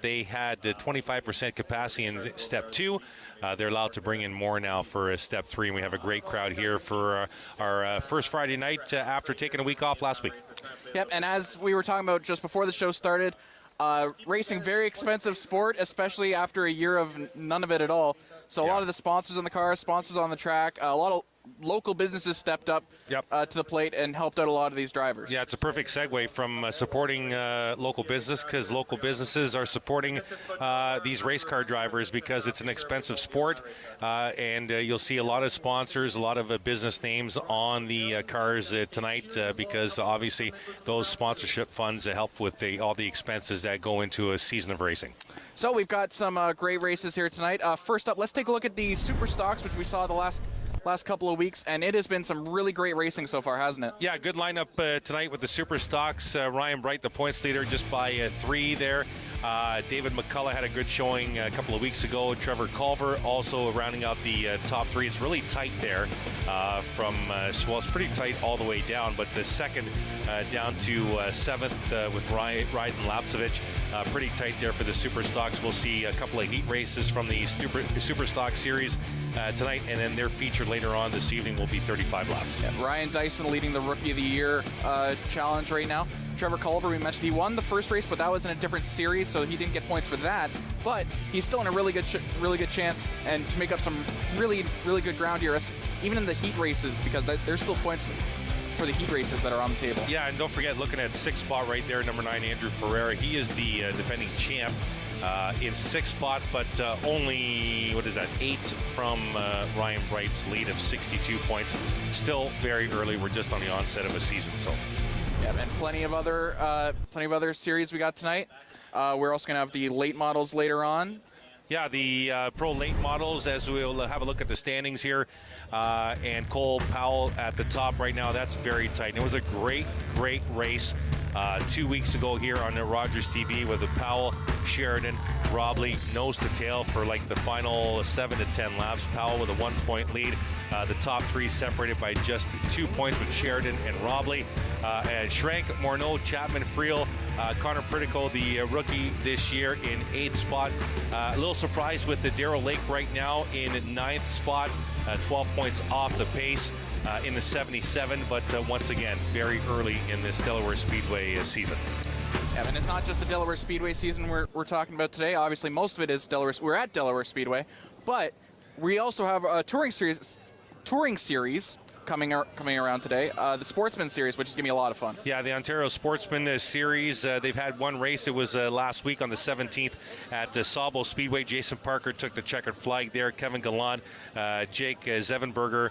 They had 25% capacity in step 2. They're allowed to bring in more now for step 3, and we have a great crowd here for our first Friday night after taking a week off last week. Yep, and as we were talking about just before the show started, racing, very expensive sport, especially after a year of none of it at all. So a lot of the sponsors on the car, sponsors on the track, a lot of local businesses stepped up to the plate and helped out a lot of these drivers. Yeah, it's a perfect segue from supporting local business, because local businesses are supporting these race car drivers because it's an expensive sport, and you'll see a lot of sponsors, a lot of business names on the cars tonight because obviously those sponsorship funds help with all the expenses that go into a season of racing. So we've got some great races here tonight. First up, let's take a look at the Super Stocks, which we saw the last couple of weeks, and it has been some really great racing so far, hasn't it? Yeah, good lineup tonight with the Super Stocks. Ryan Bright, the points leader, just by 3 there. David McCullough had a good showing a couple of weeks ago. Trevor Culver also rounding out the top 3. It's really tight there well, it's pretty tight all the way down, but the second down to 7th with Ryden Lapsevich. Pretty tight there for the Super Stocks. We'll see a couple of heat races from the Super Stock Series tonight, and then their feature later on this evening will be 35 laps. Yeah, Ryan Dyson leading the Rookie of the Year challenge right now. Trevor Culver, we mentioned, he won the first race, but that was in a different series, so he didn't get points for that. But he's still in a really good chance, and to make up some really good ground here, even in the heat races, because there's still points for the heat races that are on the table. Yeah, and don't forget, looking at 6th spot right there, number 9, Andrew Ferreira. He is the defending champ in 6th spot, but only, 8 from Ryan Bright's lead of 62 points. Still very early. We're just on the onset of a season, so. Yeah, and plenty of other series we got tonight. We're also going to have the late models later on. Yeah, the pro late models, as we'll have a look at the standings here. And Cole Powell at the top right now. That's very tight. And it was a great race 2 weeks ago here on Rogers TV with the Powell, Sheridan, Robley, nose to tail for like the final 7 to 10 laps. Powell with a 1-point lead. The top 3 separated by just 2 points with Sheridan and Robley. And Schrank, Morneau, Chapman, Friel, Connor Pritico, the rookie this year, in 8th spot. A little surprised with the Darrell Lake right now in 9th spot, 12 points off the pace in the 77, but once again, very early in this Delaware Speedway season. Yeah, and it's not just the Delaware Speedway season we're talking about today. Obviously, most of it is Delaware. We're at Delaware Speedway, but we also have a touring series coming around today, the Sportsman Series, which is going to be a lot of fun. Yeah, the Ontario Sportsman Series, they've had one race. It was last week on the 17th at Sabo Speedway. Jason Parker took the checkered flag there. Kevin Gallant, Jake Zevenberger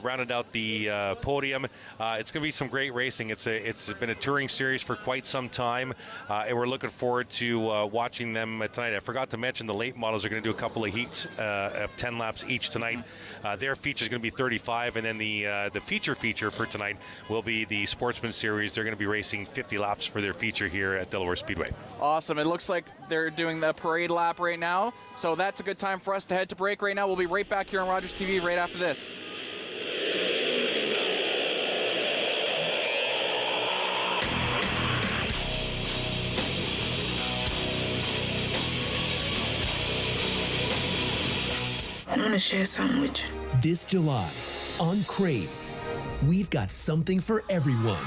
rounded out the podium. It's going to be some great racing. It's been a touring series for quite some time, and we're looking forward to watching them tonight. I forgot to mention the late models are going to do a couple of heats of 10 laps each tonight. Their feature is going to be 35, and then the feature for tonight will be the Sportsman Series. They're going to be racing 50 laps for their feature here at Delaware Speedway. Awesome. It looks like they're doing the parade lap right now, so that's a good time for us to head to break right now. We'll be right back here on Rogers TV right after this. I want to share something with you. This July, on Crave, we've got something for everyone.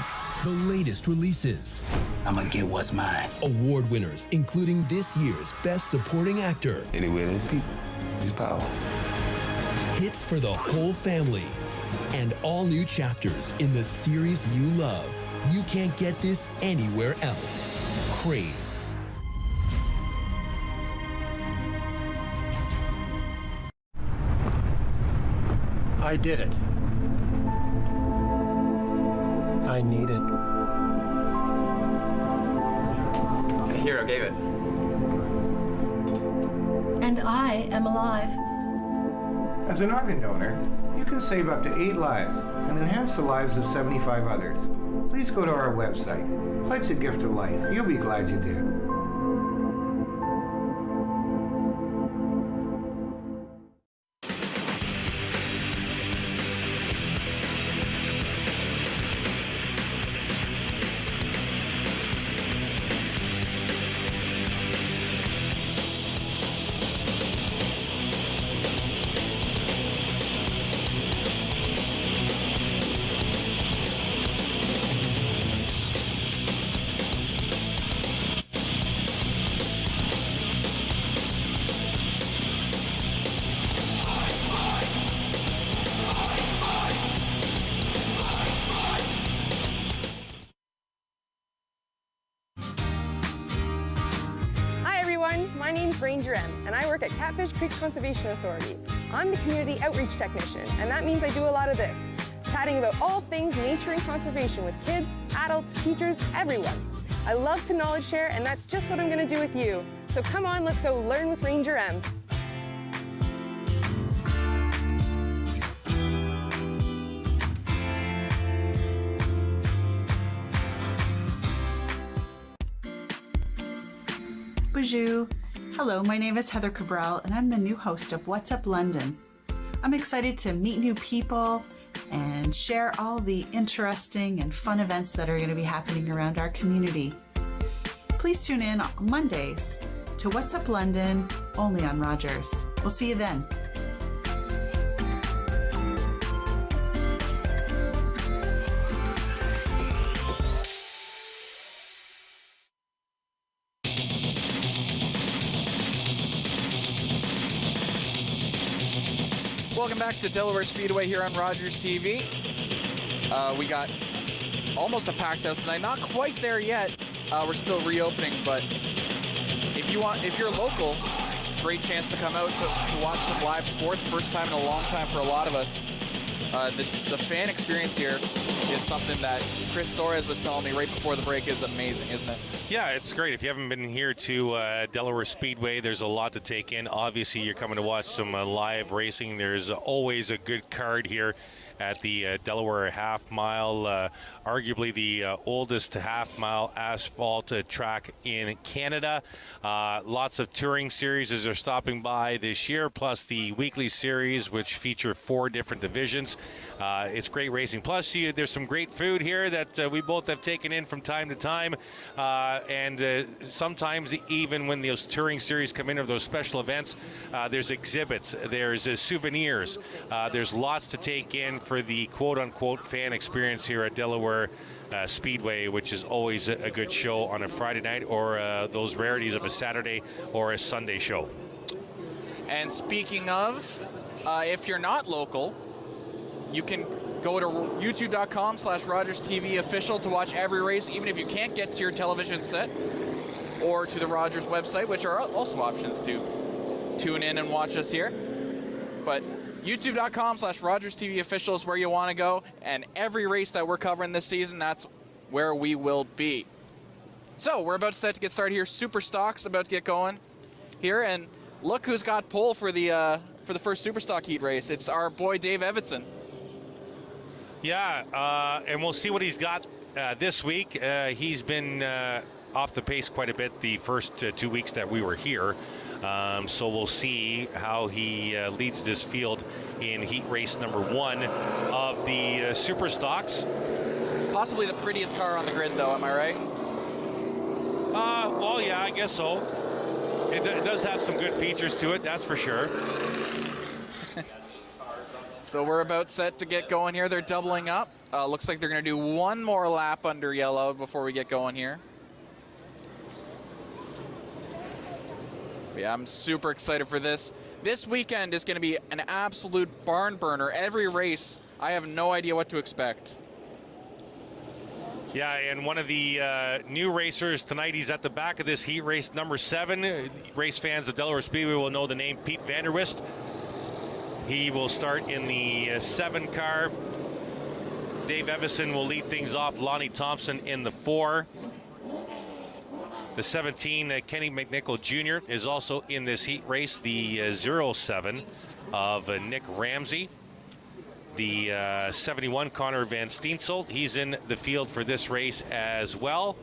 The latest releases. I'm gonna get what's mine. Award winners, including this year's Best Supporting Actor. Anywhere there's people, there's power. Hits for the whole family. And all new chapters in the series you love. You can't get this anywhere else. Crave. I did it. I need it. Here, I gave it. And I am alive. As an organ donor, you can save up to 8 lives and enhance the lives of 75 others. Please go to our website. Pledge a gift of life. You'll be glad you did. My name's Ranger M, and I work at Catfish Creek Conservation Authority. I'm the community outreach technician, and that means I do a lot of this, chatting about all things nature and conservation with kids, adults, teachers, everyone. I love to knowledge share, and that's just what I'm going to do with you. So come on, let's go learn with Ranger M. Bonjour. Hello, my name is Heather Cabral, and I'm the new host of What's Up London. I'm excited to meet new people and share all the interesting and fun events that are going to be happening around our community. Please tune in on Mondays to What's Up London, only on Rogers. We'll see you then. Welcome back to Delaware Speedway here on Rogers TV. We got almost a packed house tonight. Not quite there yet. We're still reopening, but if you're local, great chance to come out to watch some live sports. First time in a long time for a lot of us. The fan experience here is something that Chris Soares was telling me right before the break is amazing, isn't it? Yeah, it's great. If you haven't been here to Delaware Speedway, there's a lot to take in. Obviously, you're coming to watch some live racing. There's always a good card here at the Delaware Half Mile, arguably the oldest half-mile asphalt track in Canada. Lots of touring series are stopping by this year, plus the weekly series, which feature 4 different divisions. It's great racing. Plus, there's some great food here that we both have taken in from time to time. And sometimes, even when those touring series come in, or those special events, there's exhibits, there's souvenirs, there's lots to take in for the quote-unquote fan experience here at Delaware Speedway, which is always a good show on a Friday night, or those rarities of a Saturday or a Sunday show. And speaking of, if you're not local, you can go to youtube.com/RogersTVOfficial to watch every race, even if you can't get to your television set, or to the Rogers website, which are also options to tune in and watch us here. But youtube.com/RogersTVOfficial is where you want to go, and every race that we're covering this season, that's where we will be. So we're about set to get started here. Super Stock's about to get going here, and look who's got pole for the first Super Stock heat race. It's our boy Dave Evetson. Yeah, and we'll see what he's got this week. He's been off the pace quite a bit the first 2 weeks that we were here. So we'll see how he leads this field in heat race number 1 of the Super Stocks. Possibly the prettiest car on the grid, though, am I right? Well, yeah, I guess so. It does have some good features to it, that's for sure. So we're about set to get going here. They're doubling up. Looks like they're going to do one more lap under yellow before we get going here. Yeah, I'm super excited for this. This weekend is going to be an absolute barn burner. Every race, I have no idea what to expect. Yeah, and one of the new racers tonight, he's at the back of this heat race, number 7. Race fans of Delaware Speedway will know the name Pete Vanderwist. He will start in the 7 car. Dave Evetson will lead things off. Lonnie Thompson in the 4. The 17, Kenny McNichol Jr. is also in this heat race. The 07 of Nick Ramsey. The 71, Connor Van Steensel, he's in the field for this race as well.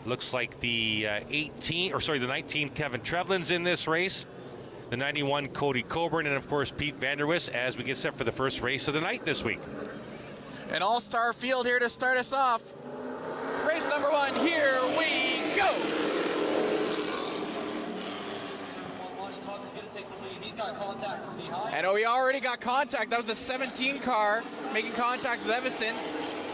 Looks like the 19, Kevin Trevlin's in this race. The 91, Cody Coburn, and of course Pete Vanderwist as we get set for the first race of the night this week. An all-star field here to start us off. Race number 1, here we go! And we already got contact. That was the 17 car making contact with Evetson.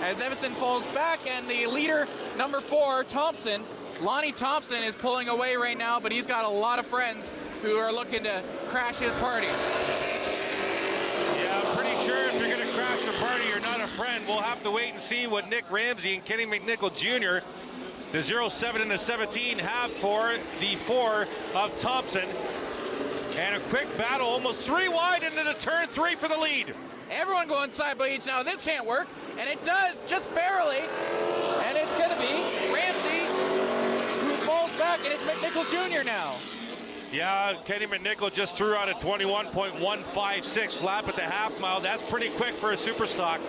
As Evetson falls back, and the leader, number 4, Thompson, Lonnie Thompson, is pulling away right now, but he's got a lot of friends who are looking to crash his party. Yeah, I'm pretty sure if you're going to crash a party, you're not a friend. We'll have to wait and see what Nick Ramsey and Kenny McNichol Jr. The 07 and the 17 have for the 4 of Thompson. And a quick battle, almost 3 wide into the turn 3 for the lead. Everyone going side by each now. This can't work, and it does, just barely. And it's going to be Ramsey who falls back, and it's McNichol Jr. now. Yeah, Kenny McNichol just threw out a 21.156 lap at the half mile. That's pretty quick for a super stock.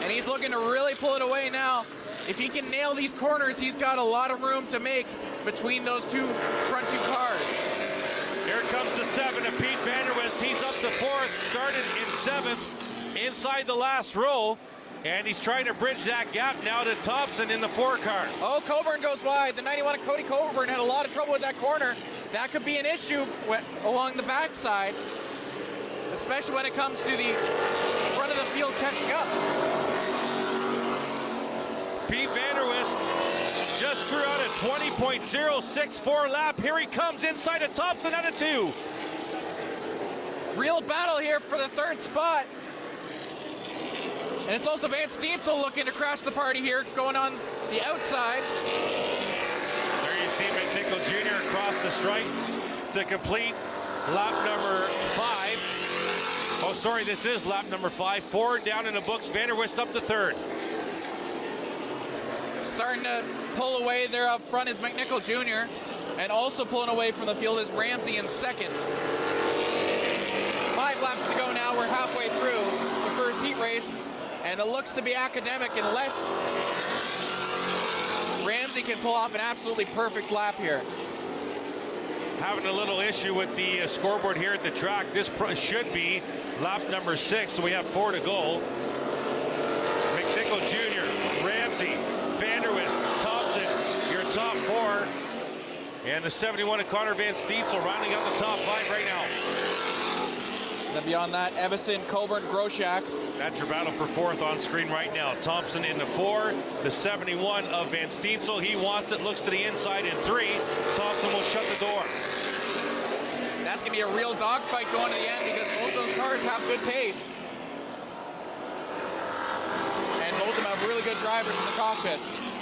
And he's looking to really pull it away now. If he can nail these corners, he's got a lot of room to make between those front two cars. Here comes the 7 of Pete Vanderwist. He's up to 4th, started in 7th, inside the last row. And he's trying to bridge that gap now to Thompson in the 4 car. Oh, Coburn goes wide. The 91 of Cody Coburn had a lot of trouble with that corner. That could be an issue along the backside, especially when it comes to the front of the field catching up. Pete Vanderwist just threw out a 20.064 lap. Here he comes inside of Thompson at a 2. Real battle here for the 3rd spot. And it's also Van Steensel looking to crash the party here. It's going on the outside. There you see McNichol Jr. across the stripe to complete lap number 5. Oh, sorry, this is lap number 5. 4 down in the books. Vanderwist up to 3rd. Starting to pull away there up front is McNichol Jr. And also pulling away from the field is Ramsey in 2nd. 5 laps to go now. We're halfway through the first heat race. And it looks to be academic unless Ramsey can pull off an absolutely perfect lap here. Having a little issue with the scoreboard here at the track. This should be lap number 6, so we have 4 to go. McNichol Jr., Ramsey, Vanderwist, Thompson, your top 4. And the 71 of Connor Van Steensel rounding out the top 5 right now. And then beyond that, Evison, Coburn, Groshak. That's your battle for 4th on screen right now. Thompson in the 4, the 71 of Van Steensel. He wants it, looks to the inside in 3. Thompson will shut the door. That's going to be a real dogfight going to the end because both those cars have good pace. And both of them have really good drivers in the cockpits.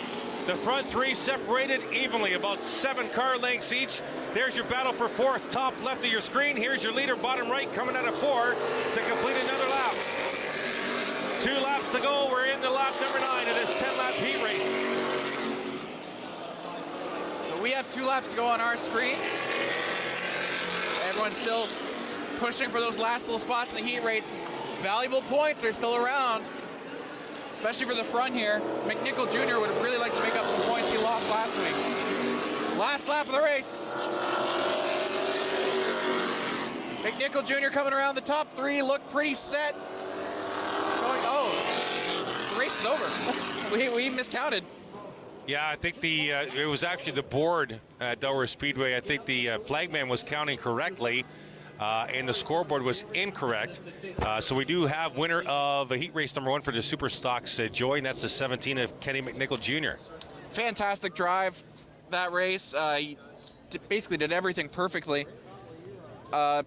The front 3 separated evenly, about 7 car lengths each. There's your battle for 4th, top left of your screen. Here's your leader, bottom right, coming out of 4 to complete another lap. 2 laps to go. We're into lap number 9 of this 10-lap heat race. So we have 2 laps to go on our screen. Everyone's still pushing for those last little spots in the heat race. Valuable points are still around, especially for the front here. McNichol Jr. would really like to make up some points he lost last week. Last lap of the race. McNichol Jr. coming around the top 3, look pretty set. Oh, the race is over. we miscounted. Yeah, I think it was actually the board at Delaware Speedway. I think the flagman was counting correctly, and the scoreboard was incorrect. So we do have winner of heat race number 1 for the Super Stocks, Joy, and that's the 17 of Kenny McNichol Jr. Fantastic drive that race. He basically did everything perfectly.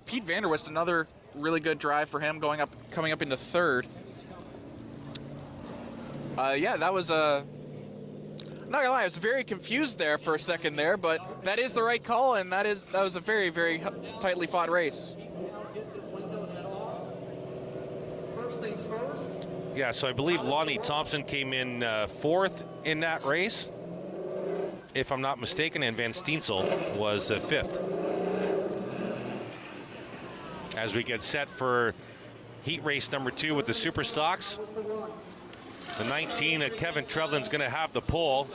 Pete Vanderwist, another really good drive for him, coming up into 3rd. Yeah, that was not gonna lie, I was very confused there for a second there, but that is the right call, and that was a very, very tightly fought race. Yeah, so I believe Lonnie Thompson came in 4th in that race, if I'm not mistaken, and Van Steensel was 5th. As we get set for heat race number 2 with the Super Stocks. The 19 of Kevin Trevlin's going to have the pole.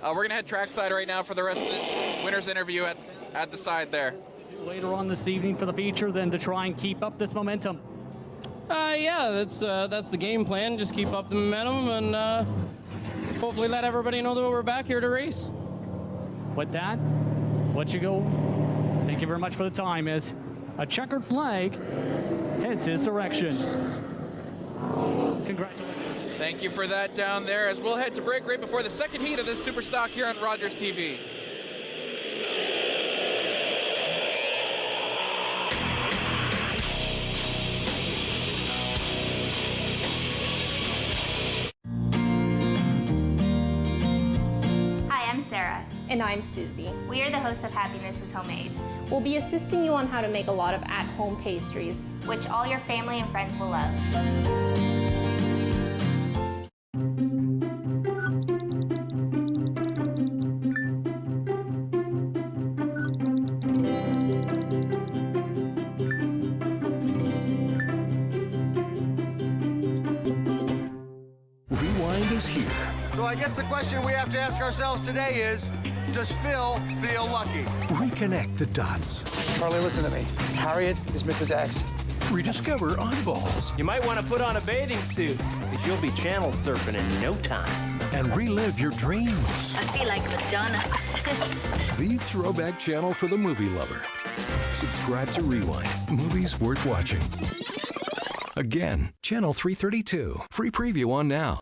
We're going to head trackside right now for the rest of this winner's interview at the side there. Later on this evening for the feature, then to try and keep up this momentum. Yeah, that's the game plan. Just keep up the momentum and hopefully let everybody know that we're back here to race. With that, let you go. Thank you very much for the time as a checkered flag heads his direction. Congratulations. Thank you for that down there as we'll head to break right before the second heat of this Super Stock here on Rogers TV. And I'm Susie. We are the hosts of Happiness is Homemade. We'll be assisting you on how to make a lot of at-home pastries, which all your family and friends will love. Rewind is here. So I guess the question we have to ask ourselves today is, does Phil feel lucky? Reconnect the dots. Charlie, listen to me. Harriet is Mrs. X. Rediscover oddballs. You might want to put on a bathing suit, because you'll be channel surfing in no time. And relive your dreams. I feel like Madonna. The throwback channel for the movie lover. Subscribe to Rewind. Movies worth watching. Again, Channel 332. Free preview on now.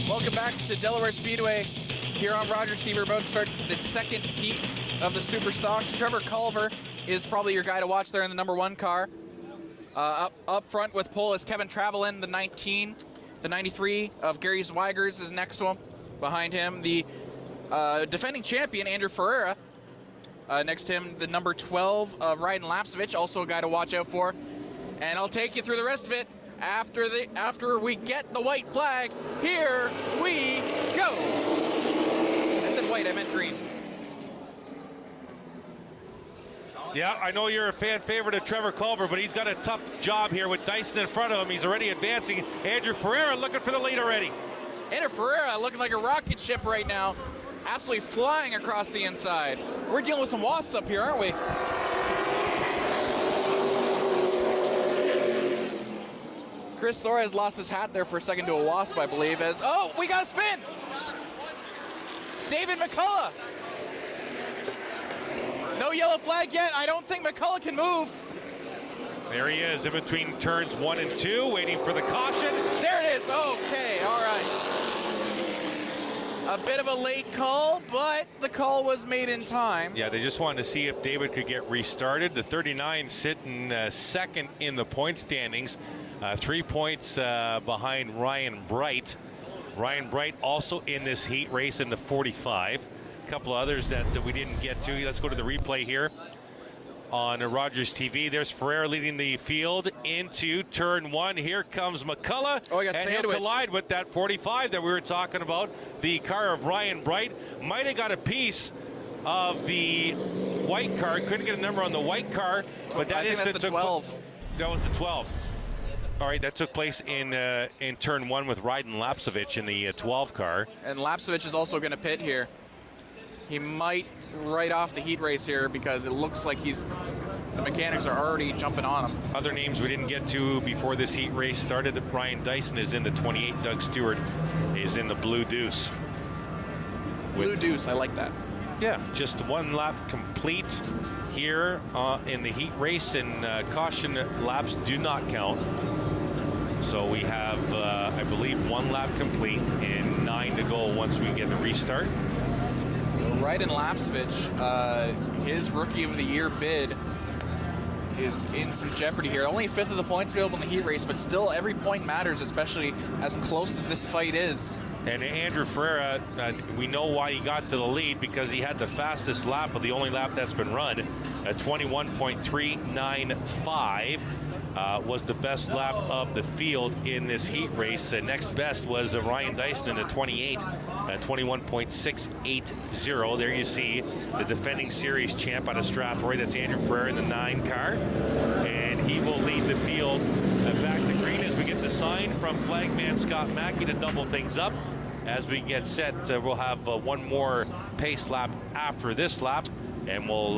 Welcome back to Delaware Speedway. Here on Rogers Team, we're about to start the second heat of the Super Stocks. Trevor Culver is probably your guy to watch there in the number 1 car. Up front with pole is Kevin Travelin, the 19. The 93 of Gary Zweigers is next to him. Behind him, the defending champion, Andrew Ferreira. Next to him, the number 12 of Ryden Lapsevich, also a guy to watch out for. And I'll take you through the rest of it after we get the white flag. Here we go. I said white, I meant green. Yeah, I know you're a fan favorite of Trevor Culver, but he's got a tough job here with Dyson in front of him. He's already advancing. Andrew Ferreira looking for the lead already. Andrew Ferreira looking like a rocket ship right now. Absolutely flying across the inside. We're dealing with some wasps up here, aren't we? Chris Soares lost his hat there for a second to a wasp, I believe. Oh, we got a spin! David McCullough. No yellow flag yet. I don't think McCullough can move. There he is in between turns 1 and 2, waiting for the caution. There it is. Okay, all right. A bit of a late call, but the call was made in time. Yeah, they just wanted to see if David could get restarted. The 39 sitting second in the point standings, 3 points behind Ryan Bright. Ryan Bright also in this heat race in the 45. A couple others that we didn't get to. Let's go to the replay here on Rogers TV. There's Ferrer leading the field into turn 1. Here comes McCullough. Oh, he got and sandwiched. He'll collide with that 45 that we were talking about. The car of Ryan Bright might have got a piece of the white car. Couldn't get a number on the white car, but that is the 12. That was the 12. All right, that took place in turn 1 with Ryden Lapsevich in the 12 car. And Lapsevich is also going to pit here. He might write off the heat race here because it looks like the mechanics are already jumping on him. Other names we didn't get to before this heat race started. Brian Dyson is in the 28. Doug Stewart is in the Blue Deuce. Blue Deuce, I like that. Yeah, just 1 lap complete here in the heat race, and caution laps do not count. So we have, I believe, 1 lap complete and 9 to go once we get the restart. So Ryden Lapsevich, his Rookie of the Year bid is in some jeopardy here. Only 5th of the points available in the heat race, but still every point matters, especially as close as this fight is. And Andrew Ferreira, we know why he got to the lead, because he had the fastest lap of the only lap that's been run. At 21.395 was the best lap of the field in this heat race. Next best was Ryan Dyson at 28, at 21.680. There you see the defending series champ out of Strathroy. That's Andrew Ferreira in the 9 car. And he will lead the field back to green as we get the sign from flagman Scott Mackey to double things up. As we get set, we'll have 1 more pace lap after this lap, and we'll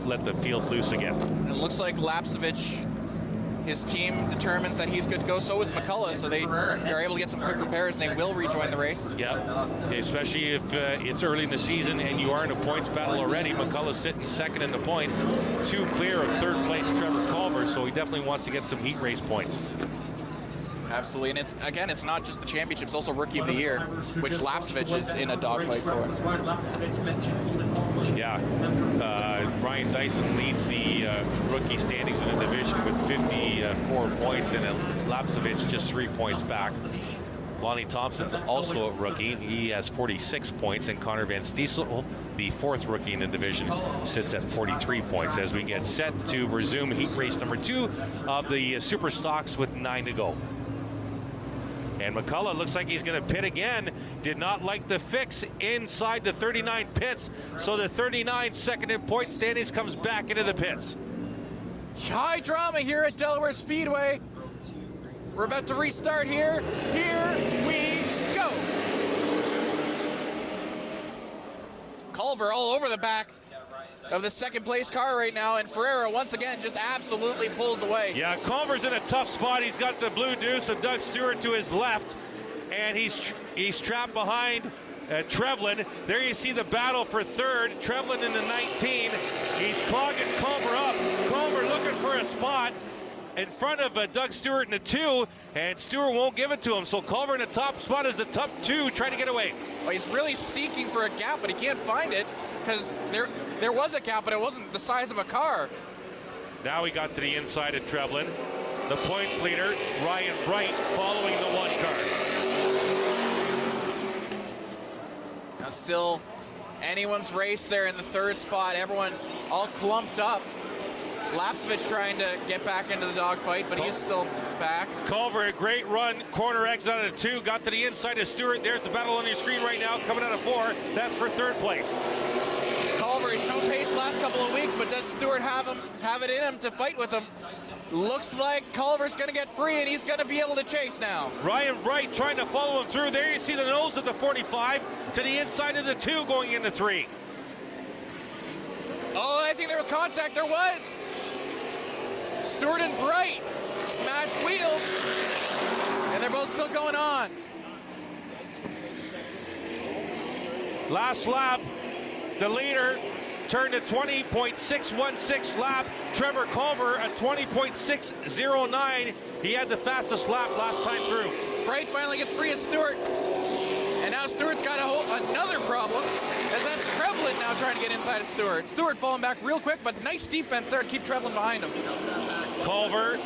let the field loose again. And it looks like Lapsevich, his team determines that he's good to go. So with McCullough, so they are able to get some quick repairs, and they will rejoin the race. Yeah, especially if it's early in the season and you are in a points battle already. McCullough's sitting second in the points, 2 clear of 3rd place Trevor Culver, so he definitely wants to get some heat race points. Absolutely, and it's not just the championship, it's also Rookie of the Year, which Lapsevich is in a dogfight for. Yeah, Ryan Dyson leads the rookie standings in the division with 54 points, and Lapsevich just 3 points back. Lonnie Thompson's also a rookie. He has 46 points, and Connor Van Stiesel, the fourth rookie in the division, sits at 43 points as we get set to resume heat race number 2 of the Super Stocks with 9 to go. And McCullough looks like he's going to pit again. Did not like the fix inside the 39 pits, so the 39 second in point standings comes back into the pits. High drama here at Delaware Speedway. We're about to restart here. Here we go. Culver all over the back of the second place car right now, and Ferreira once again just absolutely pulls away. Yeah, Culver's in a tough spot. He's got the blue deuce of Doug Stewart to his left, and he's trapped behind Trevlin. There you see the battle for third. Trevlin in the 19. He's clogging Culver up. Culver looking for a spot in front of Doug Stewart in the 2, and Stewart won't give it to him. So Culver in the top spot is the top 2 trying to get away. Well, he's really seeking for a gap, but he can't find it because there was a gap, but it wasn't the size of a car. Now we got to the inside of Trevlin. The points leader, Ryan Bright, following the 1 car. Now still anyone's race there in the 3rd spot. Everyone all clumped up. Lapsevich trying to get back into the dogfight, but he's still back. Culver, a great run, corner exit out of 2, got to the inside of Stewart. There's the battle on your screen right now, coming out of 4. That's for 3rd place. Culver has shown pace the last couple of weeks, but does Stewart have it in him to fight with him? Looks like Culver's going to get free, and he's going to be able to chase now. Ryan Bright trying to follow him through. There you see the nose of the 45 to the inside of the 2 going into 3. Oh, I think there was contact. There was. Stewart and Bright smashed wheels, and they're both still going on. Last lap, the leader turned a 20.616 lap. Trevor Culver a 20.609. He had the fastest lap last time through. Bright finally gets free of Stewart, and now Stewart's got another problem, as that's Trevlin now trying to get inside of Stewart. Stewart falling back real quick, but nice defense there to keep Trevlin behind him. Culver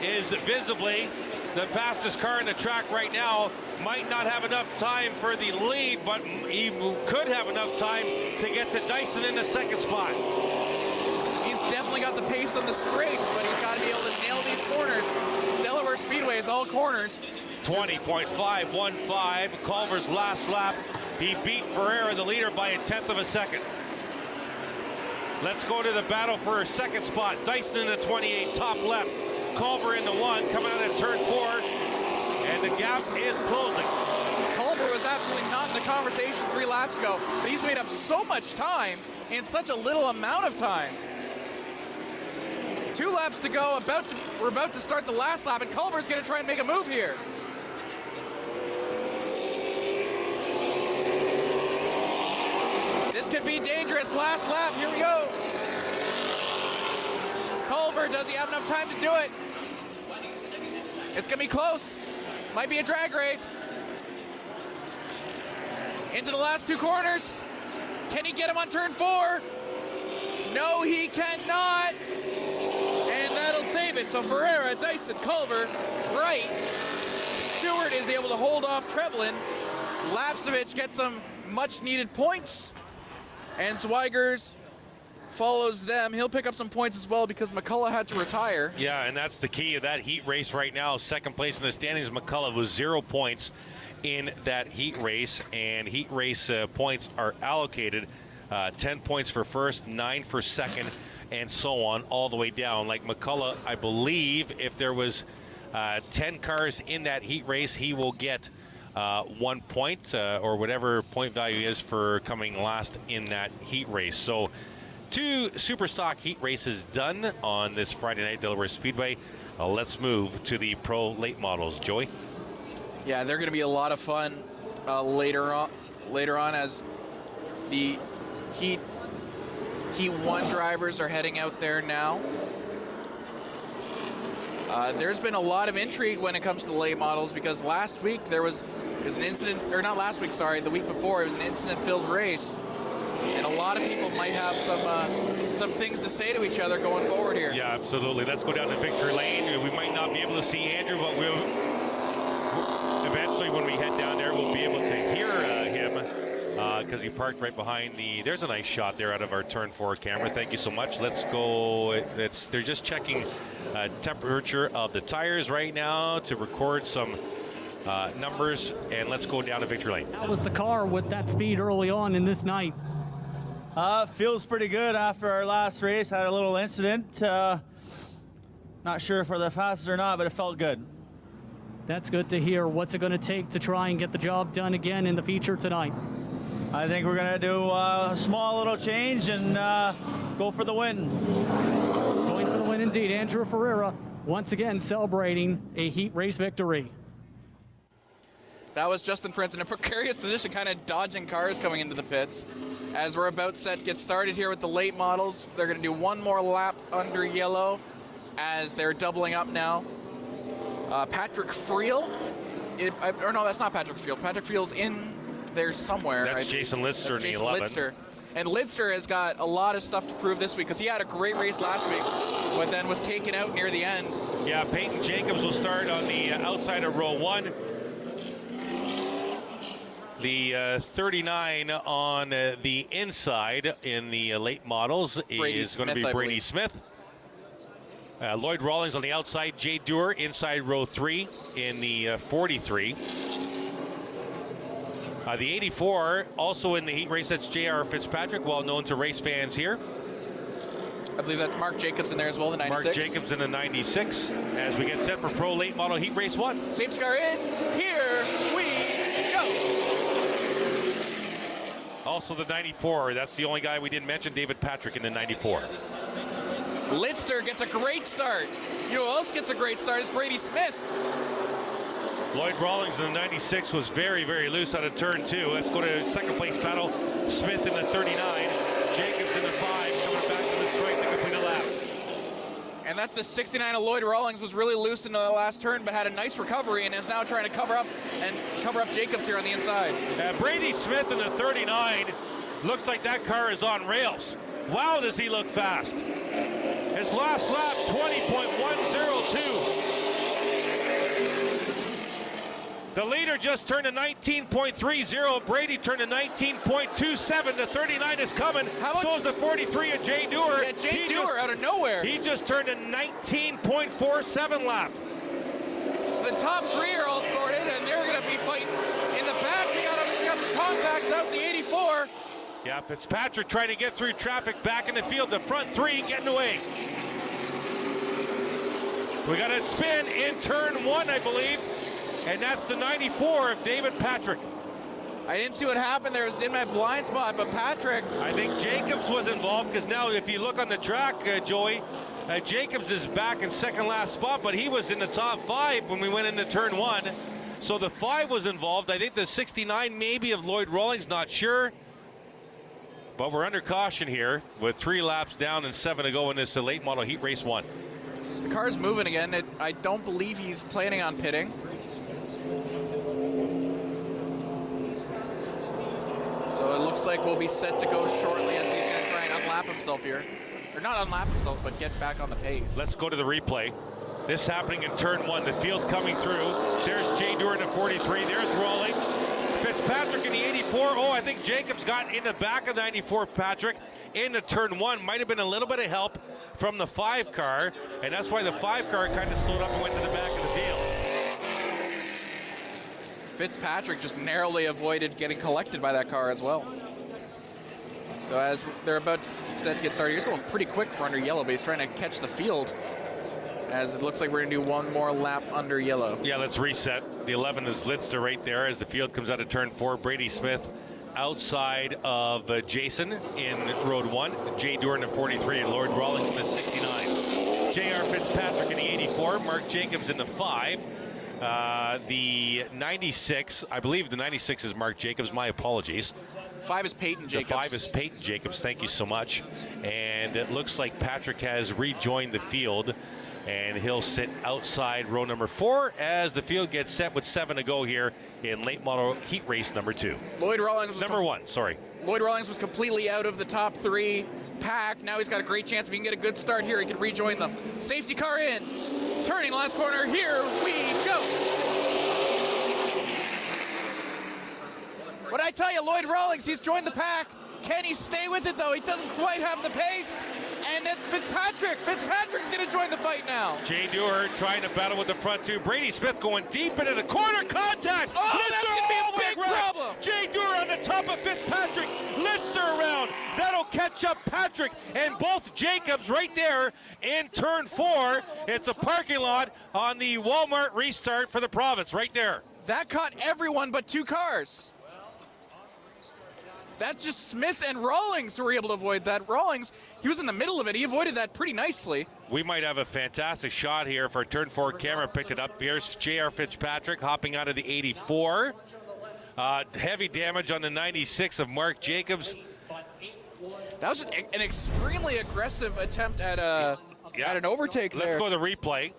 is visibly the fastest car in the track right now. Might not have enough time for the lead, but he could have enough time to get to Dyson in the 2nd spot. He's definitely got the pace on the straights, but he's got to be able to nail these corners. It's Delaware Speedway is all corners. 20.515, Culver's last lap. He beat Ferreira, the leader, by 1/10 of a second. Let's go to the battle for a 2nd spot. Dyson in the 28, top left. Culver in the 1, coming out of turn 4, and the gap is closing. Culver was absolutely not in the conversation 3 laps ago, but he's made up so much time in such a little amount of time. 2 laps to go. We're about to start the last lap, and Culver's going to try and make a move here. This could be dangerous. Last lap. Here we go. Culver, does he have enough time to do it? It's going to be close. Might be a drag race. Into the last 2 corners. Can he get him on turn 4? No, he cannot. And that'll save it. So Ferreira, Dyson, Culver, Bright. Stewart is able to hold off Trevlin. Lapsevich gets some much needed points. And Zweigers follows them. He'll pick up some points as well because McCullough had to retire. Yeah, and that's the key of that heat race right now. 2nd place in the standings, McCullough with 0 points in that heat race, and heat race points are allocated. 10 points for 1st, 9 for 2nd, and so on all the way down. Like McCullough, I believe if there was 10 cars in that heat race, he will get 1 point or whatever point value is for coming last in that heat race. So 2 super stock heat races done on this Friday night Delaware Speedway. Let's move to the pro late models. Joey? Yeah, they're going to be a lot of fun later on as the Heat 1 drivers are heading out there now. There's been a lot of intrigue when it comes to the late models because last week there was an incident, or not last week, sorry, the week before, it was an incident-filled race and a lot of people might have some things to say to each other going forward here. Yeah, absolutely. Let's go down to victory lane. We might not be able to see Andrew, but eventually when we head down there, we'll be able to hear him because he parked right behind there's a nice shot there out of our turn 4 camera. Thank you so much. Let's go. They're just checking temperature of the tires right now to record some numbers, and let's go down to victory lane. How was the car with that speed early on in this night? Feels pretty good after our last race. Had a little incident. Not sure if we're the fastest or not, but it felt good. That's good to hear. What's it going to take to try and get the job done again in the feature tonight? I think we're going to do a small little change and go for the win. Going for the win indeed. Andrew Ferreira once again celebrating a heat race victory. That was Justin Prince in a precarious position, kind of dodging cars coming into the pits. As we're about set to get started here with the late models, they're going to do one more lap under yellow as they're doubling up now. Patrick Friel, or no, that's not Patrick Friel. Patrick Friel's in there somewhere. That's Jason Lidster in the 11. Lidster. And Lidster has got a lot of stuff to prove this week because he had a great race last week, but then was taken out near the end. Yeah, Peyton Jacobs will start on the outside of row 1. The 39 on the inside in the late models is going to be Brady Smith. Lloyd Rawlings on the outside. Jay Dewar inside row 3 in the 43. The 84 also in the heat race. That's J.R. Fitzpatrick, well known to race fans here. I believe that's Mark Jacobs in there as well, the 96. Mark Jacobs in the 96 as we get set for Pro Late Model Heat Race 1. Safety car in. Here we go. Also the 94, that's the only guy we didn't mention, David Patrick in the 94. Lidster gets a great start. You know who else gets a great start? Is Brady Smith. Lloyd Rawlings in the 96 was very, very loose out of turn 2. Let's go to second place battle. Smith in the 39, Jacobs in the 5, coming back to the straight to complete a lap. And that's the 69 of Lloyd Rawlings, was really loose in the last turn, but had a nice recovery and is now trying to cover up Jacobs here on the inside. Brady Smith in the 39, looks like that car is on rails. Wow, does he look fast. His last lap, 20.102. The leader just turned to 19.30. Brady turned to 19.27. The 39 is coming. So is the 43 of Jay Dewar. Yeah, Jay Dewar out of nowhere. He just turned to 19.47 lap. So the top 3 are all sorted, and they're going to be fighting in the back. We got some contact. That was the 84. Yeah, Fitzpatrick trying to get through traffic back in the field. The front 3 getting away. We got a spin in turn 1, I believe. And that's the 94 of David Patrick. I didn't see what happened there. It was in my blind spot, but Patrick. I think Jacobs was involved because now if you look on the track, Joey, Jacobs is back in second last spot, but he was in the top 5 when we went into turn 1. So the 5 was involved. I think the 69 maybe of Lloyd Rawlings, not sure. But we're under caution here with 3 laps down and 7 to go in this late model heat race 1. The car's moving again. I don't believe he's planning on pitting. So it looks like we'll be set to go shortly as he's going to try and unlap himself here. Or not unlap himself, but get back on the pace. Let's go to the replay. This happening in turn 1. The field coming through. There's Jay Dewar in the 43. There's Rawlings. Fitzpatrick in the 84. Oh, I think Jacobs got in the back of the 94, Patrick, into turn 1. Might have been a little bit of help from the 5 car, and that's why the 5 car kind of slowed up and went to the back of the field. Fitzpatrick just narrowly avoided getting collected by that car as well. So as they're about set to get started, he's going pretty quick for under yellow, but he's trying to catch the field as it looks like we're going to do one more lap under yellow. Yeah, let's reset. The 11 is Lidster right there as the field comes out of turn 4. Brady Smith outside of Jason in road 1. Jay Dewar in the 43 and Lloyd Rawlings in the 69. J.R. Fitzpatrick in the 84. Mark Jacobs in the 5. The 96, I believe the 96 is Mark Jacobs. My apologies. 5 is Peyton Jacobs. The 5 is Peyton Jacobs. Thank you so much. And it looks like Patrick has rejoined the field. and he'll sit outside row number 4 as the field gets set with 7 to go here in late model heat race number 2. Lloyd Rawlings was number 1, sorry. Lloyd Rawlings was completely out of the top 3 pack. Now he's got a great chance. If he can get a good start here, he can rejoin them. Safety car in. Turning last corner. Here we go. What I tell you, Lloyd Rawlings, he's joined the pack. Can he stay with it, though? He doesn't quite have the pace. And it's Fitzpatrick. Fitzpatrick's going to join the fight now. Jay Dewar trying to battle with the front 2. Brady Smith going deep into the corner. Contact. Oh, that's going to be a big problem. Jay Dewar on the top of Fitzpatrick. Lister around. That'll catch up Patrick and both Jacobs right there in turn 4. It's a parking lot on the Walmart restart for the province right there. That caught everyone but 2 cars. That's just Smith and Rawlings who were able to avoid that. Rawlings, he was in the middle of it. He avoided that pretty nicely. We might have a fantastic shot here for turn 4 camera. Picked it up. Here's J.R. Fitzpatrick hopping out of the 84. Heavy damage on the 96 of Mark Jacobs. That was just an extremely aggressive attempt at an overtake there. Let's go to the replay.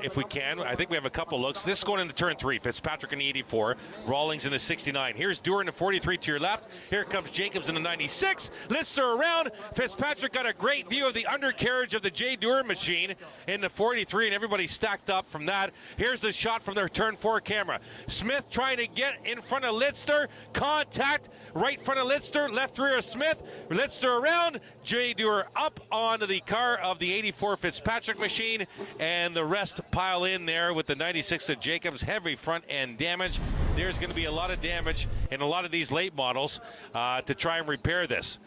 If we can. I think we have a couple looks. This is going into turn 3. Fitzpatrick in the 84. Rawlings in the 69. Here's Dewar in the 43 to your left. Here comes Jacobs in the 96. Lister around. Fitzpatrick got a great view of the undercarriage of the Jay Dewar machine in the 43, and everybody stacked up from that. Here's the shot from their turn 4 camera. Smith trying to get in front of Lister. Contact right front of Lister. Left rear of Smith. Lister around. Jay Dewar up onto the car of the 84 Fitzpatrick machine, and the rest pile in there with the 96 of Jacobs. Heavy front end damage. There's going to be a lot of damage in a lot of these late models to try and repair this.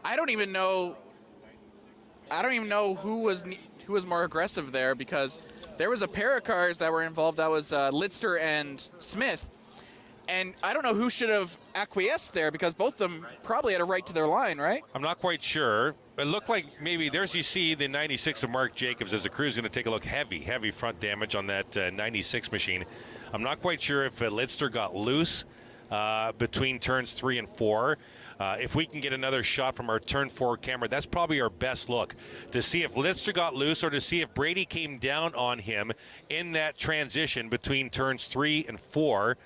I don't even know who was more aggressive there, because there was a pair of cars that were involved. That was Lister and Smith. And I don't know who should have acquiesced there, because both of them probably had a right to their line, right? I'm not quite sure. It looked like maybe there's, you see the 96 of Mark Jacobs as the crew's going to take a look. Heavy front damage on that 96 machine. I'm not quite sure if Lister got loose between turns 3 and 4. If we can get another shot from our turn 4 camera, that's probably our best look to see if Lister got loose, or to see if Brady came down on him in that transition between turns 3 and 4.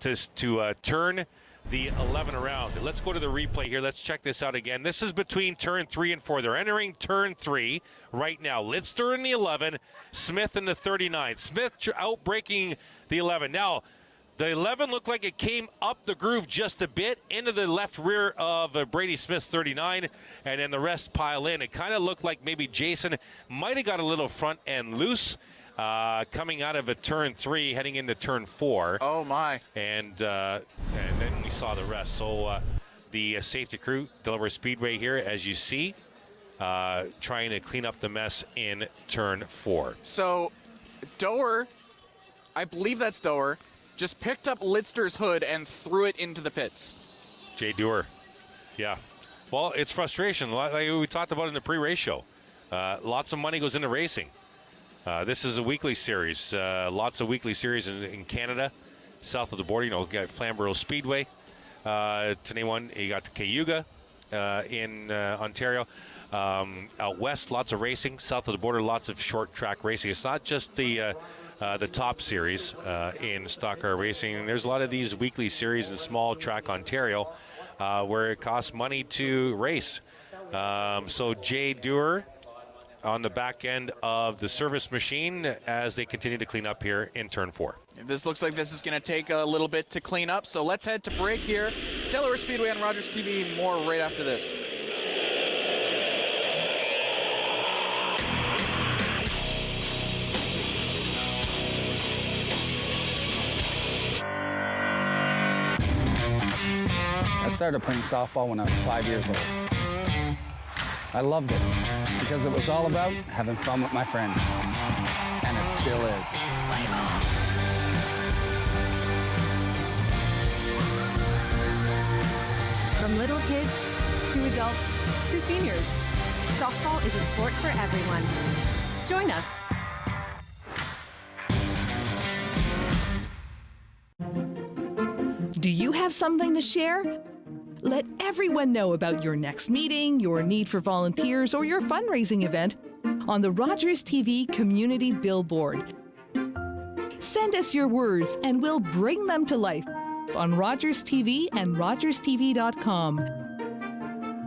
To turn the 11 around. Let's go to the replay here. Let's check this out again. This is between turn 3 and 4. They're entering turn 3 right now. Lister in the 11, Smith in the 39. Smith outbraking the 11. Now, the 11 looked like it came up the groove just a bit into the left rear of Brady Smith's 39, and then the rest pile in. It kind of looked like maybe Jason might have got a little front end loose. Coming out of a turn 3, heading into turn 4. Oh my! And then we saw the rest. So the safety crew, Delaware Speedway here, as you see, trying to clean up the mess in turn 4. So Doer, I believe that's Doer, just picked up Lister's hood and threw it into the pits. Jay Dewar, yeah. Well, it's frustration, like we talked about in the pre-race show. Lots of money goes into racing. This is a weekly series. Lots of weekly series in Canada, south of the border. You know, you got Flamborough Speedway. To name one, you got the Cayuga in Ontario. Out west, lots of racing. South of the border, lots of short track racing. It's not just the top series in stock car racing. There's a lot of these weekly series in small track Ontario where it costs money to race. So Jay Dewar on the back end of the service machine as they continue to clean up here in turn 4. This looks like this is going to take a little bit to clean up, so let's head to break here. Delaware Speedway on Rogers TV, more right after this. I started playing softball when I was 5 years old. I loved it because it was all about having fun with my friends, and it still is. From little kids to adults to seniors, softball is a sport for everyone. Join us. Do you have something to share? Let everyone know about your next meeting, your need for volunteers, or your fundraising event on the Rogers TV Community Billboard. Send us your words and we'll bring them to life on Rogers TV and rogerstv.com.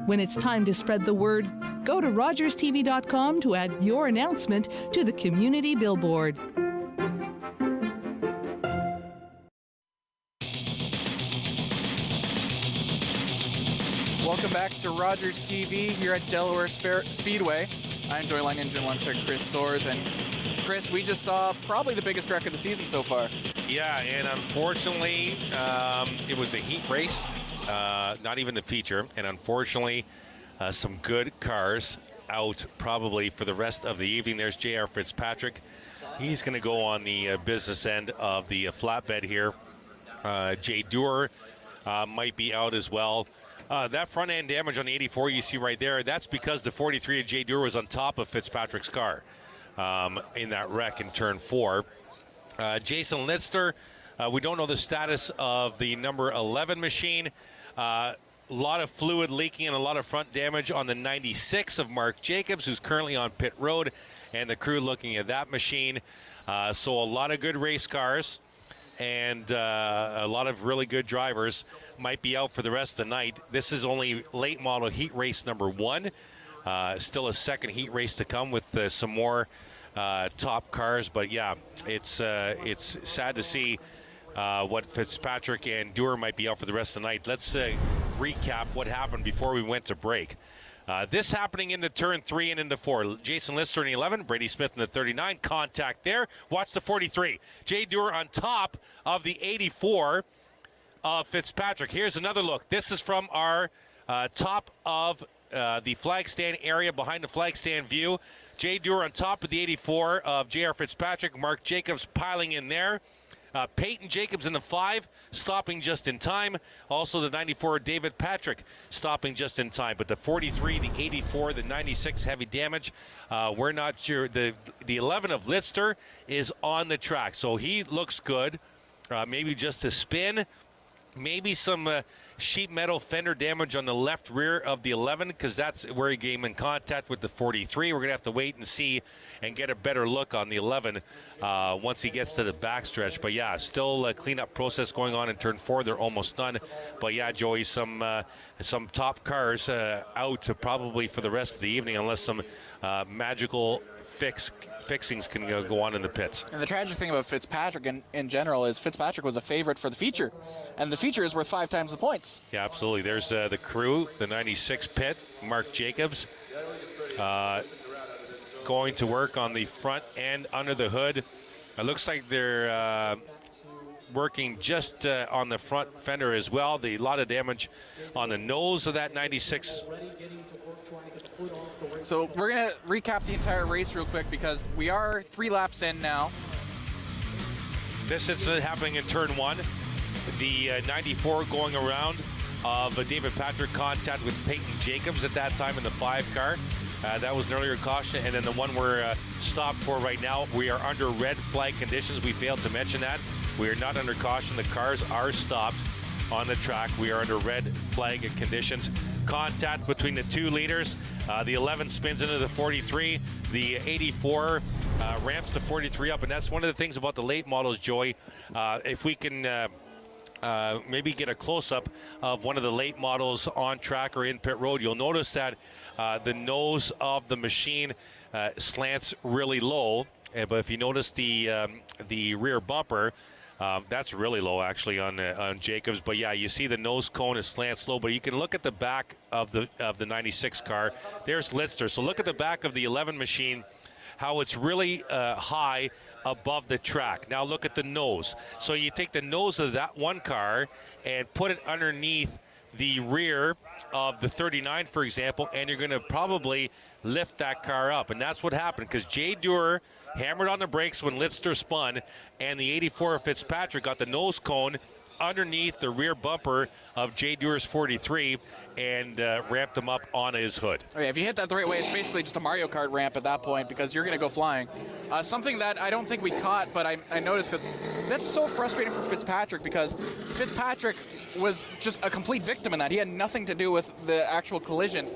When it's time to spread the word, go to rogerstv.com to add your announcement to the Community Billboard. Welcome back to Rogers TV here at Delaware Speedway. I'm Langdon and Chris Soares, and Chris, we just saw probably the biggest wreck of the season so far. Yeah, and unfortunately, it was a heat race, not even the feature, and unfortunately, some good cars out probably for the rest of the evening. There's J.R. Fitzpatrick. He's going to go on the business end of the flatbed here. Jay Dewar might be out as well. That front end damage on the 84 you see right there, that's because the 43 of Jay Dewar was on top of Fitzpatrick's car in that wreck in turn 4. Jason Lister, we don't know the status of the number 11 machine. A lot of fluid leaking and a lot of front damage on the 96 of Mark Jacobs, who's currently on pit road, and the crew looking at that machine. So a lot of good race cars and a lot of really good drivers might be out for the rest of the night. This is only late model heat race number 1. Still a second heat race to come with some more top cars, but yeah, it's sad to see what Fitzpatrick and Dewar might be out for the rest of the night. Let's recap what happened before we went to break. This happening into turn 3 and into 4. Jason Lister in the 11, Brady Smith in the 39. Contact there. Watch the 43. Jay Dewar on top of the 84 of Fitzpatrick. Here's another look. This is from our top of the flag stand area, behind the flag stand view. Jay Dewar on top of the 84 of J.R. Fitzpatrick. Mark Jacobs piling in there. Peyton Jacobs in the 5, stopping just in time. Also the 94, David Patrick, stopping just in time. But the 43, the 84, the 96, heavy damage. We're not sure. The 11 of Lister is on the track, so he looks good. Maybe just a spin. Maybe some sheet metal fender damage on the left rear of the 11, because that's where he came in contact with the 43. We're going to have to wait and see and get a better look on the 11 once he gets to the backstretch. But yeah, still a cleanup process going on in turn 4. They're almost done. But yeah, Joey, some top cars out probably for the rest of the evening, unless some magical fixings can go on in the pits. And the tragic thing about Fitzpatrick in general is Fitzpatrick was a favorite for the feature, and the feature is worth 5 times the points. Yeah, absolutely. There's the crew, the 96 pit, Mark Jacobs, going to work on the front and under the hood. It looks like they're working just on the front fender as well. A lot of damage on the nose of that 96. So we're going to recap the entire race real quick because we are 3 laps in now. This is happening in turn 1. The 94 going around of David Patrick, contact with Peyton Jacobs at that time in the 5 car. That was an earlier caution, and then the one we're stopped for right now, we are under red flag conditions. We failed to mention that. We are not under caution. The cars are stopped on the track. We are under red flag conditions. Contact between the 2 leaders. The 11 spins into the 43. The 84 ramps the 43 up, and that's one of the things about the late models, Joey. If we can maybe get a close-up of one of the late models on track or in pit road, you'll notice that the nose of the machine slants really low. But if you notice the rear bumper, that's really low actually on Jacobs. But yeah, you see the nose cone is slants low. But you can look at the back of the 96 car. There's Lister. So look at the back of the 11 machine, how it's really high above the track. Now look at the nose. So you take the nose of that one car and put it underneath the rear of the 39, for example, and you're going to probably lift that car up. And that's what happened, because Jay Dewar hammered on the brakes when Lister spun, and the 84 Fitzpatrick got the nose cone underneath the rear bumper of Jay Dewar's 43 and ramped him up on his hood. Okay, if you hit that the right way, it's basically just a Mario Kart ramp at that point, because you're going to go flying. Something that I don't think we caught, but I noticed, because that's so frustrating for Fitzpatrick, because Fitzpatrick was just a complete victim in that. He had nothing to do with the actual collision.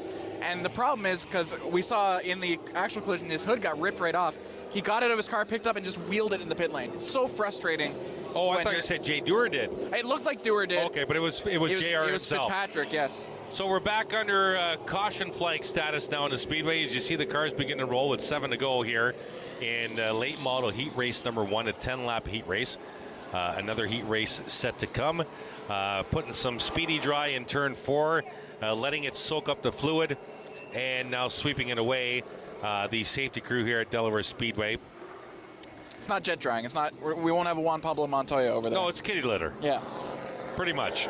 And the problem is, because we saw in the actual collision, his hood got ripped right off. He got out of his car, picked up, and just wheeled it in the pit lane. It's so frustrating. Oh, I thought you said Jay Dewar did. It looked like Dewar did. Okay, but it was JR It was himself. Fitzpatrick, yes. So we're back under caution flag status now in the Speedway. As you see the cars begin to roll with 7 to go here in late model heat race number 1, a 10-lap heat race. Another heat race set to come. Putting some speedy dry in turn 4, letting it soak up the fluid, and now sweeping it away. The safety crew here at Delaware Speedway. It's not jet drying. It's not. We won't have a Juan Pablo Montoya over there. No, it's kitty litter. Yeah. Pretty much.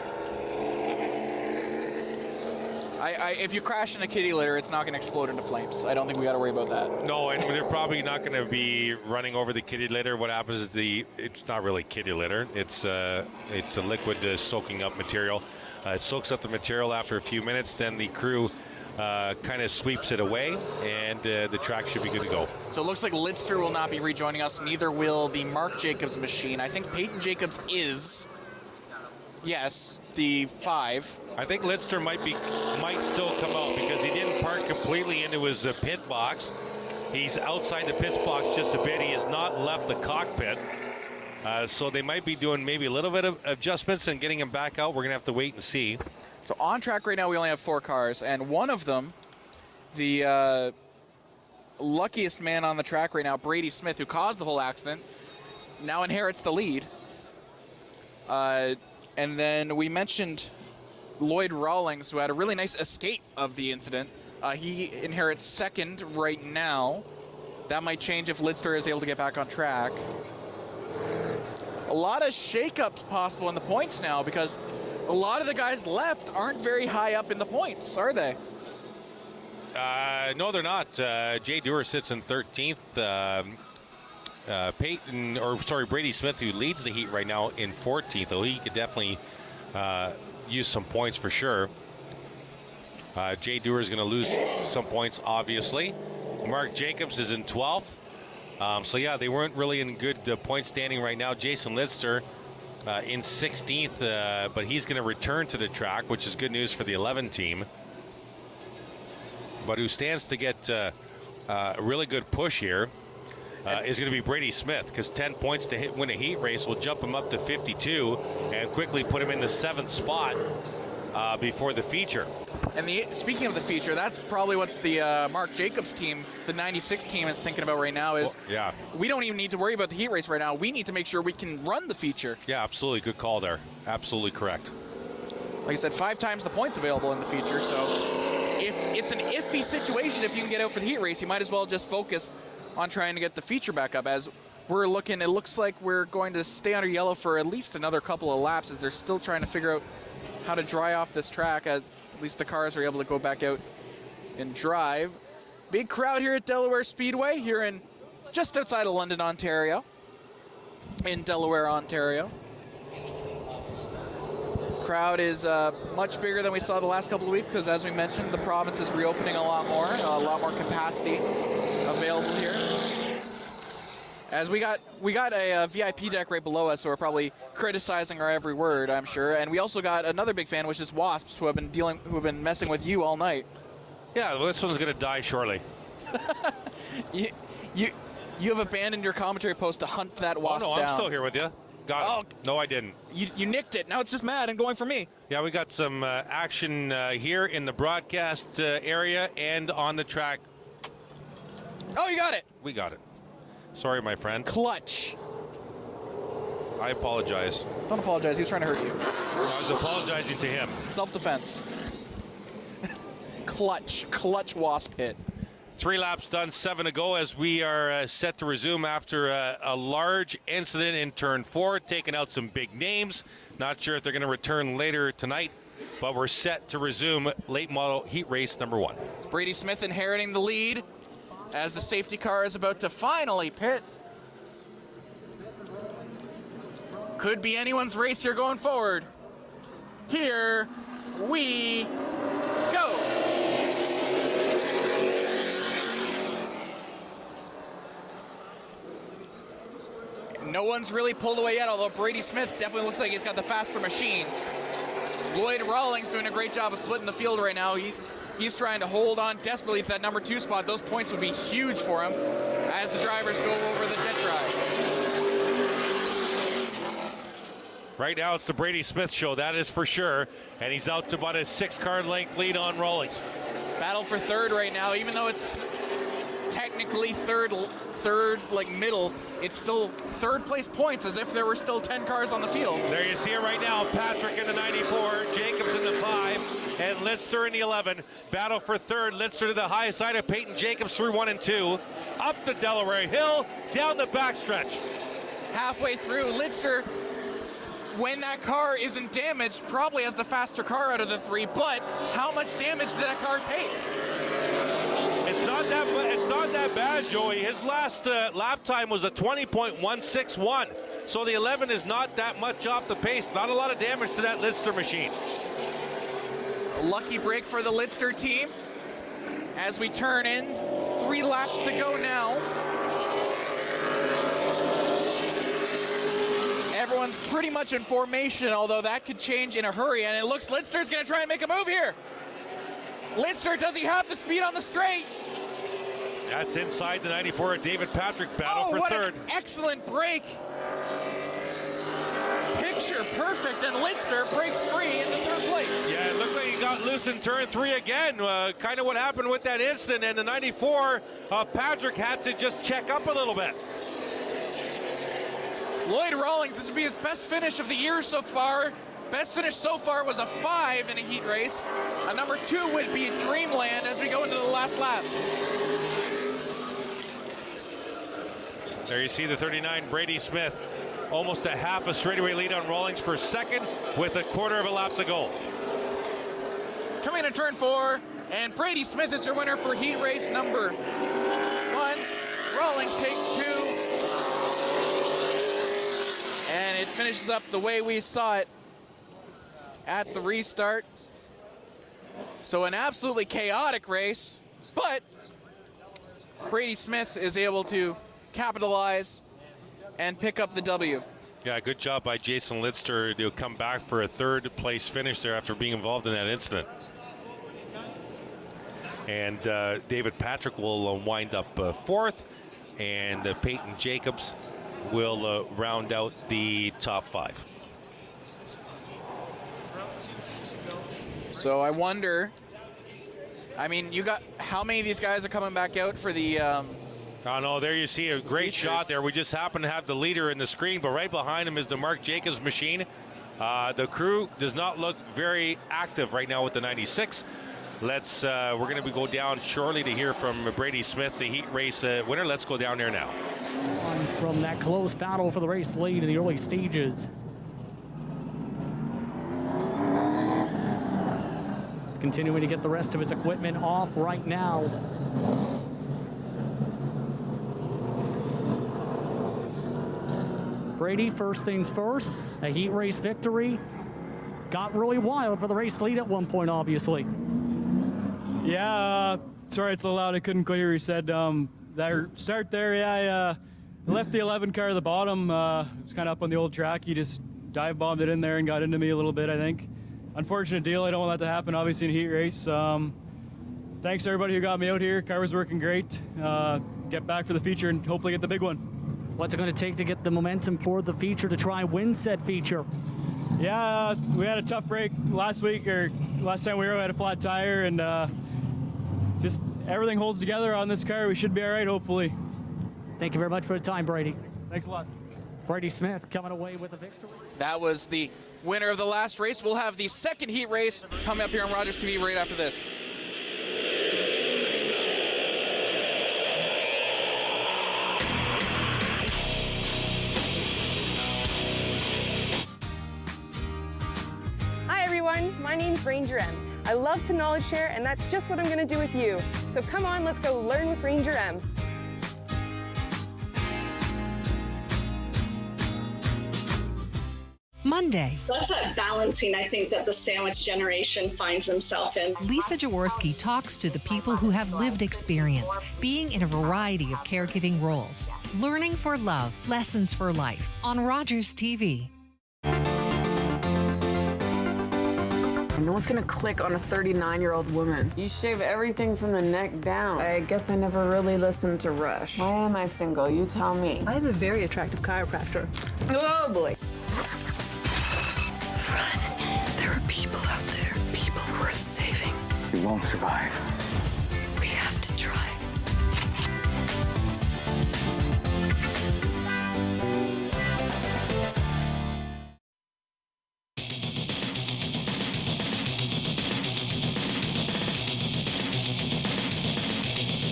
If you crash in a kitty litter, it's not going to explode into flames. I don't think we got to worry about that. No, and they're probably not going to be running over the kitty litter. What happens is it's not really kitty litter. It's a liquid soaking up material. It soaks up the material after a few minutes. Then the crew kind of sweeps it away, and the track should be good to go. So it looks like Lidster will not be rejoining us. Neither will the Mark Jacobs machine. I think Peyton Jacobs is, yes, the 5. I think Lidster might still come out because he didn't park completely into his pit box. He's outside the pit box just a bit. He has not left the cockpit. So they might be doing maybe a little bit of adjustments and getting him back out. We're going to have to wait and see. So on track right now, we only have 4 cars, and one of them, the luckiest man on the track right now, Brady Smith, who caused the whole accident, now inherits the lead. And then we mentioned Lloyd Rawlings, who had a really nice escape of the incident. He inherits second right now. That might change if Lidster is able to get back on track. A lot of shakeups possible in the points now because a lot of the guys left aren't very high up in the points, are they? No, they're not. Jay Dewar sits in 13th. Brady Smith, who leads the heat right now, in 14th. So he could definitely use some points for sure. Jay Dewar is going to lose some points, obviously. Mark Jacobs is in 12th. So yeah, they weren't really in good point standing right now. Jason Lidster in 16th, but he's going to return to the track, which is good news for the 11 team. But who stands to get a really good push here is going to be Brady Smith, because 10 points to win a heat race will jump him up to 52 and quickly put him in the 7th spot before the feature. And speaking of the feature, that's probably what the Mark Jacobs team, the 96 team, is thinking about right now is we don't even need to worry about the heat race right now. We need to make sure we can run the feature. Yeah, absolutely. Good call there. Absolutely correct. Like I said, 5 times the points available in the feature, so if it's an iffy situation, if you can get out for the heat race, you might as well just focus on trying to get the feature back up. As we're looking, it looks like we're going to stay under yellow for at least another couple of laps as they're still trying to figure out how to dry off this track. At least the cars are able to go back out and drive. Big crowd here at Delaware Speedway, here in just outside of London, Ontario, in Delaware, Ontario. Crowd is much bigger than we saw the last couple of weeks because, as we mentioned, the province is reopening a lot more capacity available here. As we got a VIP deck right below us, so we're probably criticizing our every word, I'm sure. And we also got another big fan, which is Wasps, who have been messing with you all night. Yeah, well, this one's going to die shortly. You have abandoned your commentary post to hunt that wasp down. No, I'm still here with you. Got it. No, I didn't. You nicked it. Now it's just mad and going for me. Yeah, we got some action here in the broadcast area and on the track. Oh, you got it. We got it. Sorry, my friend. Clutch. I apologize. Don't apologize. He was trying to hurt you. I was apologizing to him. Self-defense. Clutch wasp hit. 3 laps done, 7 to go as we are set to resume after a large incident in turn 4, taking out some big names. Not sure if they're going to return later tonight, but we're set to resume late model heat race number 1. Brady Smith inheriting the lead as the safety car is about to finally pit. Could be anyone's race here going forward. Here we go. No one's really pulled away yet, although Brady Smith definitely looks like he's got the faster machine. Lloyd Rawlings doing a great job of splitting the field right now. He's trying to hold on desperately to that number 2 spot. Those points would be huge for him as the drivers go over the jet drive. Right now it's the Brady Smith show, that is for sure. And he's out to about a 6-car length lead on Rawlings. Battle for third right now, even though it's technically third, like middle, it's still third place points as if there were still 10 cars on the field. There you see it right now. Patrick in the 94, Jacobs in the 5, and Lidster in the 11. Battle for third. Lidster to the high side of Peyton Jacobs through 1 and 2. Up the Delaware Hill, down the backstretch. Halfway through, Lidster, when that car isn't damaged, probably has the faster car out of the 3, but how much damage did that car take? It's not that bad, Joey. His last lap time was a 20.161. So the 11 is not that much off the pace. Not a lot of damage to that Lidster machine. A lucky break for the Lidster team. As we turn in, 3 laps to go now. Everyone's pretty much in formation, although that could change in a hurry, and it looks Lidster's gonna try and make a move here. Lidster, does he have the speed on the straight? That's inside the 94 of David Patrick. Battle for third. An excellent break. Picture perfect, and Lidster breaks free in the 3rd place. Yeah, it looked like he got loose in turn 3 again. Kind of what happened with that instant, and the 94 Patrick had to just check up a little bit. Lloyd Rawlings, this would be his best finish of the year so far. Best finish so far was a 5 in a heat race. A number 2 would be Dreamland as we go into the last lap. There you see the 39 Brady Smith. Almost a half a straightaway lead on Rawlings for second with a quarter of a lap to go. Coming in turn 4, and Brady Smith is your winner for heat race number 1. Rawlings takes 2. And it finishes up the way we saw it at the restart. So an absolutely chaotic race, but Brady Smith is able to capitalize and pick up the W. Yeah, good job by Jason Lidster to come back for a 3rd place finish there after being involved in that incident. And David Patrick will wind up 4th, and Peyton Jacobs will round out the top 5. So I wonder, I mean, you got, how many of these guys are coming back out for the oh no, there you see a great shot there. We just happen to have the leader in the screen, but right behind him is the Mark Jacobs machine. The crew does not look very active right now with the 96. Let's we're going to go down shortly to hear from Brady Smith, the heat race winner. Let's go down there now. From that close battle for the race lead in the early stages. It's continuing to get the rest of its equipment off right now. Brady, first things first, a heat race victory. Got really wild for the race lead at one point, obviously. Yeah, sorry it's a little loud. I couldn't quite hear what you said. That start there, yeah, I left the 11 car at the bottom. It was kind of up on the old track. He just dive bombed it in there and got into me a little bit, I think. Unfortunate deal. I don't want that to happen, obviously, in a heat race. Thanks to everybody who got me out here. Car was working great. Get back for the feature and hopefully get the big one. What's it going to take to get the momentum for the feature to try and win said feature? Yeah, we had a tough break last week, or last time we were, we had a flat tire, and just everything holds together on this car. We should be all right, hopefully. Thank you very much for the time, Brady. Thanks a lot. Brady Smith coming away with a victory. That was the winner of the last race. We'll have the second heat race coming up here on Rogers TV right after this. Hi everyone, my name's Ranger M. I love to knowledge share, and that's just what I'm going to do with you. So come on, let's go learn with Ranger M. Monday. That's that balancing, I think, that the sandwich generation finds themselves in. Lisa Jaworski talks to the people who have lived experience, being in a variety of caregiving roles. Learning for Love, Lessons for Life on Rogers TV. and no one's gonna click on a 39-year-old woman. You shave everything from the neck down. I guess I never really listened to Rush. Why am I single? You tell me. I have a very attractive chiropractor. Oh, boy. Run. There are people out there. People worth saving. You won't survive. We have to try.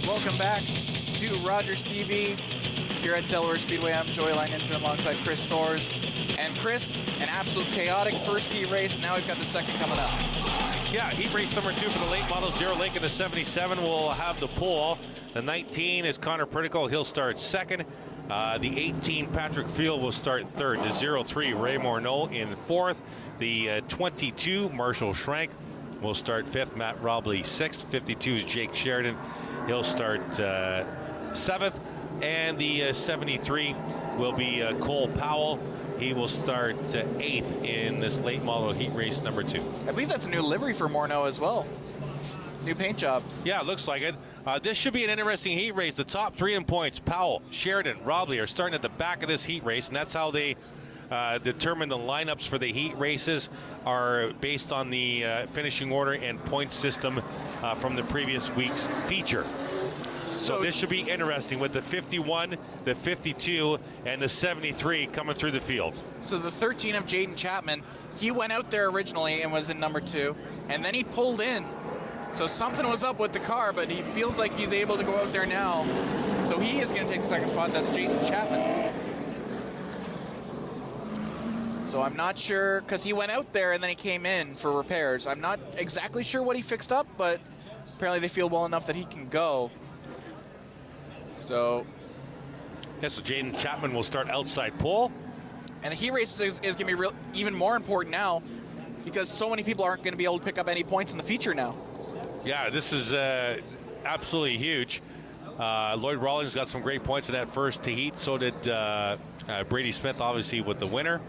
Welcome back to Rogers TV here at Delaware Speedway. I'm Joey Langdon alongside Chris Soares. And Chris, an absolute chaotic first heat race. Now we've got the second coming up. Yeah, heat race number 2 for the late models. Darrell Lincoln, the 77, will have the pole. The 19 is Connor Pritico. He'll start second. The 18, Patrick Field, will start third. The 03, Ray Morneau, in fourth. The 22, Marshall Schrank, will start fifth. Matt Robley, sixth. 52 is Jake Sheridan. He'll start seventh. And the 73 will be Cole Powell. He will start eighth in this late model heat race number 2. I believe that's a new livery for Morneau as well. New paint job. Yeah, it looks like it. This should be an interesting heat race. The top 3 in points, Powell, Sheridan, Robley, are starting at the back of this heat race, and that's how they determine the lineups for the heat races, are based on the finishing order and point system from the previous week's feature. So this should be interesting with the 51, the 52, and the 73 coming through the field. So the 13 of Jaden Chapman, he went out there originally and was in number 2, and then he pulled in. So something was up with the car, but he feels like he's able to go out there now. So he is going to take the second spot. That's Jaden Chapman. So I'm not sure, because he went out there and then he came in for repairs. I'm not exactly sure what he fixed up, but apparently they feel well enough that he can go. So, yes, so Jaden Chapman will start outside pole. And the heat race is going to be even more important now, because so many people aren't going to be able to pick up any points in the feature now. Yeah, this is absolutely huge. Lloyd Rawlings got some great points in that first heat. So did Brady Smith, obviously, with the winner.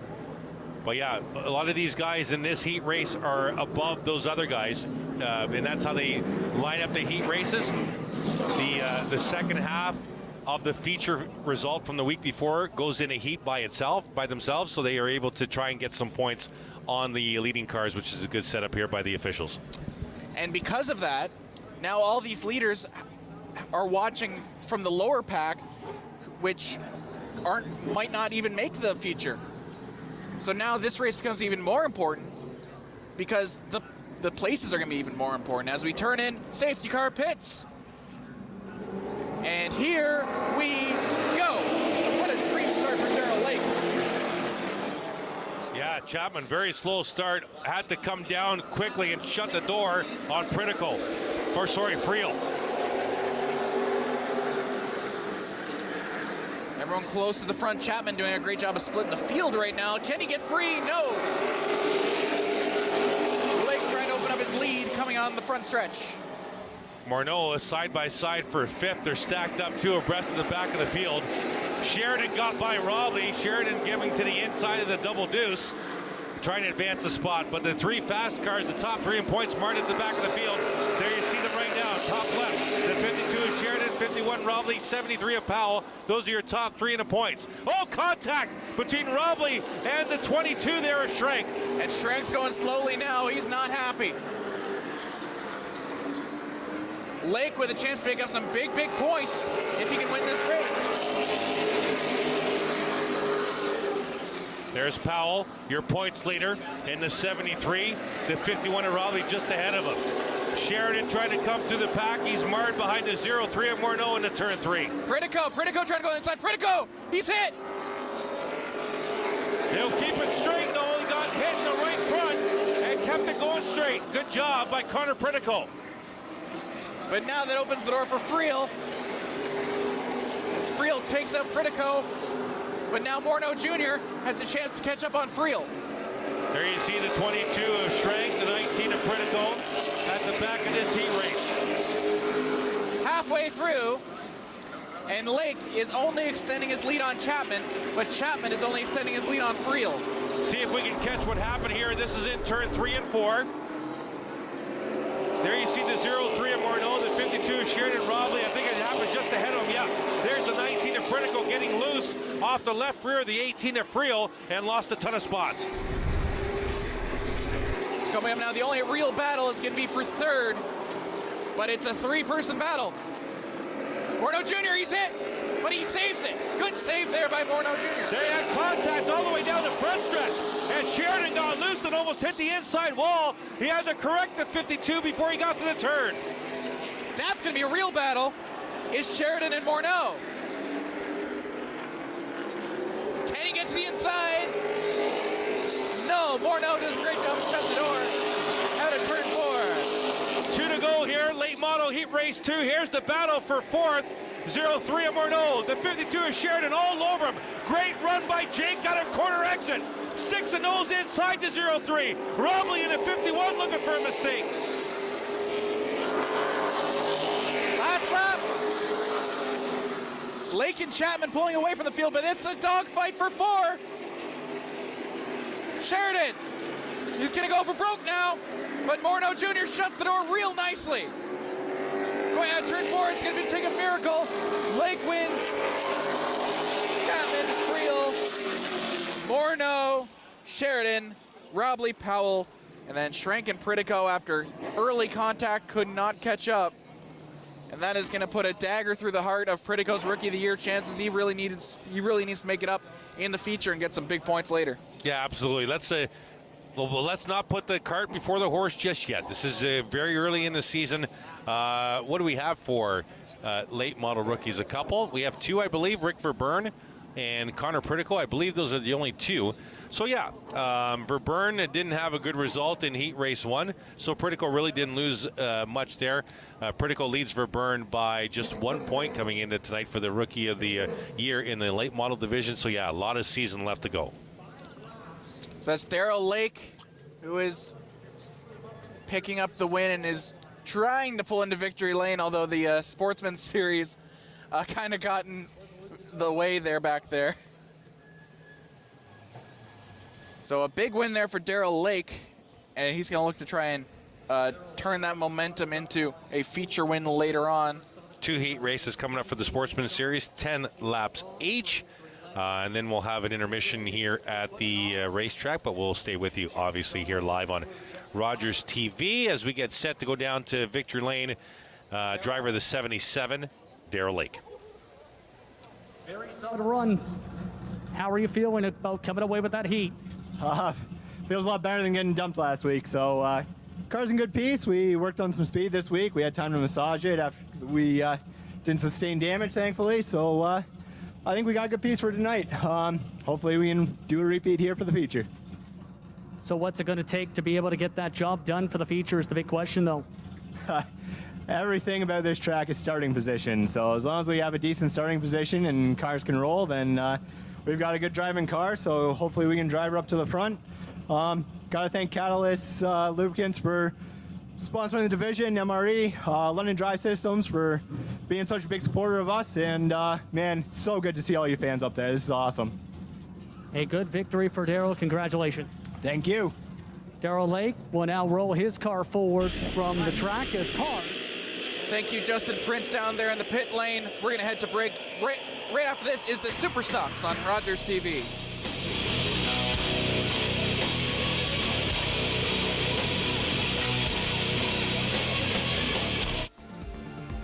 But yeah, a lot of these guys in this heat race are above those other guys, and that's how they line up the heat races. The second half of the feature result from the week before goes in a heat by themselves, so they are able to try and get some points on the leading cars, which is a good setup here by the officials. And because of that, now all these leaders are watching from the lower pack, which might not even make the feature. So now this race becomes even more important, because the places are going to be even more important as we turn in safety car pits. And here we go. What a dream start for Darrell Lake. Yeah, Chapman, very slow start, had to come down quickly and shut the door on Friel. Everyone close to the front. Chapman doing a great job of splitting the field right now. Can he get free? No. Lake trying to open up his lead coming on the front stretch. Morneau is side by side for fifth. They're stacked up 2 abreast of the back of the field. Sheridan got by Robley. Sheridan giving to the inside of the double deuce, trying to advance the spot. But the 3 fast cars, the top 3 in points, marked at the back of the field. There you see them right now. Top left, the 52 is Sheridan, 51 Robley, 73 of Powell. Those are your top 3 in the points. Oh, contact between Robley and the 22 there is Schrank. And Schrank's going slowly now. He's not happy. Lake with a chance to pick up some big points if he can win this race. There's Powell, your points leader in the 73. The 51 of Robley just ahead of him. Sheridan trying to come through the pack. He's marred behind the 03 of Morneau in the turn 3. Pritico trying to go inside. Pritico, he's hit. He'll keep it straight though. He got hit in the right front and kept it going straight. Good job by Connor Pritico. But now that opens the door for Friel. As Friel takes out Pritico, but now Morneau Jr. has a chance to catch up on Friel. There you see the 22 of Schrank, the 19 of Pritico at the back of this heat race. Halfway through, and Lake is only extending his lead on Chapman, but Chapman is only extending his lead on Friel. See if we can catch what happened here. This is in turn 3 and 4. There you see the 0-3 of Morneau, the 52 Sheridan Robley. I think it happened just ahead of him. Yeah, there's the 19 of Pritico getting loose off the left rear, the 18 of Friel, and lost a ton of spots. It's coming up now. The only real battle is going to be for third, but it's a three-person battle. Morneau Jr., he's hit, but he saves it. Good save there by Morneau Jr. They had contact all the way down the front stretch, and Sheridan got loose and almost hit the inside wall. He had to correct the 52 before he got to the turn. That's going to be a real battle, is Sheridan and Morneau. Can he get to the inside? No, Morneau does a great job of shutting the door out of turn 4. 2 to go here, late model heat race 2. Here's the battle for fourth. 0-3 of Morneau. The 52 is Sheridan all over him. Great run by Jake, got a corner exit. Sticks the nose inside the 0-3. Robley in the 51 looking for a mistake. Last lap. Lake and Chapman pulling away from the field, but it's a dogfight for 4. Sheridan, he's gonna go for broke now, but Morneau Jr. shuts the door real nicely. Going out turn 4, it's gonna take a miracle. Lake wins. Chapman, Friel, Morneau, Sheridan, Robley, Powell, and then Schrank and Pritico after early contact could not catch up. And that is going to put a dagger through the heart of Pritico's Rookie of the Year chances. He really needs to make it up in the feature and get some big points later. Yeah, absolutely. Let's not put the cart before the horse just yet. This is very early in the season. What do we have for late model rookies? A couple. We have 2, I believe, Rick Verburn and Connor Pritico. I believe those are the only 2. So yeah, Verburn didn't have a good result in heat race 1, so Pritico really didn't lose much there. Pritico leads Verburn by just 1 point coming into tonight for the Rookie of the Year in the late model division. So yeah, a lot of season left to go. So that's Darrell Lake, who is picking up the win and is trying to pull into victory lane, although the Sportsman Series kind of got in the way there back there. So a big win there for Darrell Lake, and he's going to look to try and turn that momentum into a feature win later on. 2 heat races coming up for the Sportsman Series, 10 laps each. And then we'll have an intermission here at the racetrack, but we'll stay with you, obviously, here live on Rogers TV as we get set to go down to victory lane. Driver of the 77, Darrell Lake. Very solid run. How are you feeling about coming away with that heat? Feels a lot better than getting dumped last week. So car's in good piece. We worked on some speed this week. We had time to massage it after we didn't sustain damage, thankfully. So I think we got a good piece for tonight. Hopefully we can do a repeat here for the feature. So what's it going to take to be able to get that job done for the feature is the big question, though. Everything about this track is starting position. So as long as we have a decent starting position and cars can roll, then we've got a good driving car. So hopefully we can drive her up to the front. Got to thank Catalyst Lubricants for sponsoring the division, MRE, London Drive Systems for being such a big supporter of us. And man, so good to see all you fans up there. This is awesome. A good victory for Darrell. Congratulations. Thank you. Darrell Lake will now roll his car forward from the track as car. Thank you, Justin Prince, down there in the pit lane. We're going to head to break. Right after this is the Super Stocks on Rogers TV.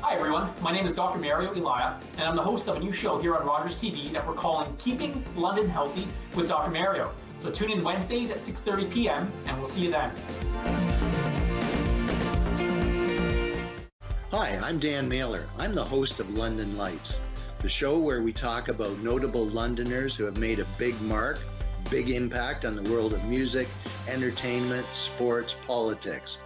Hi everyone, my name is Dr. Mario Elia, and I'm the host of a new show here on Rogers TV that we're calling Keeping London Healthy with Dr. Mario. So tune in Wednesdays at 6:30 p.m. and we'll see you then. Hi, I'm Dan Mailer. I'm the host of London Lights, the show where we talk about notable Londoners who have made a big mark, big impact on the world of music, entertainment, sports, politics.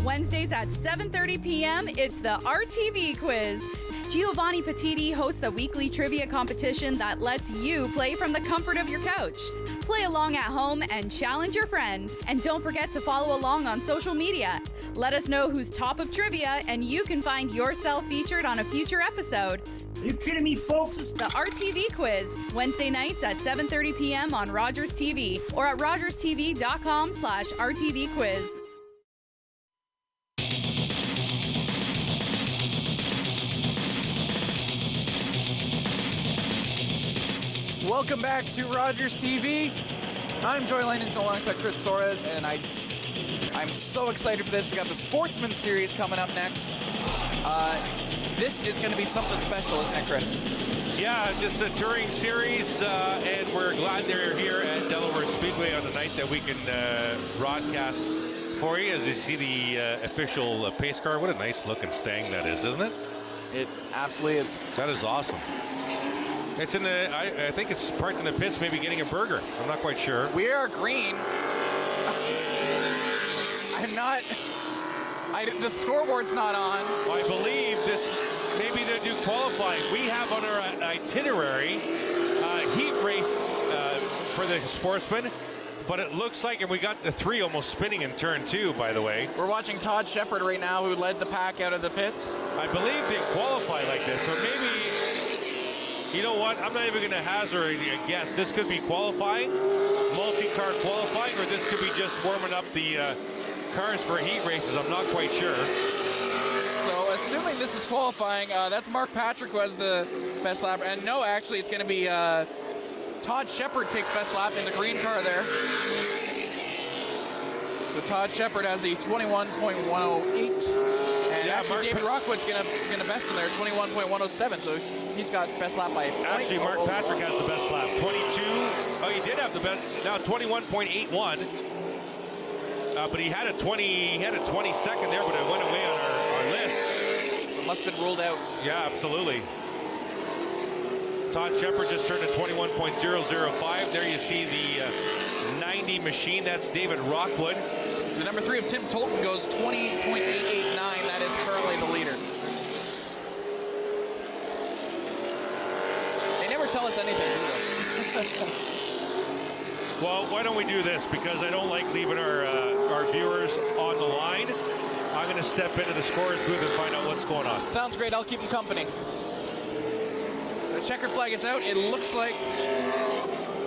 Wednesdays at 7:30 p.m., it's the RTV Quiz. Giovanni Petiti hosts a weekly trivia competition that lets you play from the comfort of your couch. Play along at home and challenge your friends. And don't forget to follow along on social media. Let us know who's top of trivia, and you can find yourself featured on a future episode. Are you kidding me, folks? The RTV Quiz, Wednesday nights at 7:30 p.m. on Rogers TV or at rogerstv.com/RTV Quiz. Welcome back to Rogers TV. I'm Joy Langdon alongside Chris Soares, and I'm so excited for this. We got the Sportsman Series coming up next. This is going to be something special, isn't it, Chris? Yeah, just a touring series, and we're glad they're here at Delaware Speedway on the night that we can broadcast for you. As you see the official pace car, what a nice looking Stang that is, isn't it? It absolutely is. That is awesome. It's in the, I think it's parked in the pits, maybe getting a burger. I'm not quite sure. We are green. The scoreboard's not on. I believe this, maybe they do qualifying. We have on our itinerary heat race for the Sportsman, but it looks like, and we got the 3 almost spinning in turn 2, by the way. We're watching Todd Shepard right now, who led the pack out of the pits. I believe they qualify like this, or maybe, you know what, I'm not even going to hazard a guess. This could be qualifying, multi-car qualifying, or this could be just warming up the cars for heat races. I'm not quite sure. So assuming this is qualifying, that's Mark Patrick who has the best lap. And no, actually, it's going to be Todd Shepard takes best lap in the green car there. So Todd Shepard has the 21.108. And yeah, actually David Rockwood's going to best in there, 21.107. So he's got best lap by actually, Mark Patrick has the best lap, 22. Oh, he did have the best, now 21.81. But he had a 22nd there, but it went away on our list. It must have been ruled out. Yeah, absolutely. Todd Shepard just turned to 21.005. There you see the 90 machine. That's David Rockwood. The number 3 of Tim Tolton goes 20.889. That is currently the leader. They never tell us anything, do they? Well, why don't we do this? Because I don't like leaving our viewers on the line. I'm going to step into the scorer's booth and find out what's going on. Sounds great. I'll keep them company. The checker flag is out. It looks like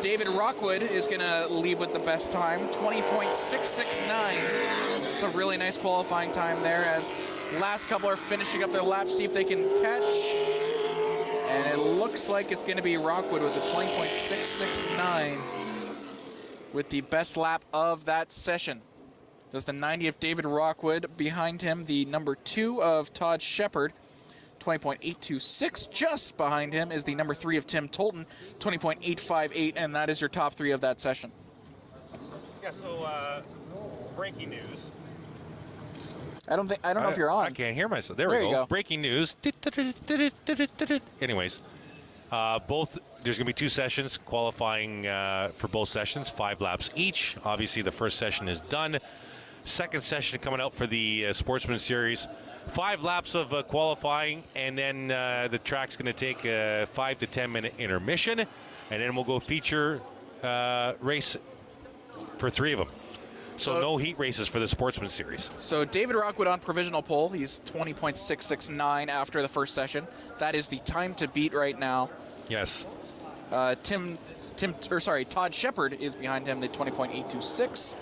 David Rockwood is going to leave with the best time, 20.669. It's a really nice qualifying time there as last couple are finishing up their laps, see if they can catch. And it looks like it's going to be Rockwood with a 20.669. with the best lap of that session. Does the 90 of David Rockwood. Behind him, the number 2 of Todd Shepard, 20.826. Just behind him is the number 3 of Tim Tolton, 20.858, and that is your top 3 of that session. Yeah, so breaking news. I don't know if you're on. I can't hear myself. There we go. Breaking news. Anyways, there's going to be 2 sessions qualifying for both sessions, 5 laps each. Obviously, the first session is done. Second session coming out for the Sportsman Series. 5 laps of qualifying, and then the track's going to take a 5 to 10 minute intermission, and then we'll go feature race for 3 of them. So no heat races for the Sportsman Series. So David Rockwood on provisional pole. He's 20.669 after the first session. That is the time to beat right now. Yes. Todd Shepard is behind him, the 20.826,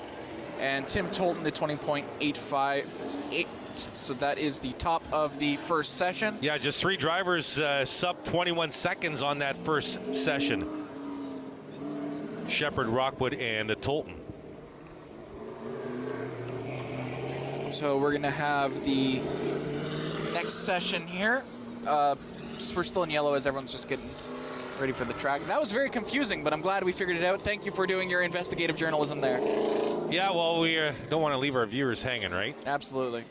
and Tim Tolton, the 20.858. So that is the top of the first session. Yeah, just 3 drivers sub 21 seconds on that first session. Shepard, Rockwood, and Tolton. So we're going to have the next session here. We're still in yellow as everyone's just getting ready for the track. That was very confusing, but I'm glad we figured it out. Thank you for doing your investigative journalism there. Yeah, well, we don't want to leave our viewers hanging, right? Absolutely.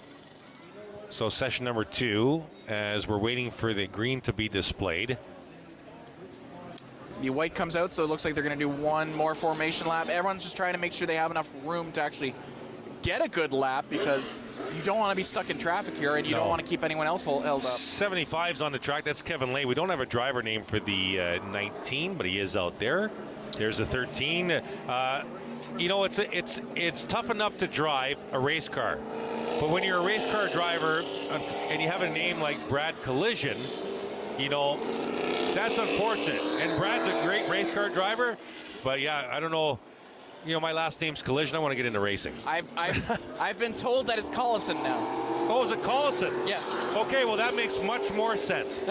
So session number 2, as we're waiting for the green to be displayed. The white comes out, so it looks like they're going to do 1 more formation lap. Everyone's just trying to make sure they have enough room to actually get a good lap, because you don't want to be stuck in traffic here, and you don't want to keep anyone else held up. 75's on the track. That's Kevin Lay. We don't have a driver name for the 19, but he is out there. There's a 13. You know, it's tough enough to drive a race car, but when you're a race car driver and you have a name like Brad Collision, you know, that's unfortunate. And Brad's a great race car driver, but yeah, I don't know. You know, my last name's Collision. I want to get into racing. I've been told that it's Collison now. Oh, is it Collison? Yes. Okay, well, that makes much more sense.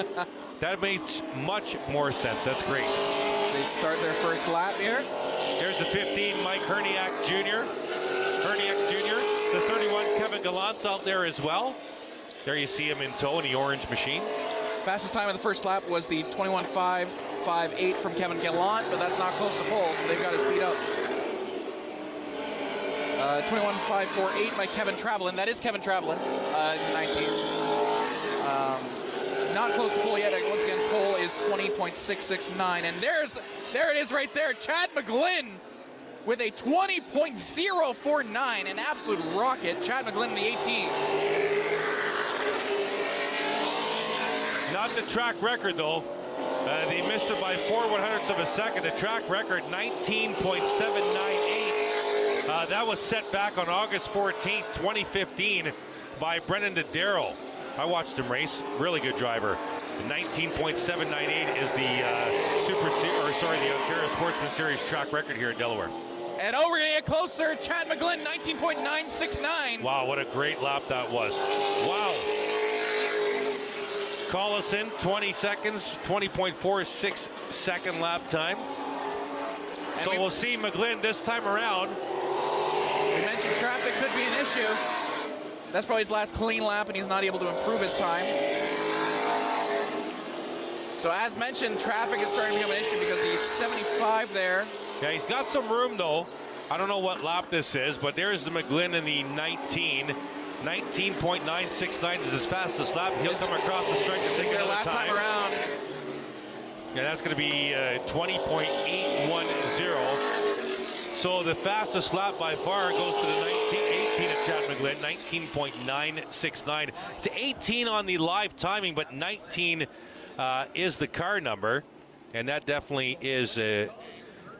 That makes much more sense. That's great. They start their first lap here. Here's the 15, Mike Herniak Jr. The 31, Kevin Gallant's out there as well. There you see him in tow in the orange machine. Fastest time of the first lap was the 21.558 from Kevin Gallant, but that's not close to pole, so they've got to speed up. 21.548 by Kevin Travelin. That is Kevin Travelin, 19. Not close to pole yet. Once again, pole is 20.669. And there it is right there. Chad McGlynn with a 20.049, an absolute rocket. Chad McGlynn in the 18. Not the track record, though. They missed it by 4/100ths of a second. The track record, 19.798. That was set back on August 14th, 2015 by Brennan DeDarrow. I watched him race. Really good driver. 19.798 is the the Ontario Sportsman Series track record here in Delaware. And we're going to get closer. Chad McGlynn, 19.969. Wow, what a great lap that was. Wow. Collison, 20 seconds, 20.46 second lap time. And so we'll see McGlynn this time around. We mentioned traffic could be an issue. That's probably his last clean lap, and he's not able to improve his time. So as mentioned, traffic is starting to become an issue because he's 75 there. Yeah, he's got some room, though. I don't know what lap this is, but there's the McGlynn in the 19. 19.969 is his fastest lap. He'll come across the strike to take another last time around. Yeah, that's going to be 20.810. So the fastest lap by far goes to the 18 of Chad McGlynn, 19.969. It's 18 on the live timing, but 19 is the car number, and that definitely is.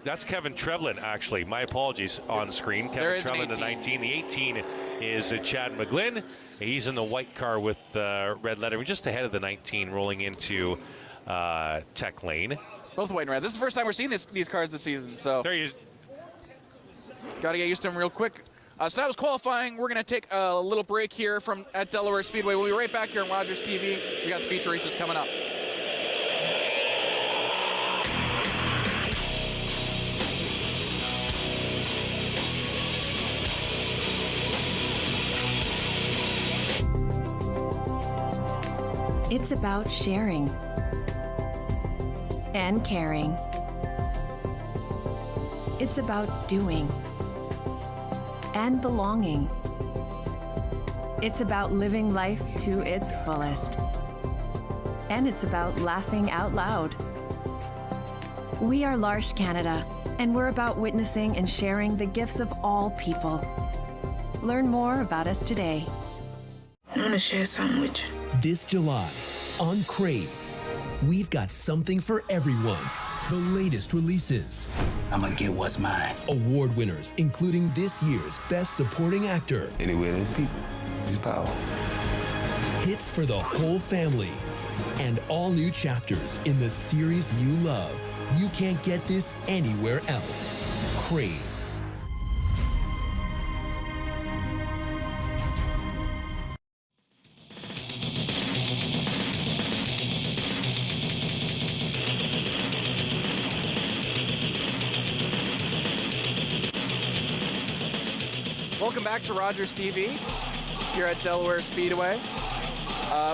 That's Kevin Trevlin, actually. My apologies on screen. Kevin Trevlin, the 19. The 18 is Chad McGlynn. He's in the white car with red lettering, just ahead of the 19, rolling into Tech Lane. Both white and red. This is the first time we're seeing these cars this season, so. There he is. Got to get used to them real quick. So that was qualifying. We're going to take a little break here at Delaware Speedway. We'll be right back here on Rogers TV. We got the feature races coming up. It's about sharing and caring. It's about doing and belonging. It's about living life to its fullest. And it's about laughing out loud. We are L'Arche Canada, and we're about witnessing and sharing the gifts of all people. Learn more about us today. I want to share something with you. This July, on Crave, we've got something for everyone. The latest releases. I'm gonna get what's mine. Award winners, including this year's Best Supporting Actor. Anywhere there's people, there's power. Hits for the whole family. And all new chapters in the series you love. You can't get this anywhere else. Crave. Welcome back to Rogers TV here at Delaware Speedway.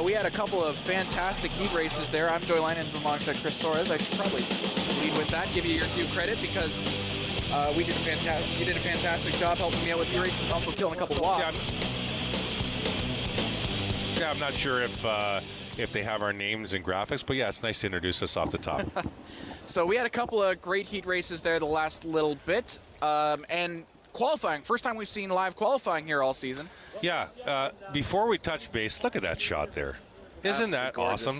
We had a couple of fantastic heat races there. I'm Joy Langdon alongside Chris Soares. I should probably lead with that, give you your due credit, because you did a fantastic job helping me out with heat races and also killing a couple of wasps. Yeah, I'm not sure if they have our names and graphics, but yeah, it's nice to introduce us off the top. So we had a couple of great heat races there the last little bit, and qualifying. First time we've seen live qualifying here all season. Yeah, before we touch base, look at that shot there. Isn't that awesome?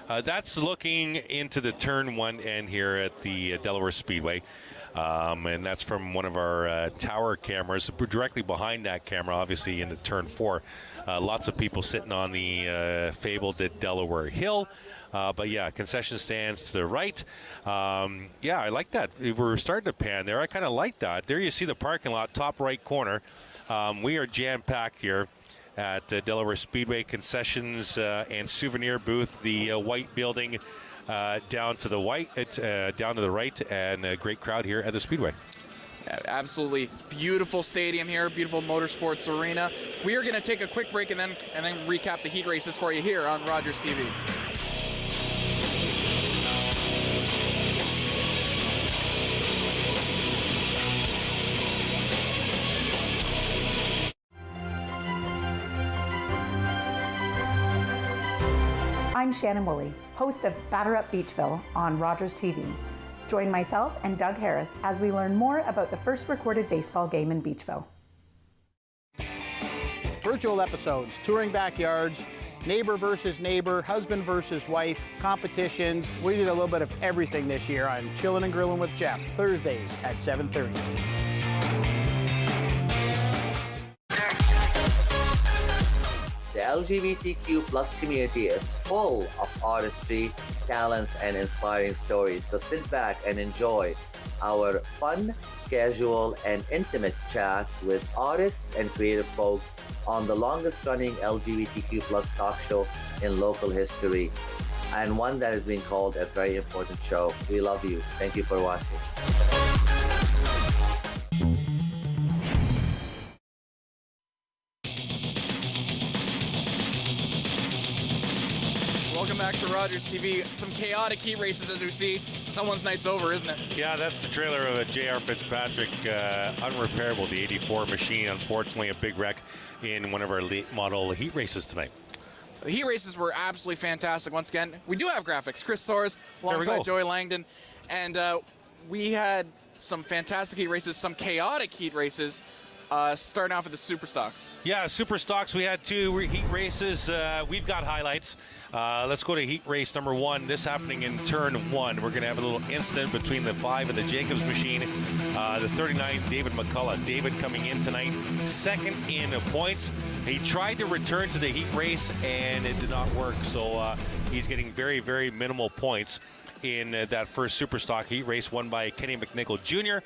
That's looking into the turn one end here at the Delaware Speedway. And that's from one of our tower cameras. We're directly behind that camera, obviously, into turn four. Lots of people sitting on the fabled Delaware Hill. But yeah, concession stands to the right. Yeah, I like that. We're starting to pan there. I kind of like that. There you see the parking lot, top right corner. We are jam-packed here at Delaware Speedway concessions and souvenir booth. The white building down to the right, and a great crowd here at the Speedway. Absolutely beautiful stadium here, beautiful motorsports arena. We are going to take a quick break and then recap the heat races for you here on Rogers TV. I'm Shannon Woolley, host of Batter Up Beachville on Rogers TV. Join myself and Doug Harris as we learn more about the first recorded baseball game in Beachville. Virtual episodes, touring backyards, neighbor versus neighbor, husband versus wife, competitions. We did a little bit of everything this year on Chillin' and Grillin' with Jeff, Thursdays at 7:30. The LGBTQ plus community is full of artistry, talents, and inspiring stories. So sit back and enjoy our fun, casual, and intimate chats with artists and creative folks on the longest running LGBTQ plus talk show in local history, and one that has been called a very important show. We love you. Thank you for watching. Welcome back to Rogers TV. Some chaotic heat races as we see. Someone's night's over, isn't it? Yeah, that's the trailer of a J.R. Fitzpatrick unrepairable, the 84 machine. Unfortunately, a big wreck in one of our late model heat races tonight. The heat races were absolutely fantastic. Once again, we do have graphics. Chris Soares alongside Joey Langdon. And we had some fantastic heat races, some chaotic heat races. Starting off with the Super Stocks. Yeah, Super Stocks, we had 2 heat races. We've got highlights. Let's go to heat race number 1. This happening in turn 1. We're going to have a little incident between the 5 and the Jacobs machine. The 39, David McCullough. David coming in tonight, second in points. He tried to return to the heat race, and it did not work. So he's getting very, very minimal points in that first Superstock heat race won by Kenny McNichol Jr.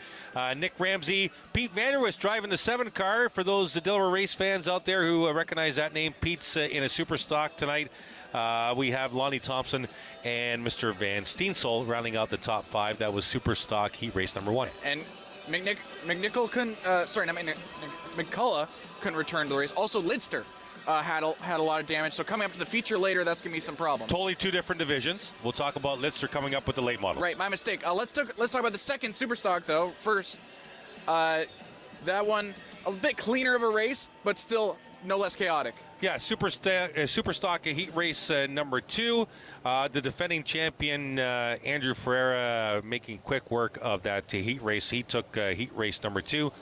Nick Ramsey, Pete Vanderwist driving the 7 car. For those Delaware race fans out there who recognize that name, Pete's in a Superstock tonight. We have Lonnie Thompson and Mr. Van Steensel rounding out the top 5. That was Superstock heat race number 1. And McNichol couldn't, McCullough couldn't return to the race. Also, Lidster had a lot of damage. So coming up to the feature later, that's going to be some problems. Totally 2 different divisions. We'll talk about Lidster coming up with the late model. Right, my mistake. Let's talk about the second Superstock, though. First, that one, a bit cleaner of a race, but still no less chaotic. Yeah, Superstock heat race number 2. The defending champion, Andrew Ferreira, making quick work of that heat race. He took heat race number 2.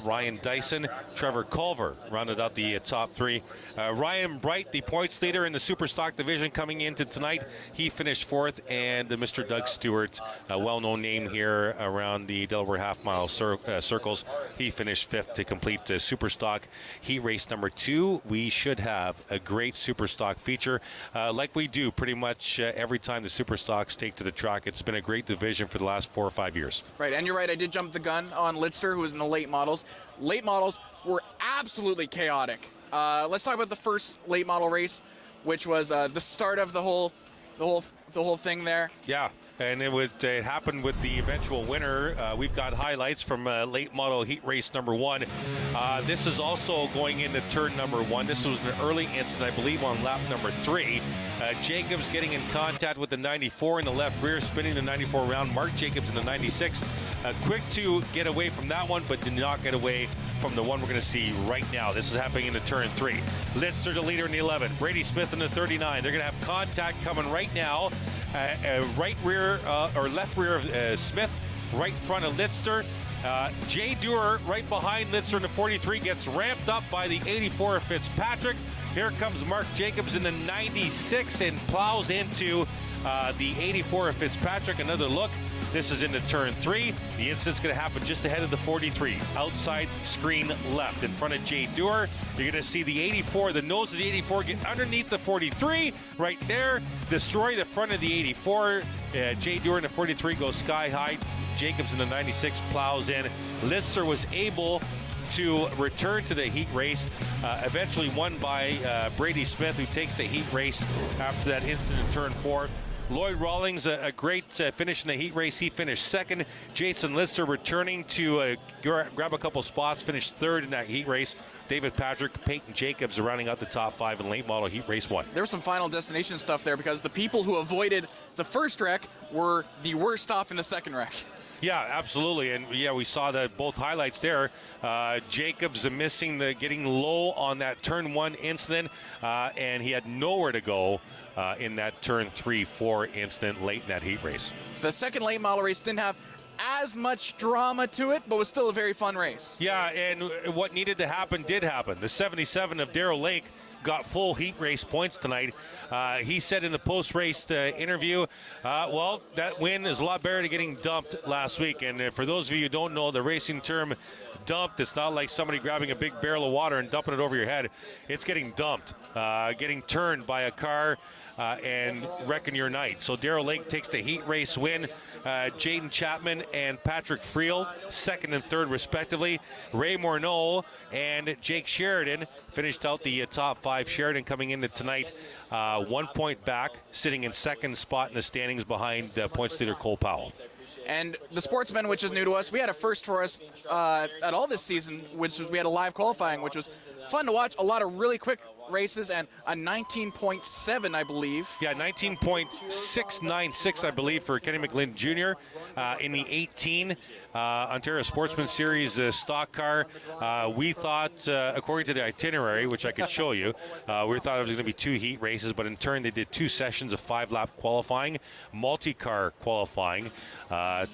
Ryan Dyson, Trevor Culver rounded out the top 3. Ryan Bright, the points leader in the Superstock division coming into tonight, he finished 4th. And Mr. Doug Stewart, a well-known name here around the Delaware half-mile circles, he finished 5th to complete Superstock heat race number 2. We should have a great Superstock feature like we do pretty much every time the Superstocks take to the track. It's been a great division for the last 4 or 5 years. Right, and you're right, I did jump the gun on Lidster, who was in the late models. Late models were absolutely chaotic. Let's talk about the first late model race, which was the start of the whole thing there. Yeah, and it happened with the eventual winner. We've got highlights from late model heat race number 1. This is also going into turn number 1. This was an early incident, I believe, on lap number 3. Jacobs getting in contact with the 94 in the left rear, spinning the 94 around. Mark Jacobs in the 96. Quick to get away from that one, but did not get away from the one we're going to see right now. This is happening into turn 3. Lidster, the leader in the 11. Brady Smith in the 39. They're going to have contact coming right now. Right rear or left rear of Smith, right front of Lidster. Jay Dewar right behind Lidster in the 43 gets ramped up by the 84 of Fitzpatrick. Here comes Mark Jacobs in the 96 and plows into The 84 of Fitzpatrick, another look. This is into turn 3. The incident's going to happen just ahead of the 43. Outside screen left in front of Jay Dewar. You're going to see the 84, the nose of the 84 get underneath the 43 right there. Destroy the front of the 84. Jay Dewar in the 43 goes sky high. Jacobs in the 96 plows in. Lister was able to return to the heat race, eventually won by Brady Smith, who takes the heat race after that incident in turn 4. Lloyd Rawlings, a great finish in the heat race. He finished second. Jason Lister returning to grab a couple spots, finished third in that heat race. David Patrick, Peyton Jacobs are rounding out the top 5 in late model heat race 1. There was some final destination stuff there because the people who avoided the first wreck were the worst off in the second wreck. Yeah, absolutely, and yeah, we saw both highlights there. Jacobs getting low on that turn 1 incident, and he had nowhere to go in that turn 3-4 incident late in that heat race. So the second late model race didn't have as much drama to it, but was still a very fun race. Yeah, and what needed to happen did happen. The 77 of Darrell Lake got full heat race points tonight. He said in the post-race interview, well, that win is a lot better than getting dumped last week. And for those of you who don't know the racing term dumped, it's not like somebody grabbing a big barrel of water and dumping it over your head. It's getting dumped, getting turned by a car and wrecking your night. So Darrell Lake takes the heat race win. Jaden Chapman and Patrick Friel, second and third respectively. Ray Morneau and Jake Sheridan finished out the top 5. Sheridan coming into tonight 1 point back, sitting in second spot in the standings behind points leader Cole Powell. And the Sportsmen, which is new to us, we had a first for us at all this season, which was we had a live qualifying, which was fun to watch. A lot of really quick races and a 19.7, I believe. Yeah, 19.696, I believe, for Kenny McGlynn Jr. In the 18 Ontario Sportsman Series stock car. We thought, according to the itinerary, which I could show you, we thought it was going to be 2 heat races, but in turn they did 2 sessions of 5-lap qualifying, multi-car qualifying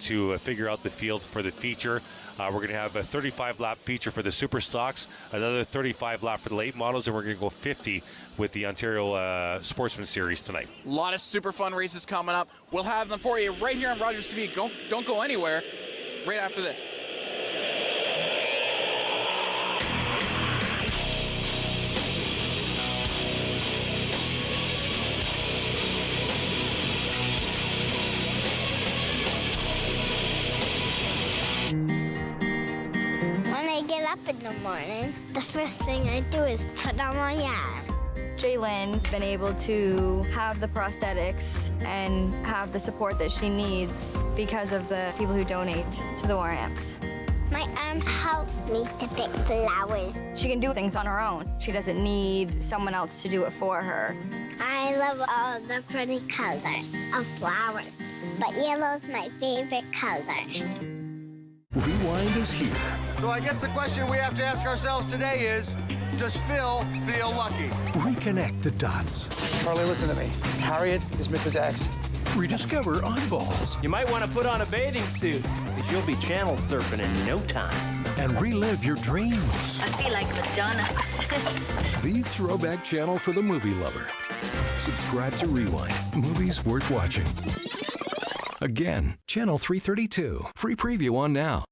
to figure out the field for the feature. We're going to have a 35-lap feature for the super stocks, another 35-lap for the late models, and we're going to go 50 with the Ontario Sportsman Series tonight. A lot of super fun races coming up. We'll have them for you right here on Rogers TV. Don't go anywhere. Right after this. Up in the morning, the first thing I do is put on my yarn. Jaylen's been able to have the prosthetics and have the support that she needs because of the people who donate to the War Amps. My arm helps me to pick flowers. She can do things on her own. She doesn't need someone else to do it for her. I love all the pretty colors of flowers, but yellow's my favorite color. Rewind is here. So I guess the question we have to ask ourselves today is, does Phil feel lucky? Reconnect the dots. Carly, listen to me. Harriet is Mrs. X. Rediscover oddballs. You might want to put on a bathing suit, because you'll be channel surfing in no time. And relive your dreams. I feel like Madonna. The throwback channel for the movie lover. Subscribe to Rewind. Movies worth watching. Again, Channel 332. Free preview on now.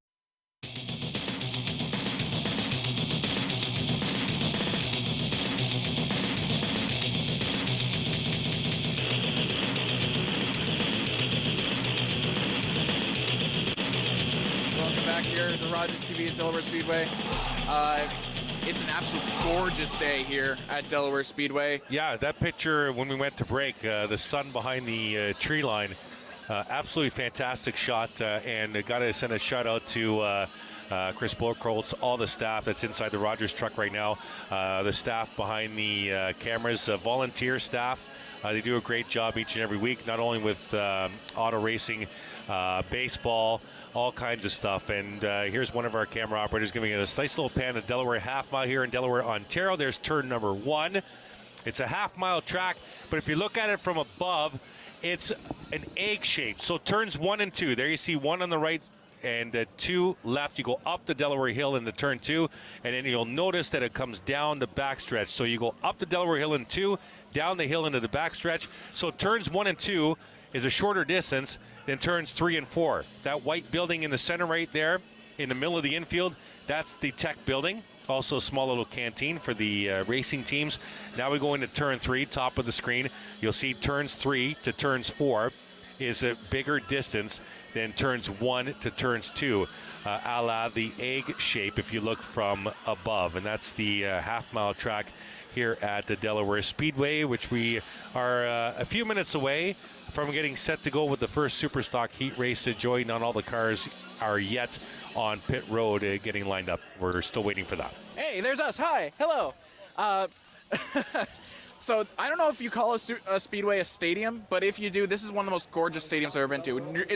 Welcome back here to Rogers TV at Delaware Speedway. It's an absolute gorgeous day here at Delaware Speedway. Yeah, that picture when we went to break, the sun behind the tree line. Absolutely fantastic shot, and got to send a shout out to Chris Bullock-Colts, all the staff that's inside the Rogers truck right now, the staff behind the cameras, volunteer staff. They do a great job each and every week, not only with auto racing, baseball, all kinds of stuff. And here's one of our camera operators giving us a nice little pan of Delaware half mile here in Delaware, Ontario. There's turn number 1. It's a half-mile track, but if you look at it from above, it's an egg shape. So turns 1 and 2. There you see 1 on the right and 2 left. You go up the Delaware Hill into turn 2, and then you'll notice that it comes down the backstretch. So you go up the Delaware Hill in 2, down the hill into the backstretch. So turns 1 and 2, is a shorter distance than turns 3 and 4. That white building in the center right there, in the middle of the infield, that's the Tech building. Also a small little canteen for the racing teams. Now we go into turn 3, top of the screen. You'll see turns 3 to turns 4 is a bigger distance than turns 1 to turns 2, a la the egg shape if you look from above. And that's the half-mile track here at the Delaware Speedway, which we are a few minutes away from getting set to go with the first Superstock heat race. Joy, not all the cars are yet on pit road getting lined up. We're still waiting for that. Hey, there's us. Hi. Hello. So I don't know if you call a speedway a stadium, but if you do, this is one of the most gorgeous stadiums I've ever been to.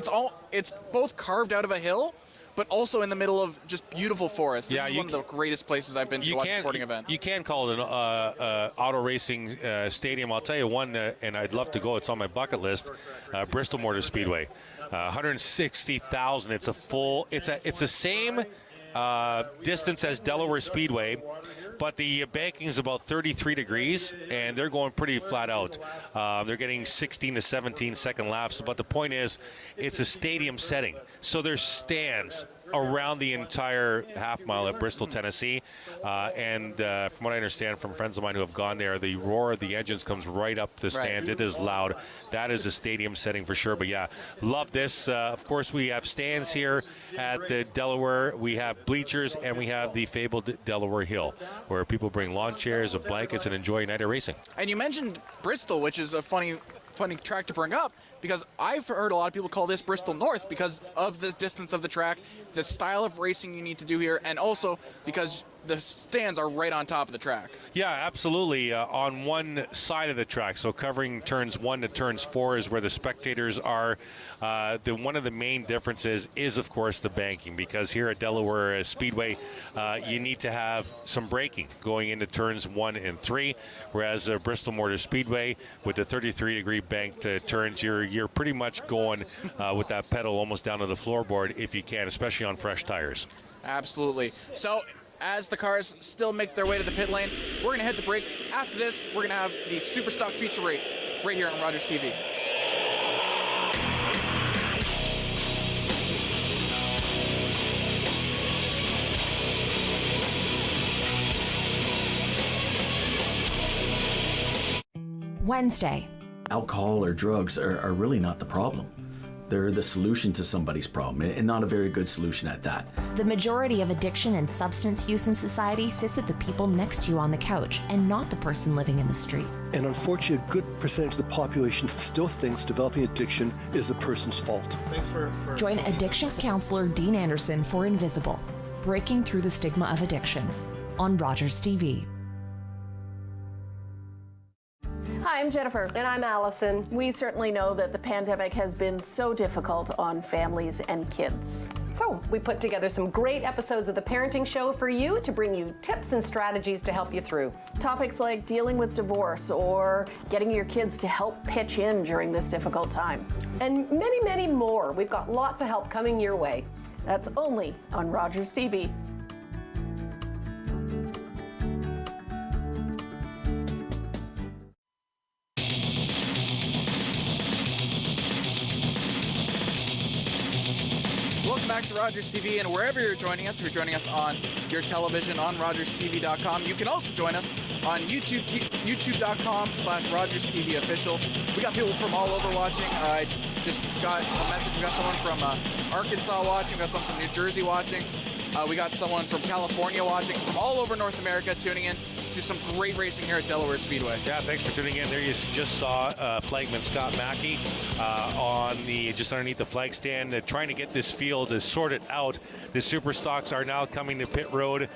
It's both carved out of a hill, but also in the middle of just beautiful forest. This is one of the greatest places I've been to watch a sporting event. You can call it an auto racing stadium. I'll tell you one, and I'd love to go. It's on my bucket list. Bristol Motor Speedway, 160,000. It's the same distance as Delaware Speedway, but the banking is about 33 degrees, and they're going pretty flat out. They're getting 16 to 17 second laps, but the point is, it's a stadium setting. So there's stands around the entire half mile at Bristol, Tennessee. And from what I understand from friends of mine who have gone there, the roar of the engines comes right up the stands. Right. It is loud. That is a stadium setting for sure. But yeah, love this. Of course, we have stands here at the Delaware. We have bleachers, and we have the fabled Delaware Hill, where people bring lawn chairs and blankets and enjoy a night of racing. And you mentioned Bristol, which is a funny track to bring up, because I've heard a lot of people call this Bristol North because of the distance of the track, the style of racing you need to do here, and also because the stands are right on top of the track. Yeah, absolutely. On one side of the track, so covering turns 1 to turns 4 is where the spectators are. One of the main differences is, of course, the banking, because here at Delaware Speedway, you need to have some braking going into turns 1 and 3, whereas Bristol Motor Speedway, with the 33-degree banked turns, you're pretty much going with that pedal almost down to the floorboard if you can, especially on fresh tires. Absolutely. So, as the cars still make their way to the pit lane, we're going to head to break. After this, we're going to have the Superstock feature race right here on Rogers TV. Wednesday. Alcohol or drugs are really not the problem. They're the solution to somebody's problem, and not a very good solution at that. The majority of addiction and substance use in society sits with the people next to you on the couch, and not the person living in the street. And unfortunately, a good percentage of the population still thinks developing addiction is the person's fault. Join addictions counselor Dean Anderson for Invisible, Breaking Through the Stigma of Addiction, on Rogers TV. Hi, I'm Jennifer. And I'm Allison. We certainly know that the pandemic has been so difficult on families and kids. So we put together some great episodes of The Parenting Show for you to bring you tips and strategies to help you through. Topics like dealing with divorce or getting your kids to help pitch in during this difficult time. And many, many more. We've got lots of help coming your way. That's only on Rogers TV. Welcome back to Rogers TV, and wherever you're joining us, if you're joining us on your television on RogersTV.com, you can also join us on YouTube.com/RogersTVOfficial. We got people from all over watching. I just got a message. We got someone from Arkansas watching. We got someone from New Jersey watching. We got someone from California watching, from all over North America tuning in to some great racing here at Delaware Speedway. Yeah, thanks for tuning in. There you just saw flagman Scott Mackey just underneath the flag stand, trying to get this field sorted out. The Superstocks are now coming to pit road.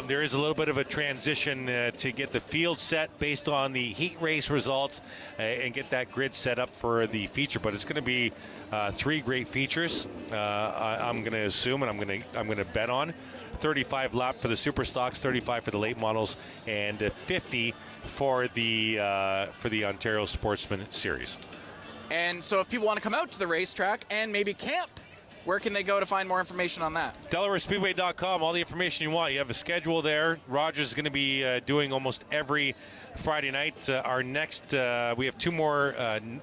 There is a little bit of a transition to get the field set based on the heat race results and get that grid set up for the feature. But it's going to be 3 great features. I'm going to assume, and I'm going to bet on 35 lap for the Superstocks, 35 for the late models, and 50 for the Ontario Sportsman Series. And so if people want to come out to the racetrack and maybe camp Where can they go to find more information on that? DelawareSpeedway.com, all the information you want. You have a schedule there. Rogers is going to be doing almost every Friday night. Our next, we have 2 more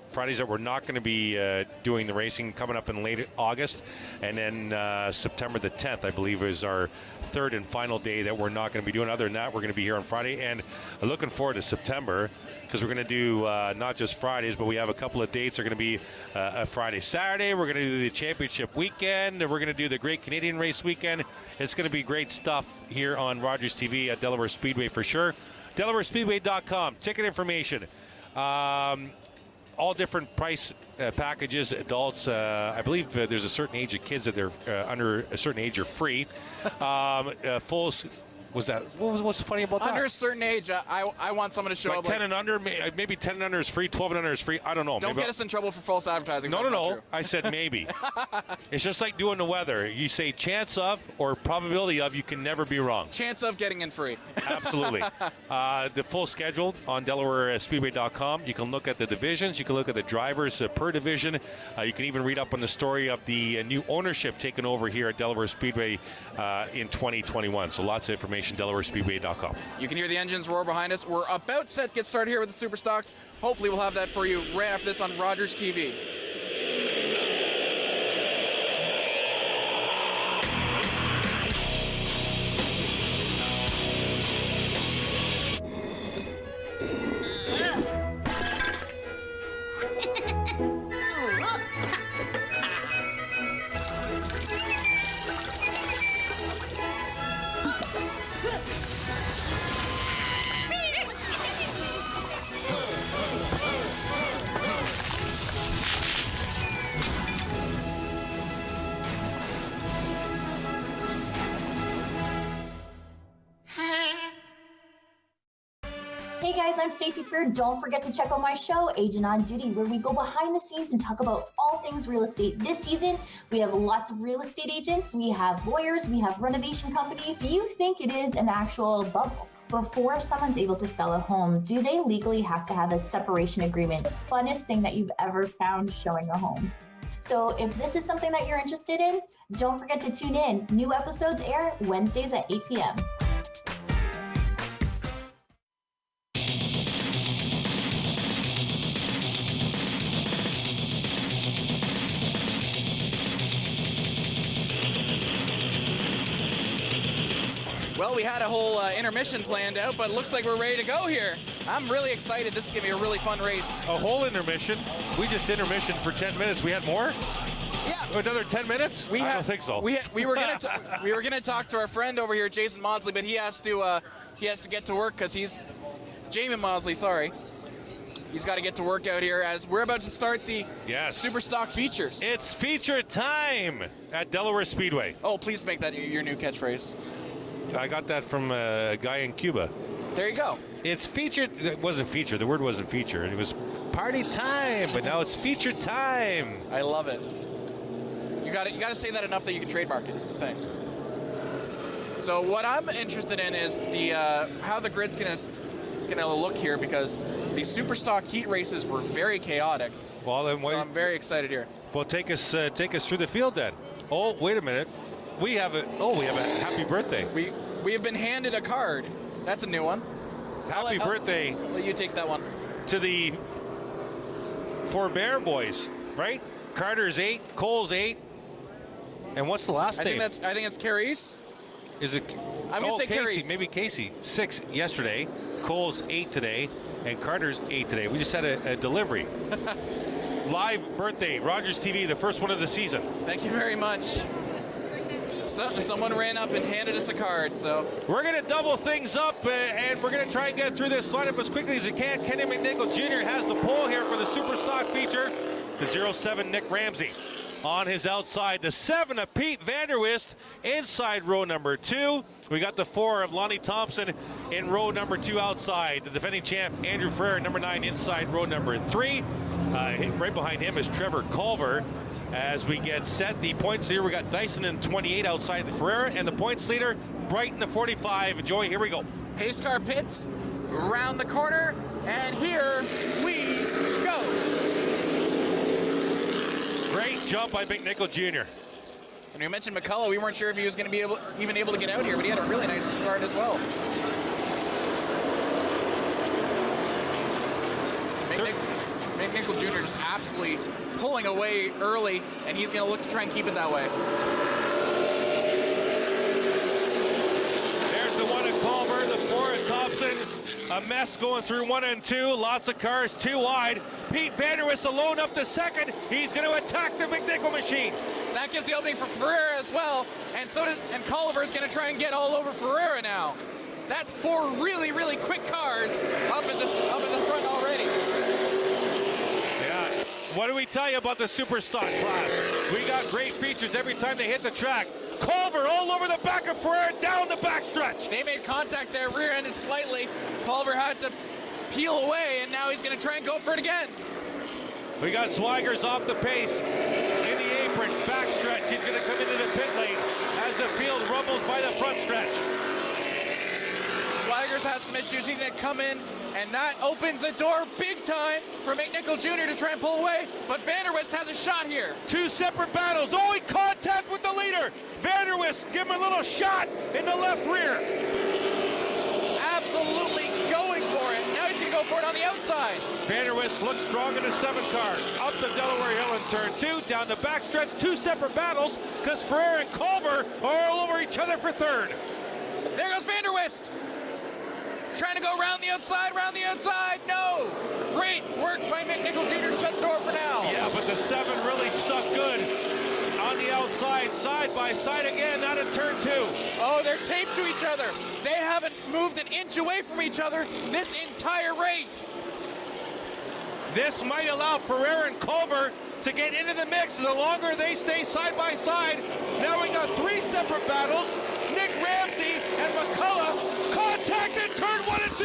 Fridays that we're not going to be doing the racing coming up in late August. And then September the 10th, I believe, is our 3rd and final day that we're not going to be doing. Other than that, we're going to be here on Friday. And looking forward to September because we're going to do not just Fridays, but we have a couple of dates. They're going to be a Friday, Saturday. We're going to do the championship weekend. And we're going to do the Great Canadian Race weekend. It's going to be great stuff here on Rogers TV at Delaware Speedway for sure. DelawareSpeedway.com, ticket information. All different price packages, adults. I believe there's a certain age of kids that they're under a certain age are free. Full. Was that what's funny about that? Under a certain age, I want someone to show like up. 10 and under, maybe 10 and under is free, 12 and under is free. I don't know. Don't get us in trouble for false advertising. No. I said maybe. It's just like doing the weather. You say chance of or probability of, you can never be wrong. Chance of getting in free. Absolutely. The full schedule on DelawareSpeedway.com. You can look at the divisions. You can look at the drivers per division. You can even read up on the story of the new ownership taken over here at Delaware Speedway in 2021. So lots of information. DelawareSpeedway.com. You can hear the engines roar behind us. We're about set to get started here with the Super Stocks. Hopefully we'll have that for you right after this on Rogers TV. Hey guys, I'm Stacey Pure. Don't forget to check out my show, Agent on Duty, where we go behind the scenes and talk about all things real estate. This season, we have lots of real estate agents, we have lawyers, we have renovation companies. Do you think it is an actual bubble? Before someone's able to sell a home, do they legally have to have a separation agreement? The funnest thing that you've ever found showing a home. So if this is something that you're interested in, don't forget to tune in. New episodes air Wednesdays at 8 p.m. Well, we had a whole intermission planned out, but it looks like we're ready to go here. I'm really excited. This is going to be a really fun race. A whole intermission? We just intermissioned for 10 minutes. We had more? Yeah. Another 10 minutes? I don't think so. We were gonna talk to our friend over here, Jason Maudsley, but he has to get to work because he's Jamin Maudsley. Sorry, he's got to get to work out here as we're about to start the Super Stock features. It's feature time at Delaware Speedway. Oh, please make that your new catchphrase. I got that from a guy in Cuba. There you go. It's featured. It wasn't featured. The word wasn't featured. It was party time, but now it's feature time. I love it. You got to say that enough that you can trademark it. Is the thing. So what I'm interested in is the how the grid's gonna look here because the Super Stock heat races were very chaotic. Well, then so I'm very excited here. Well, take us through the field then. Oh, wait a minute. We have a happy birthday. We have been handed a card. That's a new one. Happy birthday. I'll let you take that one. To the Forbear boys, right? Carter's 8, Cole's 8. And what's the last name? I think it's Carice. Is it? I'm going to say Casey. Carice. Maybe Casey. 6 yesterday. Cole's 8 today. And Carter's 8 today. We just had a delivery. Live birthday. Rogers TV, the first one of the season. Thank you very much. Someone ran up and handed us a card, so. We're going to double things up, and we're going to try and get through this lineup as quickly as we can. Kenny McNichol Jr. has the pole here for the Super Stock feature. The 07 Nick Ramsey on his outside. The 7 of Pete Vanderwist inside row number 2. We got the 4 of Lonnie Thompson in row number 2 outside. The defending champ Andrew Ferrer, number 9, inside row number 3. Right behind him is Trevor Culver. As we get set, the points leader, we got Dyson in 28 outside the Ferrera, and the points leader, Brighton the 45. Joey, here we go. Pace car pits, around the corner, and here we go. Great jump by McNichol Jr. And we mentioned McCullough. We weren't sure if he was going to be even able to get out here, but he had a really nice start as well. McNichol Jr. just absolutely pulling away early, and he's going to look to try and keep it that way. There's the one at Culver, the four at Thompson. A mess going through 1 and 2. Lots of cars, 2 wide. Pete Vanderwist alone up to second. He's going to attack the McNichol machine. That gives the opening for Ferreira as well, and Culver's going to try and get all over Ferreira now. That's 4 really, really quick cars up at the front already. Yeah. What do we tell you about the super stock class? We got great features every time they hit the track. Culver all over the back of Ferreira, down the backstretch. They made contact there, rear-ended slightly. Culver had to peel away, and now he's going to try and go for it again. We got Swigers off the pace. In the apron, backstretch. He's going to come into the pit lane as the field rumbles by the front stretch. Swigers has some issues. He's going to come in, and that opens the door big time for McNichol Jr. to try and pull away, but Vanderwist has a shot here. 2 separate battles. Oh, in contact with the leader. Vanderwist, give him a little shot in the left rear. Absolutely going for it. Now he's going to go for it on the outside. Vanderwist looks strong in the 7 car. Up the Delaware Hill in turn 2, down the backstretch. 2 separate battles because Ferreira and Culver are all over each other for third. There goes Vanderwist. Trying to go around the outside, no! Great work by McNichol Jr. Shut the door for now. Yeah, but the 7 really stuck good on the outside, side by side again, not in turn 2. Oh, they're taped to each other. They haven't moved an inch away from each other this entire race. This might allow Ferreira and Culver to get into the mix the longer they stay side by side. Now we got 3 separate battles. Nick Ramsey and McCullough contact in turn 1 and 2.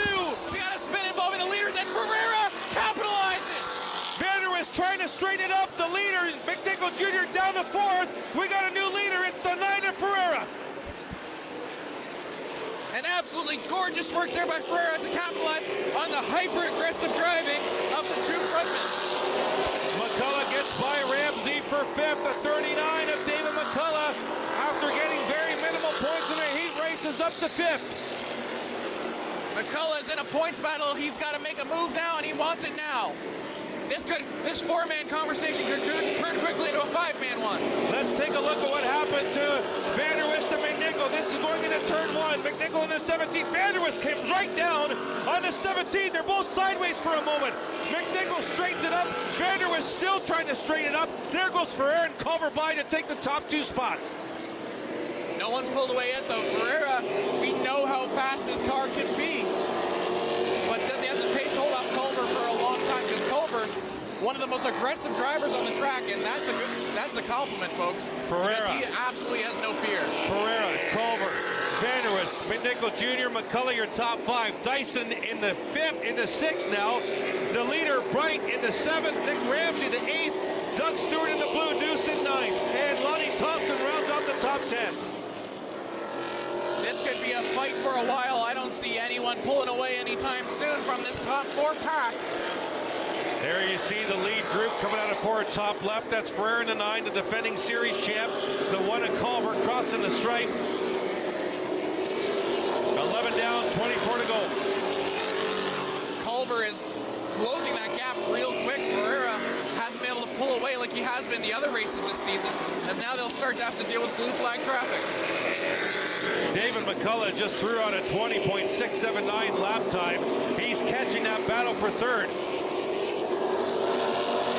We got a spin involving the leaders, and Ferreira capitalizes. Vanderwist trying to straighten it up. The leader, McNichol Jr. down the 4th. We got a new leader. It's the 9 of Ferreira. And absolutely gorgeous work there by Ferreira to capitalize on the hyper-aggressive driving of the 2 frontmen. McCullough gets by Ramsey for 5th. The 39 of David McCullough, after getting very minimal points in a heat race, is up to 5th. McCullough's in a points battle. He's got to make a move now, and he wants it now. This 4-man conversation could turn quickly into a 5-man one. Let's take a look at what happened to Vanderwist and McNichol. This is going into turn 1. McNichol in the 17th. Vanderwist came right down on the 17th. They're both sideways for a moment. McNichol straightens it up. Vanderwist still trying to straighten it up. There goes Ferreira and Culver by to take the top 2 spots. No one's pulled away yet, though. Ferreira, we know how fast his car can be. But does he have the pace to hold off Culver for a long time? Because Culver, one of the most aggressive drivers on the track, and that's a compliment, folks. Ferreira. Because he absolutely has no fear. Ferreira, Culver, Vanderwist, McNichol Jr., McCullough, your top 5. Dyson in the 5th, in the 6th now. The leader, Bright, in the 7th. Nick Ramsey, the 8th. Doug Stewart in the blue, Deuce in 9th. And Lonnie Thompson rounds out the top 10. This could be a fight for a while. I don't see anyone pulling away anytime soon from this top 4 pack. There you see the lead group coming out of forward top left. That's Ferreira in the 9, the defending series champ. The 1 at Culver crossing the stripe. 11 down, 24 to go. Culver is closing that gap real quick. Ferreira hasn't been able to pull away like he has been the other races this season, as now they'll start to have to deal with blue flag traffic. David McCullough just threw out a 20.679 lap time. He's catching that battle for 3rd.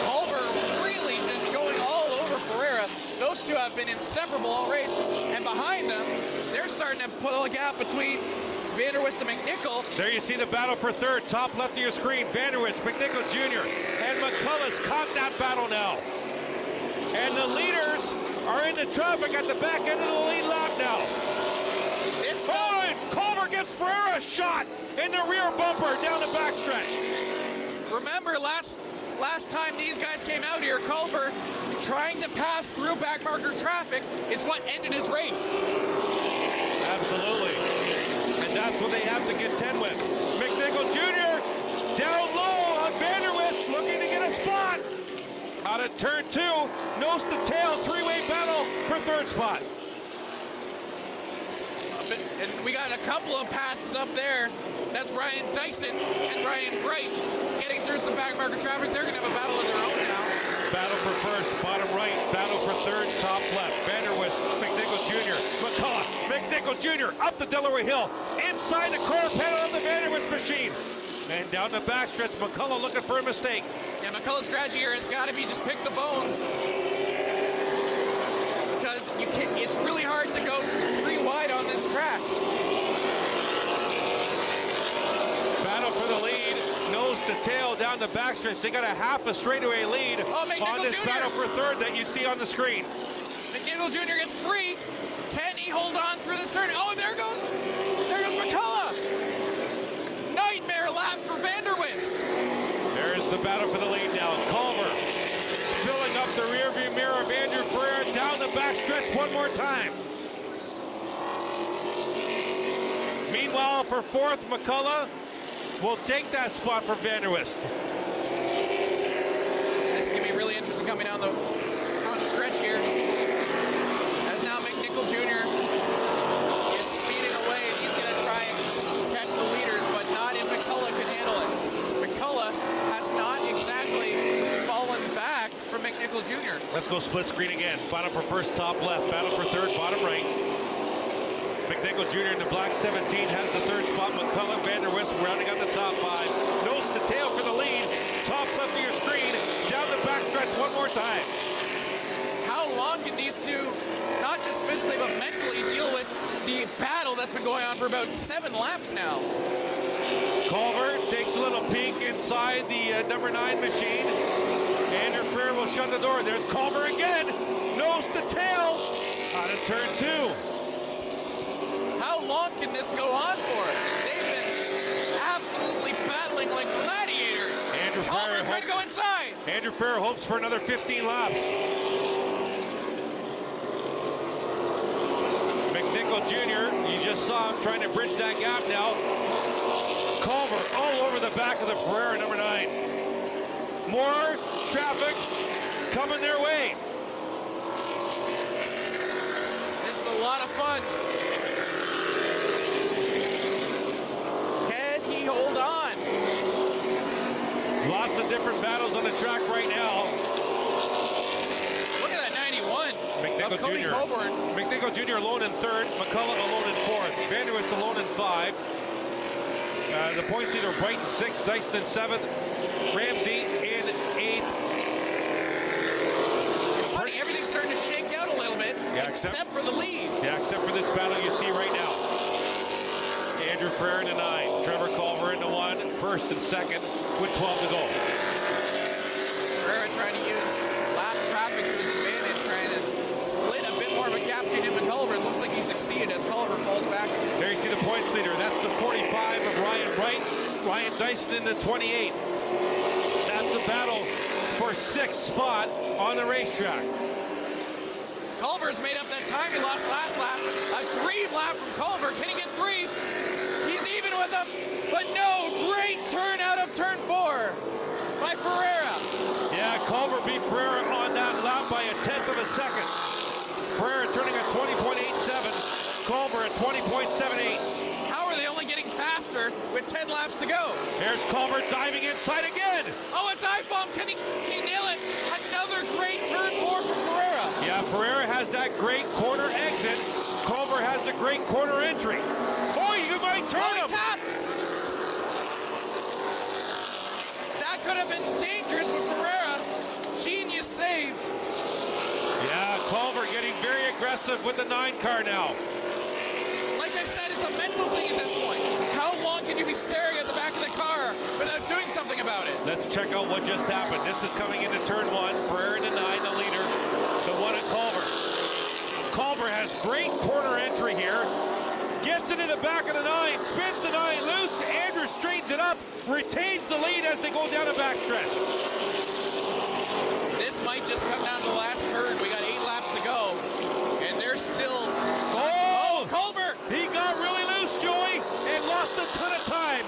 Culver really just going all over Ferreira. Those 2 have been inseparable all race, and behind them, they're starting to put a gap between Vanderwist and McNichol. There you see the battle for 3rd, top left of your screen. Vanderwist, McNichol Jr., and McCullough's caught that battle now. And the leaders are in the traffic at the back end of the lead lap now. Culver gets Ferreira a shot in the rear bumper down the backstretch. Remember, last time these guys came out here, Culver trying to pass through backmarker traffic is what ended his race. Absolutely. And that's what they have to contend with. McNichol Jr. down low on Vanderwist, looking to get a spot. Out of turn 2, nose to tail, three-way battle for third spot. And we got a couple of passes up there. That's Ryan Dyson and Ryan Bright getting through some back marker traffic. They're going to have a battle of their own now. Battle for first, bottom right. Battle for third, top left. Vanderwist, McNichol Jr., McCullough. McNichol Jr. up the Delaware Hill. Inside the quarter panel of the Vanderwist machine. And down the backstretch, McCullough looking for a mistake. Yeah, McCullough's strategy here has got to be just pick the bones. Because it's really hard to go 3 wide on this track. Battle for the lead, nose to tail down the backstretch. They got a half a straightaway lead on this Jr. battle for third that you see on the screen. McNichol Jr. gets 3. Can he hold on through this turn? Oh, there goes McCullough. Nightmare lap for Vanderwist. There's the battle for the lead now. Culver filling up the rearview mirror of Andrew Ferrer down the backstretch one more time. Meanwhile, for fourth, McCullough will take that spot for Vanderwist. This is going to be really interesting coming down the front stretch here. As now McNichol Jr. is speeding away, and he's going to try and catch the leaders, but not if McCullough can handle it. McCullough has not exactly fallen back from McNichol Jr. Let's go split screen again. Battle for first, top left. Battle for third, bottom right. McNichol Jr. in the black 17 has the third spot. McCullough, Vanderwist rounding out the top 5. Nose to tail for the lead. Top left of your screen. Down the backstretch one more time. How long can these two, not just physically but mentally, deal with the battle that's been going on for about 7 laps now? Culver takes a little peek inside the number 9 machine. Andrew Ferrer will shut the door. There's Culver again. Nose to tail. Out of turn 2. How long can this go on for? They've been absolutely battling like gladiators. Andrew Ferrer trying to go inside. Andrew Ferrer hopes for another 15 laps. McNichol Jr., you just saw him trying to bridge that gap now. Culver all over the back of the Ferrer number 9. More traffic coming their way. This is a lot of fun. He hold on. Lots of different battles on the track right now. Look at that 91 McNichol of Cody Jr. Coburn. McNichol Jr. alone in third. McCullough alone in fourth. Vanderwist alone in 5. The points leader Bright in 6th. Dyson in 7th. Ramsey in 8th. It's funny, everything's starting to shake out a little bit, except for the lead. Yeah, except for this battle you see right now. Andrew Ferrer into 9. Trevor Culver into 1. First and second with 12 to go. Ferrer trying to use lap traffic to his advantage, trying to split a bit more of a gap between him and Culver. It looks like he succeeded as Culver falls back. There you see the points leader. That's the 45 of Ryan Bright. Ryan Dyson in the 28. That's a battle for 6th spot on the racetrack. Culver's made up that time he lost last lap. A dream lap from Culver. Can he get 3? He's even with him, but no, great turn out of turn 4 by Ferreira. Yeah, Culver beat Ferreira on that lap by a 1/10 of a second. Ferreira turning at 20.87, Culver at 20.78. How are they only getting faster with 10 laps to go? Here's Culver diving inside again. Oh, a dive bomb. Can he nail it? Another great turn 4 from Ferreira. Yeah, Ferreira has that great corner exit. Culver has the great corner entry. Oh, you might turn him. Tapped. That could have been dangerous, but Ferreira, genius save. Yeah, Culver getting very aggressive with the 9 car now. Like I said, it's a mental thing at this point. How long can you be staring at the back of the car without doing something about it? Let's check out what just happened. This is coming into turn 1. Ferreira into 9, the leader. The 1 at Culver. Culver has great corner entry here. Gets it in the back of the 9, spins the 9 loose. Andrew straightens it up, retains the lead as they go down the backstretch. This might just come down to the last turn. We got 8 laps to go, and they're still. Oh, Culver! He got really loose, Joey, and lost a ton of time.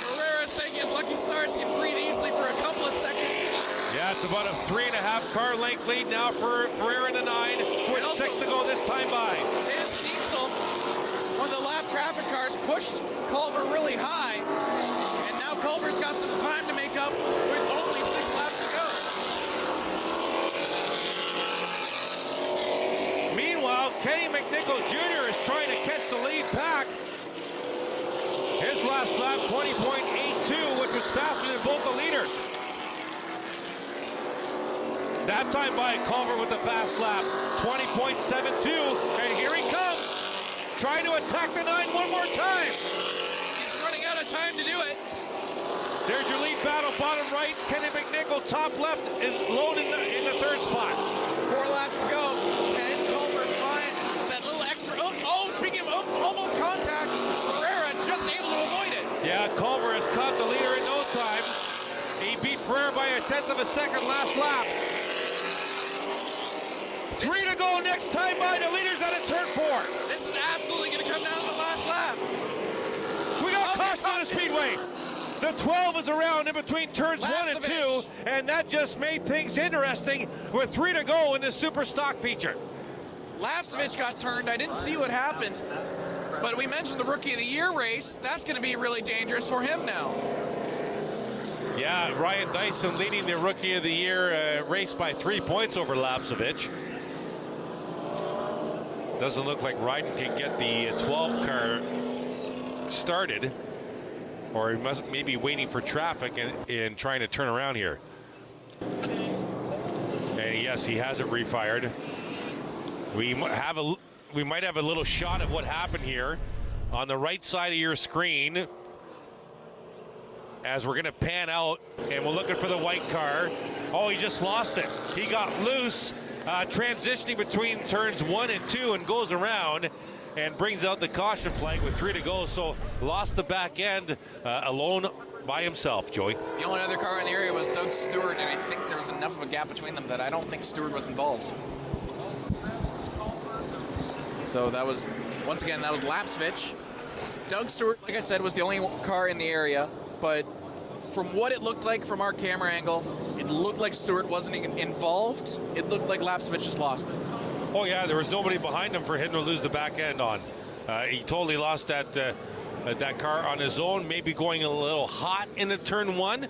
Ferreira's taking his lucky stars. He can breathe easily for a couple of seconds. Yeah, That's about a 3.5 car length lead now for Ferrer in the 9, with 6 to go this time by. And Stietzel, one of the lap traffic cars, pushed Culver really high, and now Culver's got some time to make up with only 6 laps to go. Meanwhile, Kenny McNichol Jr. is trying to catch the lead back. His last lap, 20.82, which was faster than both the leaders. That time by Culver with the fast lap, 20.72, and here he comes, trying to attack the 9 one more time. He's running out of time to do it. There's your lead battle, bottom right. Kenny McNichol, top left, is loaded in the 3rd spot. 4 laps to go, and Culver's fine. That little extra oomph. Oh, speaking of oomph, almost contact. Ferreira just able to avoid it. Yeah, Culver has caught the leader in no time. He beat Ferreira by a 1/10 of a second last lap. 3 to go next time by. The leader's out of turn 4. This is absolutely going to come down to the last lap. We got caution on the speedway. The 12 is around in between turns 1 and 2, and that just made things interesting with 3 to go in this super stock feature. Lapsevich got turned. I didn't see what happened, but we mentioned the Rookie of the Year race. That's going to be really dangerous for him now. Yeah, Ryan Dyson leading the Rookie of the Year race by 3 points over Lapsevich. Doesn't look like Ryden can get the 12 car started, or he must maybe waiting for traffic and trying to turn around here. And yes, he has it refired. We might have a little shot of what happened here on the right side of your screen as we're going to pan out, and we're looking for the white car. Oh, he just lost it. He got loose. Transitioning between turns 1 and 2, and goes around and brings out the caution flag with 3 to go. So lost the back end alone by himself, Joey. The only other car in the area was Doug Stewart, and I think there was enough of a gap between them that I don't think Stewart was involved. So that was, once again, that was Lapsevich. Doug Stewart, like I said, was the only car in the area, but from what it looked like from our camera angle, it looked like Stewart wasn't involved. It looked like Lapsevich just lost it. Oh yeah, there was nobody behind him for him to lose the back end on. He totally lost that car on his own, maybe going a little hot into turn 1.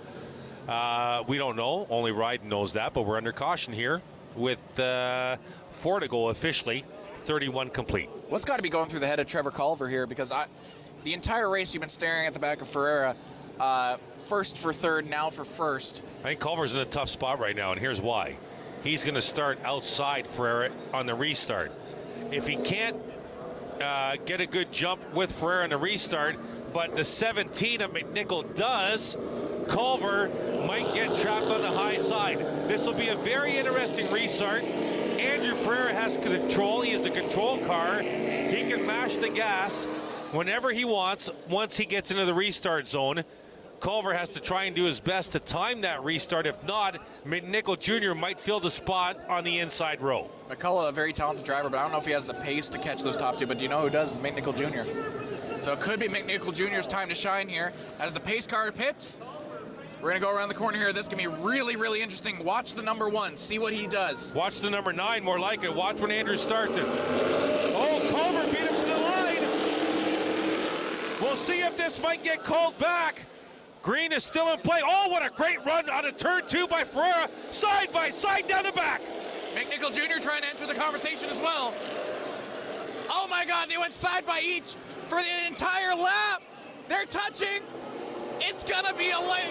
We don't know, only Ryden knows that, but we're under caution here with 4 to go officially, 31 complete. What's got to be going through the head of Trevor Culver here, because the entire race you've been staring at the back of Ferreira, first for third, now for first. I think Culver's in a tough spot right now, and here's why. He's going to start outside Ferreira on the restart. If he can't get a good jump with Ferreira on the restart, but the 17 of McNichol does, Culver might get trapped on the high side. This will be a very interesting restart. Andrew Ferreira has control. He is a control car. He can mash the gas whenever he wants once he gets into the restart zone. Culver has to try and do his best to time that restart. If not, McNichol Jr. might fill the spot on the inside row. McCullough, a very talented driver, but I don't know if he has the pace to catch those top two, but do you know who does? It's McNichol Jr. So it could be McNichol Jr.'s time to shine here. As the pace car pits, we're going to go around the corner here. This can be really, really interesting. Watch the number 1. See what he does. Watch the number 9, more like it. Watch when Andrew starts it. Oh, Culver beat him to the line. We'll see if this might get called back. Green is still in play. Oh, what a great run on a turn 2 by Ferreira. Side by side down the back. McNichol Jr. trying to enter the conversation as well. Oh my God, they went side by each for the entire lap. They're touching. It's gonna be a lane.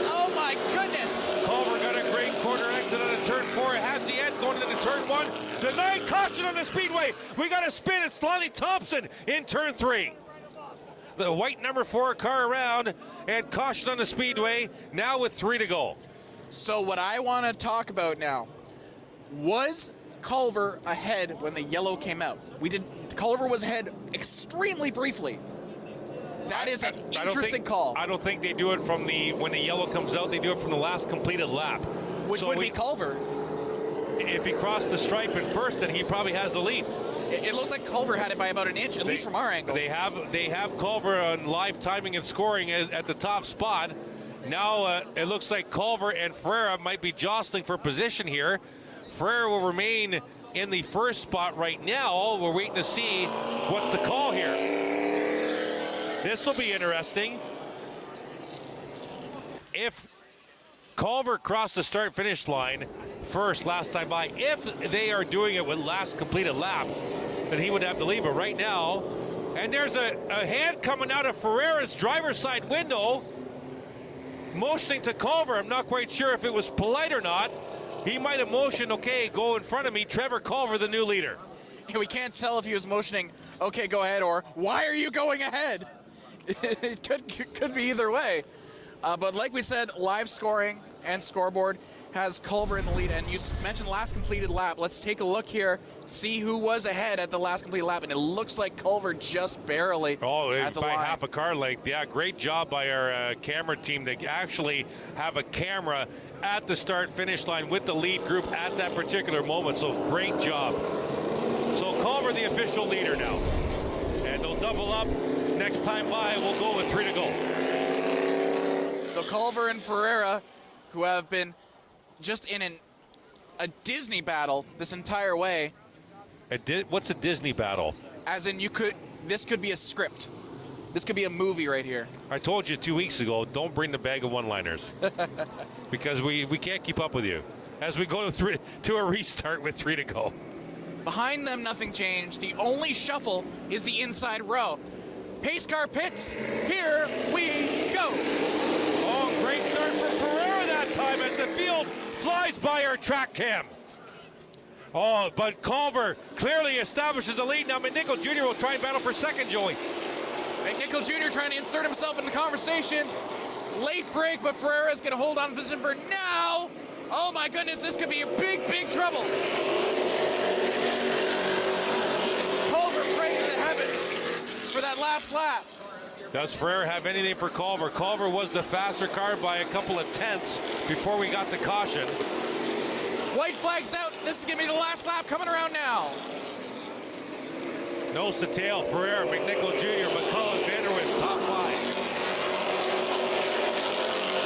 Oh my goodness. Culver got a great corner exit on a turn 4. It has the edge going into turn 1. The 9 caution on the speedway. We got a spin. It's Lonnie Thompson in turn 3. The white number 4 car around, and caution on the speedway now with 3 to go. So what I want to talk about now, was Culver ahead when the yellow came out? Culver was ahead extremely briefly. That is an interesting call. I don't think they do it from when the yellow comes out. They do it from the last completed lap. Which would be Culver. If he crossed the stripe in first, then he probably has the lead. It looked like Culver had it by about an inch, at least from our angle. They have Culver on live timing and scoring at the top spot, Now it looks like Culver and Ferreira might be jostling for position here. Ferreira will remain in the first spot right now. We're waiting to see what's the call here. This will be interesting. If Culver crossed the start-finish line first last time by, if they are doing it with last completed lap, then he would have the lead. But right now, and there's a hand coming out of Ferreira's driver's side window, motioning to Culver. I'm not quite sure if it was polite or not. He might have motioned, okay, go in front of me. Trevor Culver, the new leader. Yeah, we can't tell if he was motioning, okay, go ahead, or why are you going ahead? It could be either way. But like we said, live scoring and scoreboard has Culver in the lead. And you mentioned last completed lap. Let's take a look here, see who was ahead at the last completed lap. And it looks like Culver just barely at the by line. half a car length. Yeah, great job by our camera team to actually have a camera at the start-finish line with the lead group at that particular moment. So great job. So Culver, the official leader now. And they'll double up. Next time by, we'll go with 3 to go. So Culver and Ferreira, who have been just in a Disney battle this entire way. What's a Disney battle? As in, this could be a script. This could be a movie right here. I told you 2 weeks ago, don't bring the bag of one-liners. Because we can't keep up with you. As we go to a restart with 3 to go. Behind them, nothing changed. The only shuffle is the inside row. Pace car pits. Here we go. Oh, great start for Ferreira that time as the field flies by our track cam. Oh, but Culver clearly establishes the lead. Now McNichol Jr. will try and battle for second, Joey. McNichol Jr. trying to insert himself in the conversation. Late break, but Ferreira's going to hold on to position for now. Oh my goodness, this could be a big, big trouble. Culver praying to the heavens for that last lap. Does Ferreira have anything for Culver? Culver was the faster car by a couple of tenths before we got to caution. White flag's out. This is going to be the last lap coming around now. Nose to tail, Ferreira, McNichol Jr., McCullough, Vanderwist, top 5.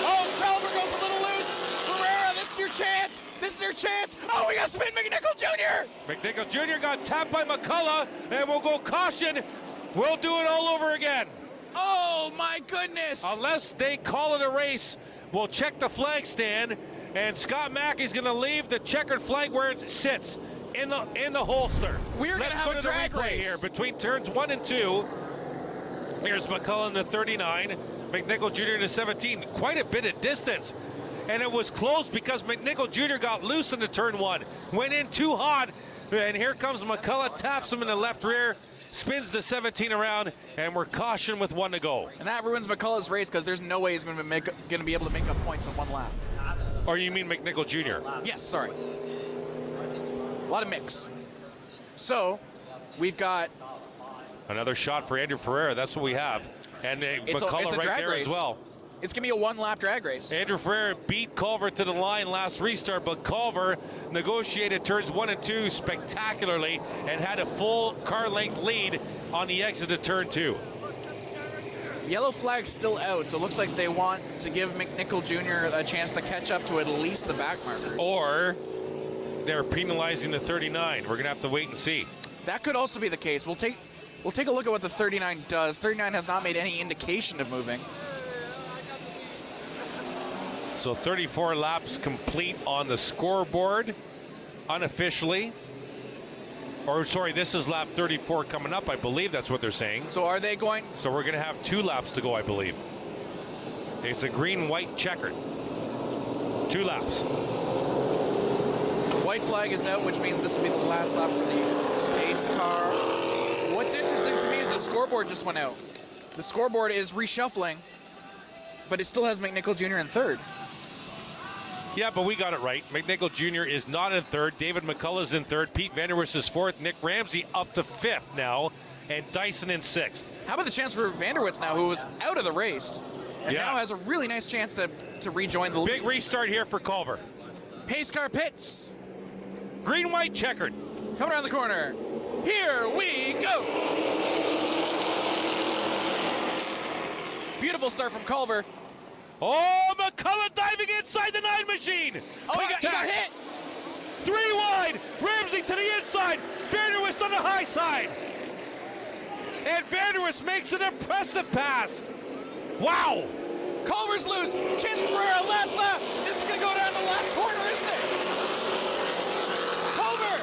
Oh, Culver goes a little loose. Ferreira, this is your chance. This is your chance. Oh, we got spin McNichol Jr. McNichol Jr. got tapped by McCullough, and we'll go caution. We'll do it all over again. Oh, my goodness. Unless they call it a race, we'll check the flag stand, and Scott Mackey's going to leave the checkered flag where it sits. In the holster. We're going to have a drag race here between turns 1 and 2. Here's McCullough in the 39, McNichol Jr. in the 17. Quite a bit of distance. And it was close because McNichol Jr. got loose into turn 1. Went in too hot. And here comes McCullough, taps him in the left rear, spins the 17 around, and we're cautioned with 1 to go. And that ruins McCullough's race because there's no way he's going to be able to make up points in 1 lap. Or you mean McNichol Jr.? Yes, sorry. A lot of mix. So, we've got another shot for Andrew Ferreira. That's what we have. And McCullough right there as well. It's going to be a 1-lap drag race. Andrew Ferreira beat Culver to the line last restart, but Culver negotiated turns 1 and 2 spectacularly and had a full car length lead on the exit of turn 2. Yellow flag's still out, so it looks like they want to give McNichol Jr. a chance to catch up to at least the back markers. Or they're penalizing the 39. We're going to have to wait and see. That could also be the case. We'll take a look at what the 39 does. 39 has not made any indication of moving. So 34 laps complete on the scoreboard, unofficially. Or sorry, this is lap 34 coming up. I believe that's what they're saying. So are they going? So we're going to have 2 laps to go, I believe. It's a green-white checkered. 2 laps. White flag is out, which means this will be the last lap for the pace car. What's interesting to me is the scoreboard just went out. The scoreboard is reshuffling, but it still has McNichol Jr. in 3rd. Yeah, but we got it right. McNichol Jr. is not in 3rd. David McCullough's in 3rd. Pete Vanderwist is 4th. Nick Ramsey up to 5th now. And Dyson in 6th. How about the chance for Vanderwist now, who was out of the race, and now has a really nice chance to rejoin the lead. Big restart here for Culver. Pace car pits. Green-white checkered. Coming around the corner. Here we go. Beautiful start from Culver. Oh, McCullough diving inside the 9 machine. Oh, he got hit. 3 wide. Ramsey to the inside. Vanderwist on the high side. And Vanderwist makes an impressive pass. Wow. Culver's loose. Chance for Ferreira, last lap. This is going to go down to the last corner, isn't it? Culver.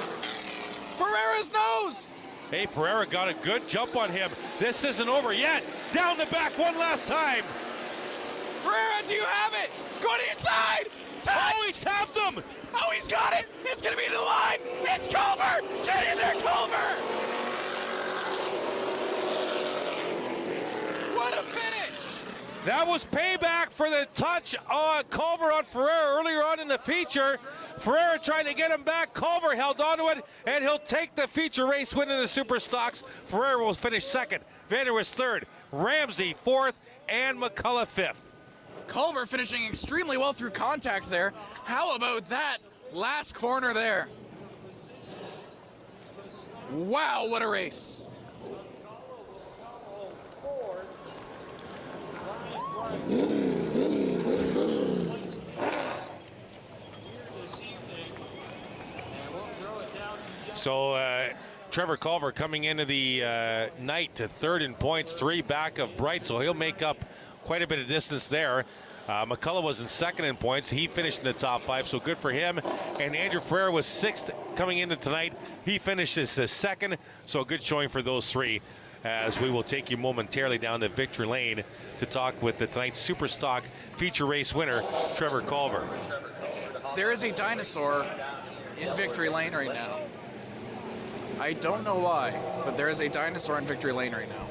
Ferreira's nose. Hey, Ferreira got a good jump on him. This isn't over yet. Down the back one last time. Ferreira, do you have it? Go to the inside. Touch. Oh, he tapped him. Oh, he's got it. It's going to be to the line. It's Culver. Get in there, Culver. What a finish. That was payback for the touch on Culver on Ferreira earlier on in the feature. Ferreira trying to get him back. Culver held onto it, and he'll take the feature race win in the Super Stocks. Ferreira will finish second. Vanderwist third. Ramsey fourth, and McCullough fifth. Culver finishing extremely well through contact there. How about that last corner there? Wow, what a race. So Trevor Culver coming into the night to third in points, 3 back of Bright, so he'll make up quite a bit of distance there. McCullough was in second in points. He finished in the top 5, so good for him. And Andrew Ferreira was 6th coming into tonight. He finishes second, so a good showing for those 3. As we will take you momentarily down to Victory Lane to talk with tonight's Super Stock feature race winner, Trevor Culver. There is a dinosaur in Victory Lane right now. I don't know why, but there is a dinosaur in Victory Lane right now.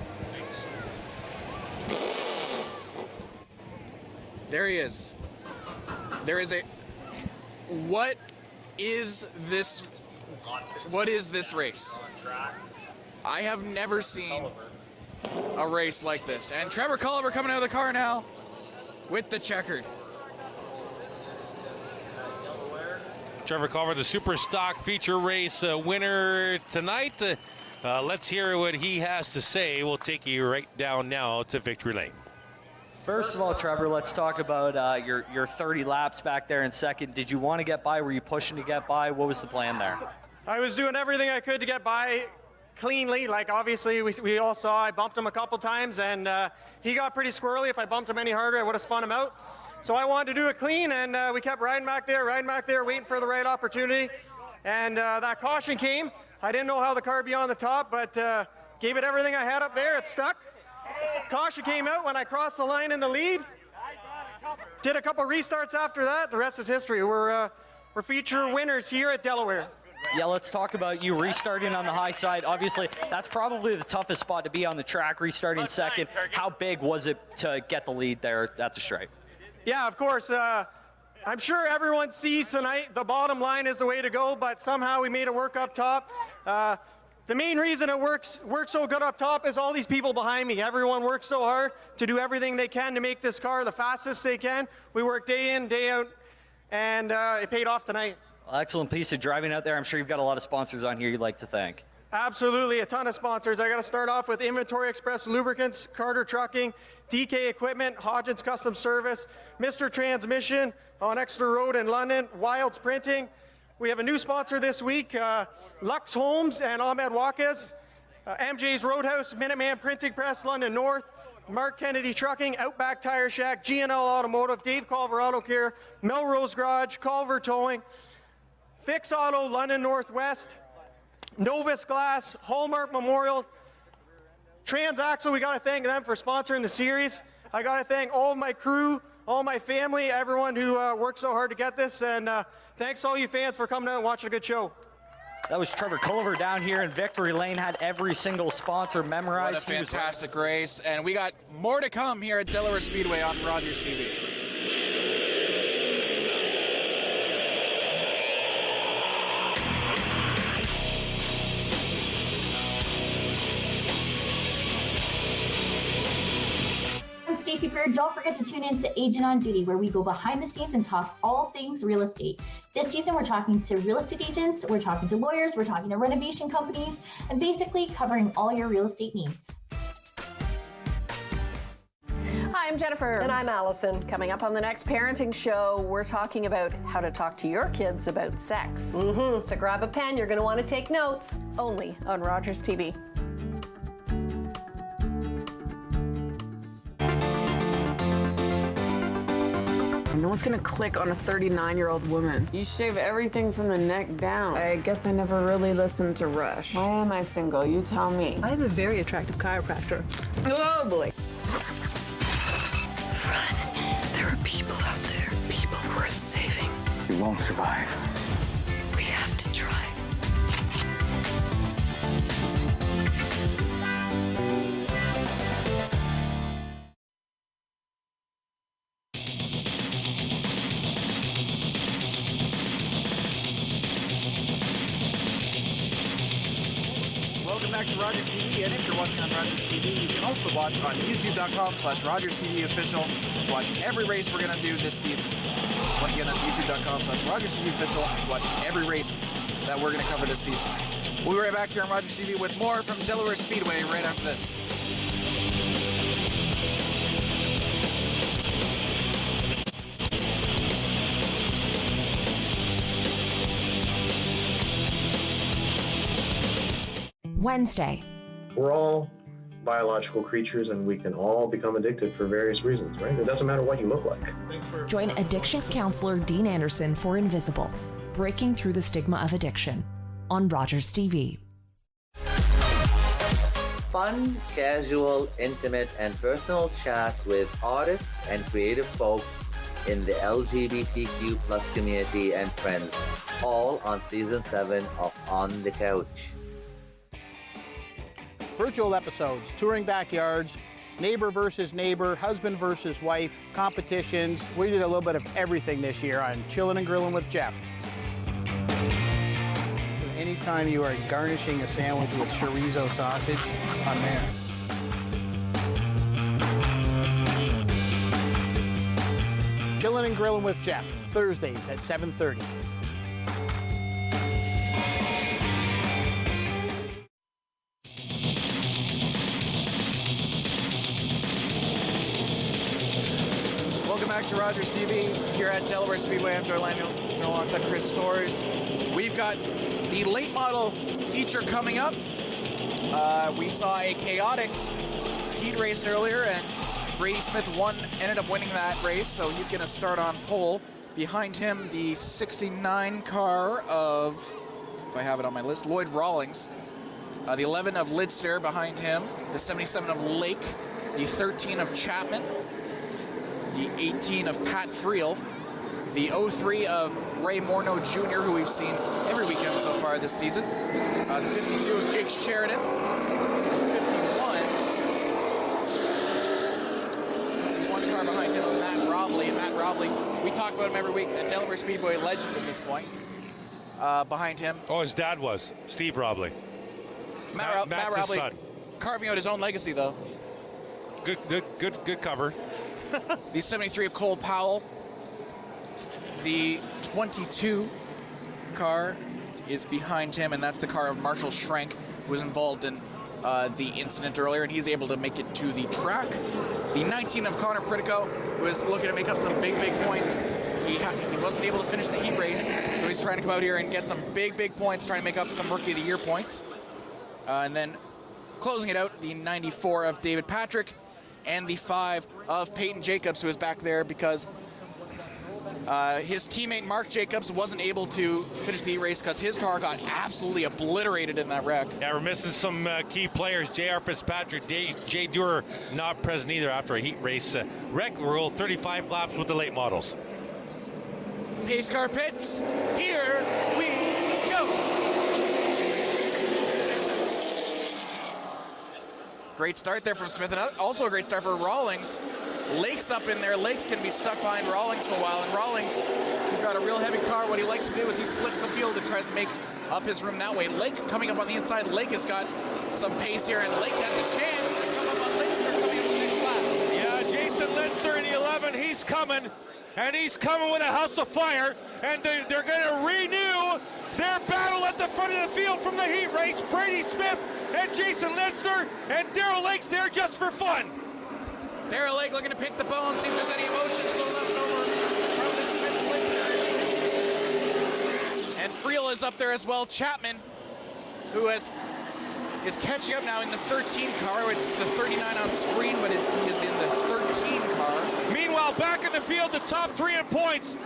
There he is. There is a... What is this race? I have never seen a race like this. And Trevor Culver coming out of the car now with the checkered. Trevor Culver, the Super Stock feature race winner tonight. Let's hear what he has to say. We'll take you right down now to Victory Lane. First of all, Trevor, let's talk about your 30 laps back there in second. Did you want to get by? Were you pushing to get by? What was the plan there? I was doing everything I could to get by cleanly. Like, obviously, we all saw I bumped him a couple times, and he got pretty squirrely. If I bumped him any harder, I would have spun him out. So I wanted to do it clean, and we kept riding back there, waiting for the right opportunity. And that caution came. I didn't know how the car would be on the top, but gave it everything I had up there. It stuck. Caution came out when I crossed the line in the lead. Did a couple restarts after that. The rest is history. We're feature winners here at Delaware. Yeah, let's talk about you restarting on the high side. Obviously, that's probably the toughest spot to be on the track, restarting second. How big was it to get the lead there at the stripe? Yeah, of course. I'm sure everyone sees tonight the bottom line is the way to go, but somehow we made it work up top. The main reason it works so good up top is all these people behind me. Everyone works so hard to do everything they can to make this car the fastest they can. We work day in, day out, and it paid off tonight. Well, excellent piece of driving out there. I'm sure you've got a lot of sponsors on here you'd like to thank. Absolutely, a ton of sponsors. I got to start off with Inventory Express Lubricants, Carter Trucking, DK Equipment, Hodgins Custom Service, Mr. Transmission on Exeter Road in London, Wilds Printing. We have a new sponsor this week, Lux Homes and Ahmed Waquez, MJ's Roadhouse, Minuteman Printing Press, London North, Mark Kennedy Trucking, Outback Tire Shack, G&L Automotive, Dave Culver Auto Care, Melrose Garage, Culver Towing, Fix Auto, London Northwest, Novus Glass, Hallmark Memorial, Transaxle. We got to thank them for sponsoring the series. I got to thank all my crew, all my family, everyone who worked so hard to get this, and thanks to all you fans for coming out and watching a good show. That was Trevor Culver down here in Victory Lane, had every single sponsor memorized. What a fantastic race, and we got more to come here at Delaware Speedway on Rogers TV. Stacey Peer. Don't forget to tune in to Agent on Duty, where we go behind the scenes and talk all things real estate. This season, we're talking to real estate agents, we're talking to lawyers, we're talking to renovation companies, and basically covering all your real estate needs. Hi, I'm Jennifer. And I'm Allison. Coming up on the next parenting show, we're talking about how to talk to your kids about sex. So grab a pen, you're going to want to take notes. Only on Rogers TV. No one's gonna click on a 39-year-old woman. You shave everything from the neck down. I guess I never really listened to Rush. Why am I single? You tell me. I have a very attractive chiropractor. Oh boy. Run. There are people out there. People worth saving. You won't survive. We have to try. Welcome back to Rogers TV, and if you're watching on Rogers TV, you can also watch on youtube.com/RogersTVOfficial to watch every race we're going to do this season. Once again, that's youtube.com/RogersTVOfficial to watch every race that we're going to cover this season. We'll be right back here on Rogers TV with more from Delaware Speedway right after this. Wednesday. We're all biological creatures and we can all become addicted for various reasons, right? It doesn't matter what you look like. Join addictions counselor Dean Anderson for Invisible, Breaking Through the Stigma of Addiction on Rogers TV. Fun, casual, intimate, and personal chats with artists and creative folks in the LGBTQ plus community and friends, all on Season 7 of On the Couch. Virtual episodes, touring backyards, neighbor versus neighbor, husband versus wife, competitions. We did a little bit of everything this year on Chillin' and Grillin' with Jeff. Anytime you are garnishing a sandwich with chorizo sausage, I'm there. Chillin' and Grillin' with Jeff, Thursdays at 7:30. Welcome back to Rogers TV here at Delaware Speedway. I'm Langdon alongside Chris Soares. We've got the late model feature coming up. We saw a chaotic heat race earlier, and Brady Smith ended up winning that race, so he's going to start on pole. Behind him, the 69 car of, if I have it on my list, Lloyd Rawlings. The 11 of Lidster behind him, the 77 of Lake, the 13 of Chapman, the 18 of Pat Friel, the 03 of Ray Morneau Jr., who we've seen every weekend so far this season, the 52 of Jake Sheridan, 51, one car behind him of Matt Robley. And Matt Robley, we talk about him every week, a Delaware Speedway legend at this point. Behind him. Oh, his dad was Steve Robley. Matt Robley son. Carving out his own legacy, though. Good cover. The 73 of Cole Powell. The 22 car is behind him, and that's the car of Marshall Schrank, who was involved in the incident earlier, and he's able to make it to the track. The 19 of Connor Pritico, who is looking to make up some big points. He wasn't able to finish the heat race, so he's trying to come out here and get some big points, trying to make up some Rookie of the Year points. And then closing it out, the 94 of David Patrick, and the 5 of Peyton Jacobs, who is back there because his teammate Mark Jacobs wasn't able to finish the heat race because his car got absolutely obliterated in that wreck. Yeah, we're missing some key players. J.R. Fitzpatrick, Jay Dewar not present either after a heat race wreck. We're all 35 laps with the late models. Pace car pits, here we go. Great start there from Smith, and also a great start for Rawlings. Lake's up in there. Lake's going to be stuck behind Rawlings for a while, and Rawlings, he's got a real heavy car. What he likes to do is he splits the field and tries to make up his room that way. Lake coming up on the inside. Lake has got some pace here, and Lake has a chance to come up on Lidster coming up the next lap. Yeah, Jason Lidster in the 11, he's coming, and he's coming with a house of fire, and they're going to renew their battle at the front of the field from the heat race. Brady Smith and Jason Lidster and Darrell Lake's there just for fun. Daryl Lake looking to pick the bone, see if there's any emotion still left over from the Smith Lister. And Friel is up there as well. Chapman, who is catching up now in the 13 car. It's the 39 on screen, but it is in the 13 car. Meanwhile, back in the field, the top 3 in points.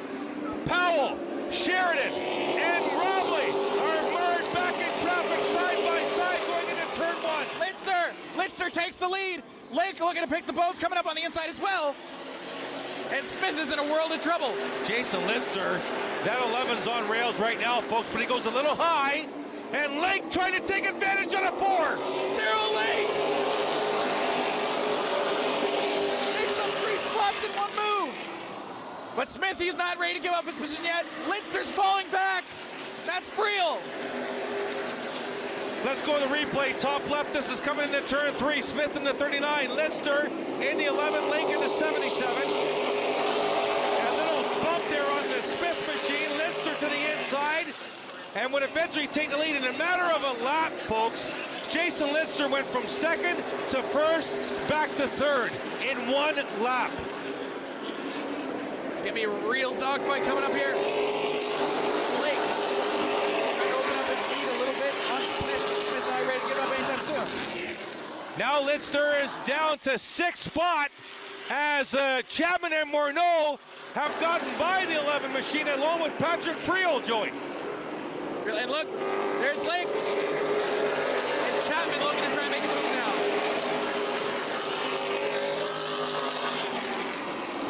Powell, Sheridan, and Robley are merged back in traffic side by side going into turn 1. Lister takes the lead. Lake looking to pick the bones, coming up on the inside as well. And Smith is in a world of trouble. Jason Lister, that 11's on rails right now, folks, but he goes a little high. And Lake trying to take advantage on a 4. Daryl Lake makes up 3 spots in 1 move. But Smith, he's not ready to give up his position yet. Lister's falling back. That's Friel. Let's go to the replay. Top left, this is coming into turn 3. Smith in the 39, Lister in the 11, Lake in the 77. A little bump there on the Smith machine. Lister to the inside. And would eventually take the lead in a matter of a lap, folks. Jason Lister went from 2nd to 1st, back to 3rd in 1 lap. It's gonna be a real dogfight coming up here. Lake trying to open up his lead a little bit on Smith. Smith's not ready to give up anytime soon. Now Lister is down to 6th spot as Chapman and Morneau have gotten by the 11 machine along with Patrick Friel, Joey. And look, there's Lake. And Chapman looking to try and make a move now.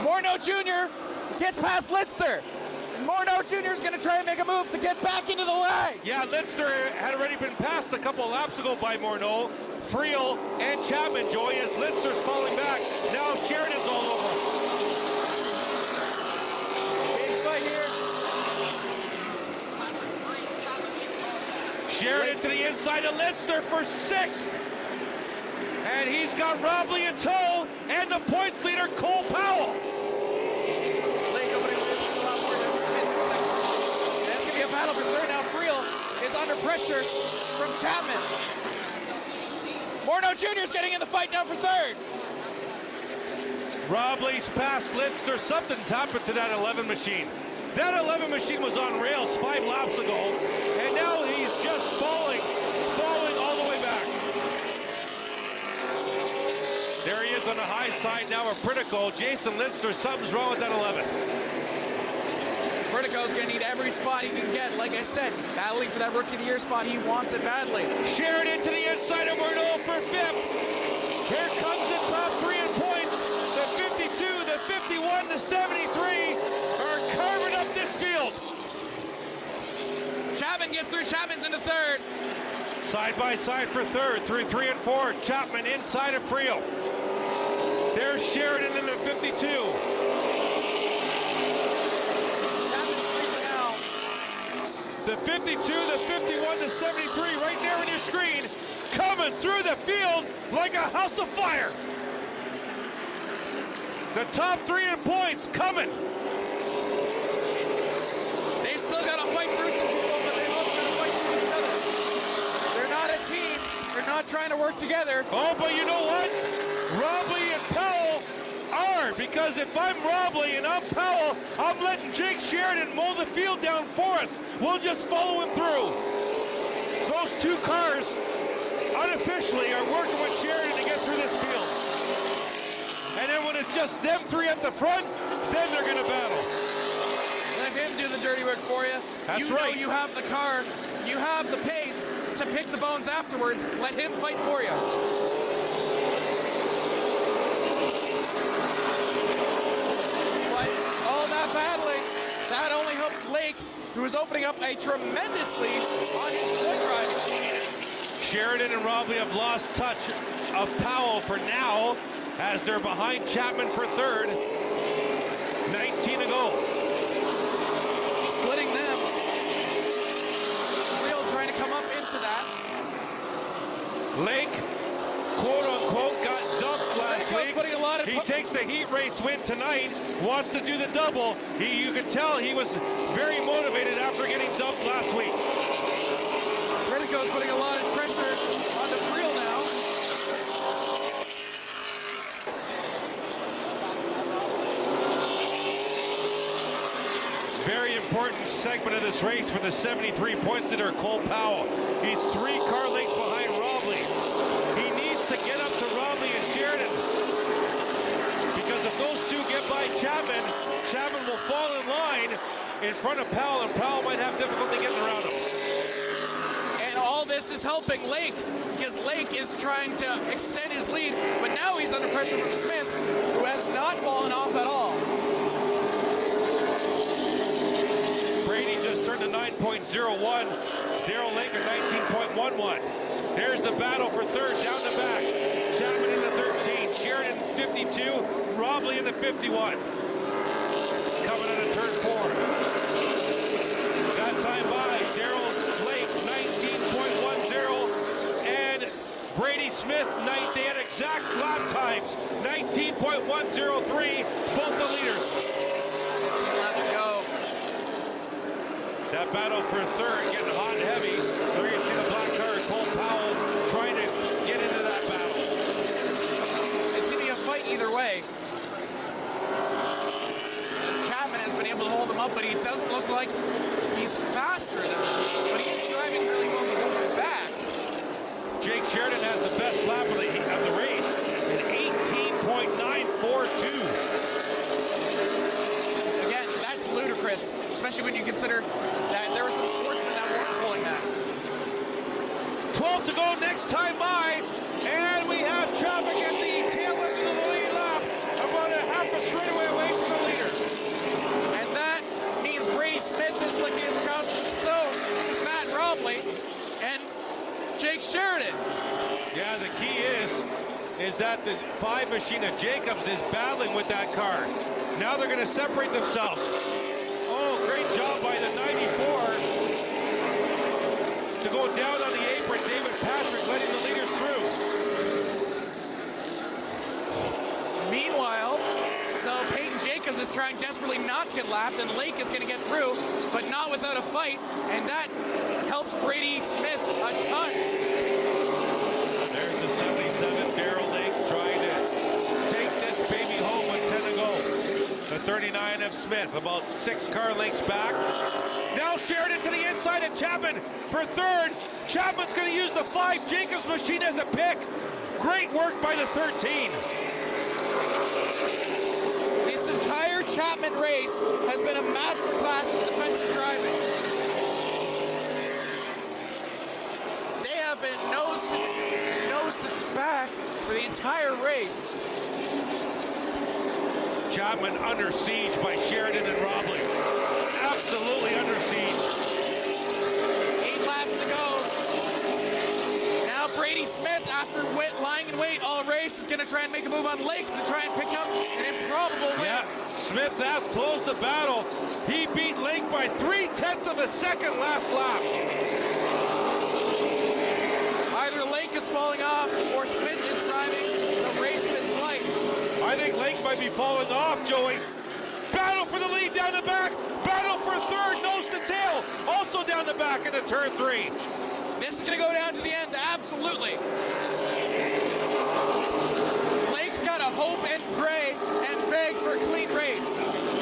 Morneau Jr. gets past Lister. And Morneau Jr. is going to try and make a move to get back into the lag. Yeah, Lister had already been passed a couple of laps ago by Morneau. Friel and Chapman, Joey, as Lister's falling back. Now Sheridan's all over. Big fight here. Sheridan to the inside of Lister for 6th. And he's got Robley in tow and the points leader, Cole Powell. Lake opening with a lot more than Smith. That's going to be a battle for 3rd now. Friel is under pressure from Chapman. Morneau Jr. is getting in the fight now for 3rd. Robley's past Lister. Something's happened to that 11 machine. That 11 machine was on rails 5 laps ago, and now he's just falling all the way back. There he is on the high side now of Pritico. Jason Lister, something's wrong with that 11. Pritico's going to need every spot he can get. Like I said, battling for that Rookie of the Year spot, he wants it badly. Sheridan to the inside of Morneau for 5th. Here comes the top 3 in points. The 52, the 51, the 73 are carving up this field. Chapman gets through. Chapman's into 3rd. Side by side for 3rd through 3 and 4. Chapman inside of Friel. There's Sheridan in the 52. The 52, the 51, the 73 right there on your screen, coming through the field like a house of fire. The top 3 in points coming. They still got to fight through some people, but they both got to fight through each other. They're not a team. They're not trying to work together. Oh, but you know what? Robley and Powell are, because if I'm Robley and I'm Powell, I'm letting Jake Sheridan mow the field down for us. We'll just follow him through. Those 2 cars unofficially are working with Sheridan to get through this field. And then when it's just them 3 at the front, then they're going to battle. Let him do the dirty work for you. That's you right. know you have the car, you have the pace to pick the bones afterwards. Let him fight for you. But all that battling, that only helps Lake, who is opening up a tremendous lead on his good driving. Sheridan and Robley have lost touch of Powell for now, as they're behind Chapman for 3rd. 19 to go. Splitting them. Real trying to come up into that. Lake, quote-unquote, got dumped last week. He takes the heat race win tonight, wants to do the double. You could tell he was very motivated after getting dumped last week. Pritico's putting a lot of pressure on the Friel now. important segment of this race for the 73 points leader, Cole Powell. He's 3 car lengths behind Robley. He needs to get up to Robley and Sheridan, because if those two get by Chapman, Chapman will fall in line in front of Powell, and Powell might have difficulty getting around him. And all this is helping Lake, because Lake is trying to extend his lead, but now he's under pressure from Smith, who has not fallen off at all. Brady just turned to 9.01. Daryl Lake at 19.11. There's the battle for third down the back. Chapman in the 13, Sheridan 52, Robley in the 51. Coming out of turn 4. That time by Daryl Lake 19.10 and Brady Smith, they had exact lap times, 19.103, both the leaders. Let's go. That battle for third getting hot and heavy. There you see the black car, Cole Powell trying to get into that battle. It's going to be a fight either way. Chapman has been able to hold him up, but he doesn't look like he's faster than him. But he's driving really well to hold him back. Jake Sheridan has the best lap of the race at 18.942. Again, that's ludicrous, especially when you consider that there were some sportsmen that weren't pulling that. 12 to go next time by, and we have traffic at the tail end of the lead lap, about a half a straightaway away from the leaders. And that means Brady Smith is licking his chops, so is Matt Robley and Jake Sheridan. Yeah, the key is that the 5 machine of Jacobs is battling with that car. Now they're going to separate themselves. Oh, great job by the 94 to go down on the apron. David Patrick letting the leaders through. Meanwhile, though, Peyton Jacobs is trying desperately not to get lapped, and Lake is going to get through, but not without a fight, and that helps Brady Smith a ton. There's the 77, Daryl Lake trying to take this baby home with 10 to go. The 39 of Smith, about 6 car lengths back. Now Sheridan to the inside of Chapman for third. Chapman's going to use the 5 Jacobs machine as a pick. Great work by the 13. This entire Chapman race has been a masterclass of defensive driving. They have been nose to back for the entire race. Chapman under siege by Sheridan and Robley. Absolutely under siege. 8 laps to go. Now Brady Smith, after lying in wait all race, is going to try and make a move on Lake to try and pick up an improbable win. Yeah, Smith has closed the battle. He beat Lake by 0.3 of a second last lap. Either Lake is falling off or Smith is driving the race of his life. I think Lake might be falling off, Joey. Battle for the lead down the back. Battle for third, nose to tail. Also down the back into turn 3. This is going to go down to the end, absolutely. Lake's got to hope and pray and beg for a clean race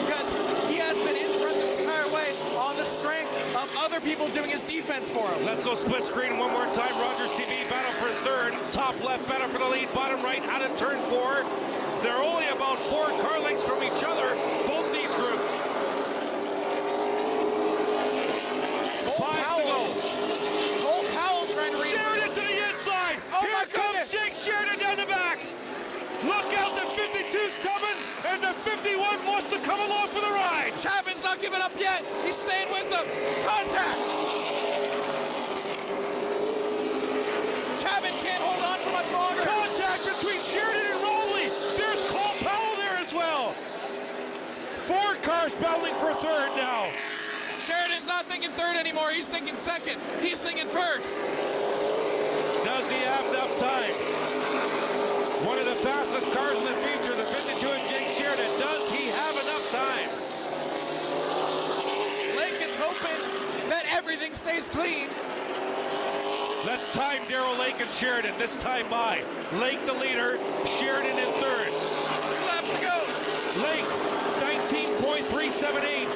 because he has been in front this entire way on the strength of other people doing his defense for him. Let's go split screen one more time. Rogers TV, battle for third. Top left, battle for the lead. Bottom right, out of turn 4. They're only about 4 car lengths from each other, both these groups. Cole Powell trying to reach. Sheridan to the inside. Oh, Here my comes goodness. Jake Sheridan down the back. Look out, the 52's coming, and the 51 wants to come along for the ride. Chapman's not giving up yet. He's staying with them. Contact. Chapman can't hold on for much longer. Contact between Sheridan and Robley. There's Cole Powell there as well. 4 cars battling for third now. Sheridan's not thinking third anymore. He's thinking second. He's thinking first. Does he have enough time? One of the fastest cars in the feature, the 52 of Jake Sheridan. Does he have enough time? Lake is hoping that everything stays clean. Let's time Daryl Lake and Sheridan. This time by Lake the leader, Sheridan in third. 2 laps to go. Lake 19.378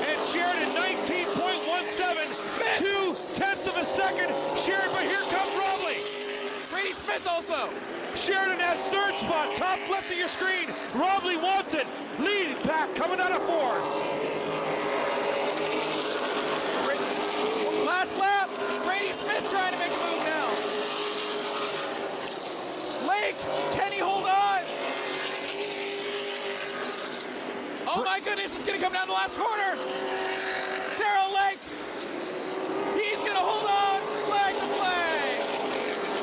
and Sheridan, 19.17, 2/10 of a second. Sheridan, but here comes Robley. Brady Smith also. Sheridan has third spot, top left of your screen. Robley wants it. Lead back coming out of 4. Last lap, Brady Smith trying to make a move now. Lake, can he hold on? Oh my goodness, it's gonna come down the last corner. Darrell Lake, he's gonna hold on, flag to flag.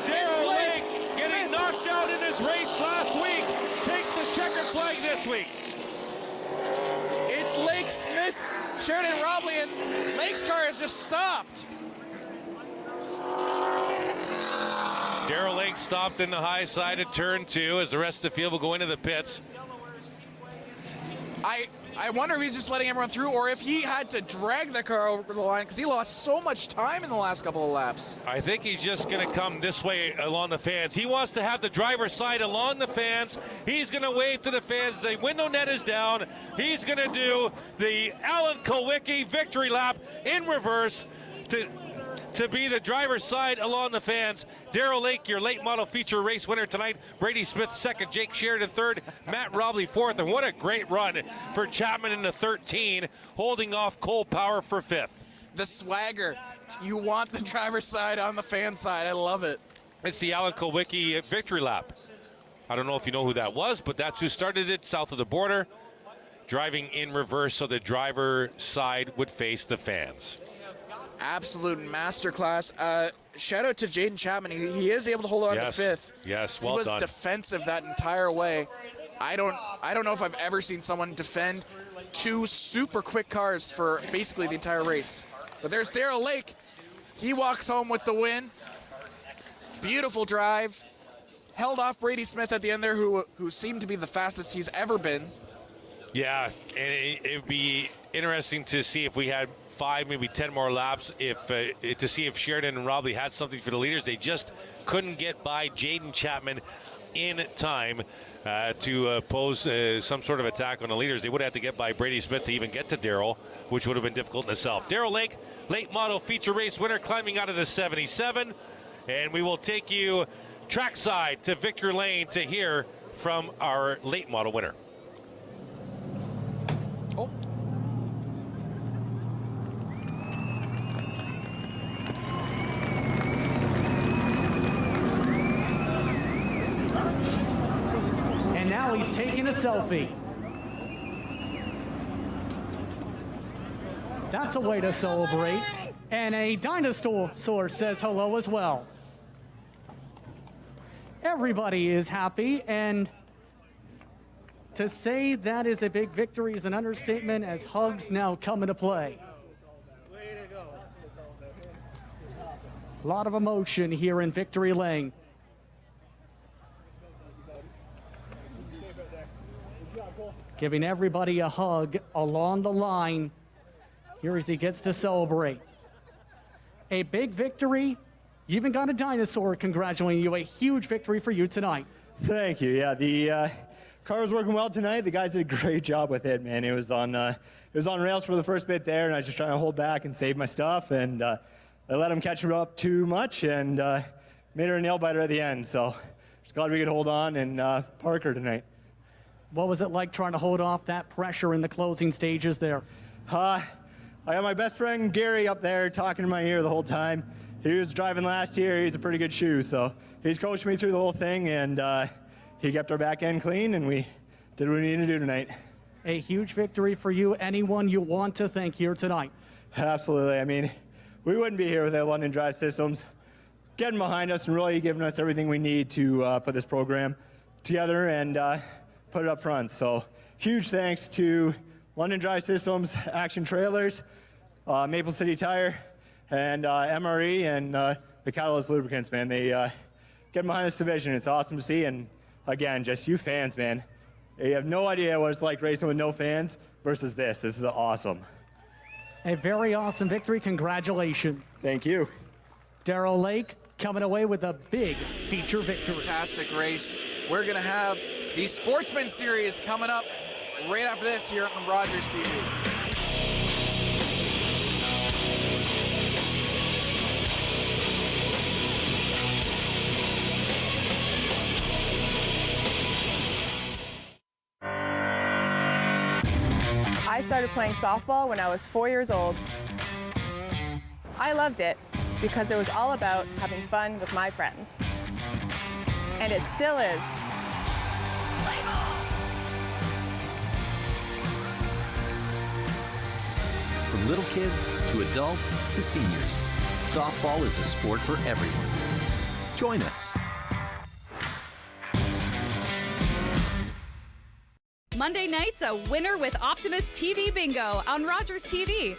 Darrell Lake getting knocked out in his race last week, takes the checkered flag this week. It's Lake, Smith, Sheridan, Robley, and Lake's car has just stopped. Darrell Lake stopped in the high side of turn 2 as the rest of the field will go into the pits. I wonder if he's just letting everyone through or if he had to drag the car over the line because he lost so much time in the last couple of laps. I think he's just going to come this way along the fans. He wants to have the driver's side along the fans. He's going to wave to the fans. The window net is down. He's going to do the Alan Kulwicki victory lap in reverse to be the driver's side along the fans. Darrell Lake, your late model feature race winner tonight. Brady Smith second, Jake Sheridan third, Matt Robley fourth, and what a great run for Chapman in the 13, holding off Cole Power for 5th. The swagger. You want the driver's side on the fan side. I love it. It's the Alan Kulwicki victory lap. I don't know if you know who that was, but that's who started it south of the border, driving in reverse so the driver side would face the fans. Absolute masterclass. Shout out to Jaden Chapman. He is able to hold on to 5th. Yes, well done. He was defensive that entire way. I don't know if I've ever seen someone defend 2 super quick cars for basically the entire race. But there's Darrell Lake. He walks home with the win. Beautiful drive. Held off Brady Smith at the end there, who seemed to be the fastest he's ever been. Yeah, and it'd be interesting to see if we had 5, maybe 10 more laps to see if Sheridan and Robley had something for the leaders. They just couldn't get by Jaden Chapman in time to pose some sort of attack on the leaders. They would have to get by Brady Smith to even get to Darrell, which would have been difficult in itself. Darrell Lake, late model feature race winner, climbing out of the 77. And we will take you trackside to Victory Lane to hear from our late model winner. Oh. And now he's taking a selfie. That's a way to celebrate. And a dinosaur says hello as well. Everybody is happy, and to say that is a big victory is an understatement, as hugs now come into play. A lot of emotion here in Victory Lane. Giving everybody a hug along the line here as he gets to celebrate. A big victory. You even got a dinosaur congratulating you. A huge victory for you tonight. Thank you. Yeah, the car was working well tonight. The guys did a great job with it, man. It was on rails for the first bit there, and I was just trying to hold back and save my stuff, and I let them catch it up too much, and made her a nail biter at the end. So just glad we could hold on and park her tonight. What was it like trying to hold off that pressure in the closing stages there? I got my best friend Gary up there talking in my ear the whole time. He was driving last year. He's a pretty good shoe, so he's coached me through the whole thing, and he kept our back end clean, and we did what we needed to do tonight. A huge victory for you. Anyone you want to thank here tonight? Absolutely. I mean, we wouldn't be here without London Drive Systems getting behind us and really giving us everything we need to put this program together and put it up front. So huge thanks to London Drive Systems, Action Trailers, Maple City Tire, and MRE, and the Catalyst Lubricants, man. They get behind this division. It's awesome to see, and again, just you fans, man. You have no idea what it's like racing with no fans versus this. This is awesome. A very awesome victory. Congratulations. Thank you. Darrell Lake coming away with a big feature victory. Fantastic race. We're going to have the Sportsman Series coming up right after this here on Rogers TV. I started playing softball when I was 4 years old. I loved it because it was all about having fun with my friends. And it still is. From little kids to adults to seniors, softball is a sport for everyone. Join us. Monday nights, a winner with Optimus TV Bingo on Rogers TV.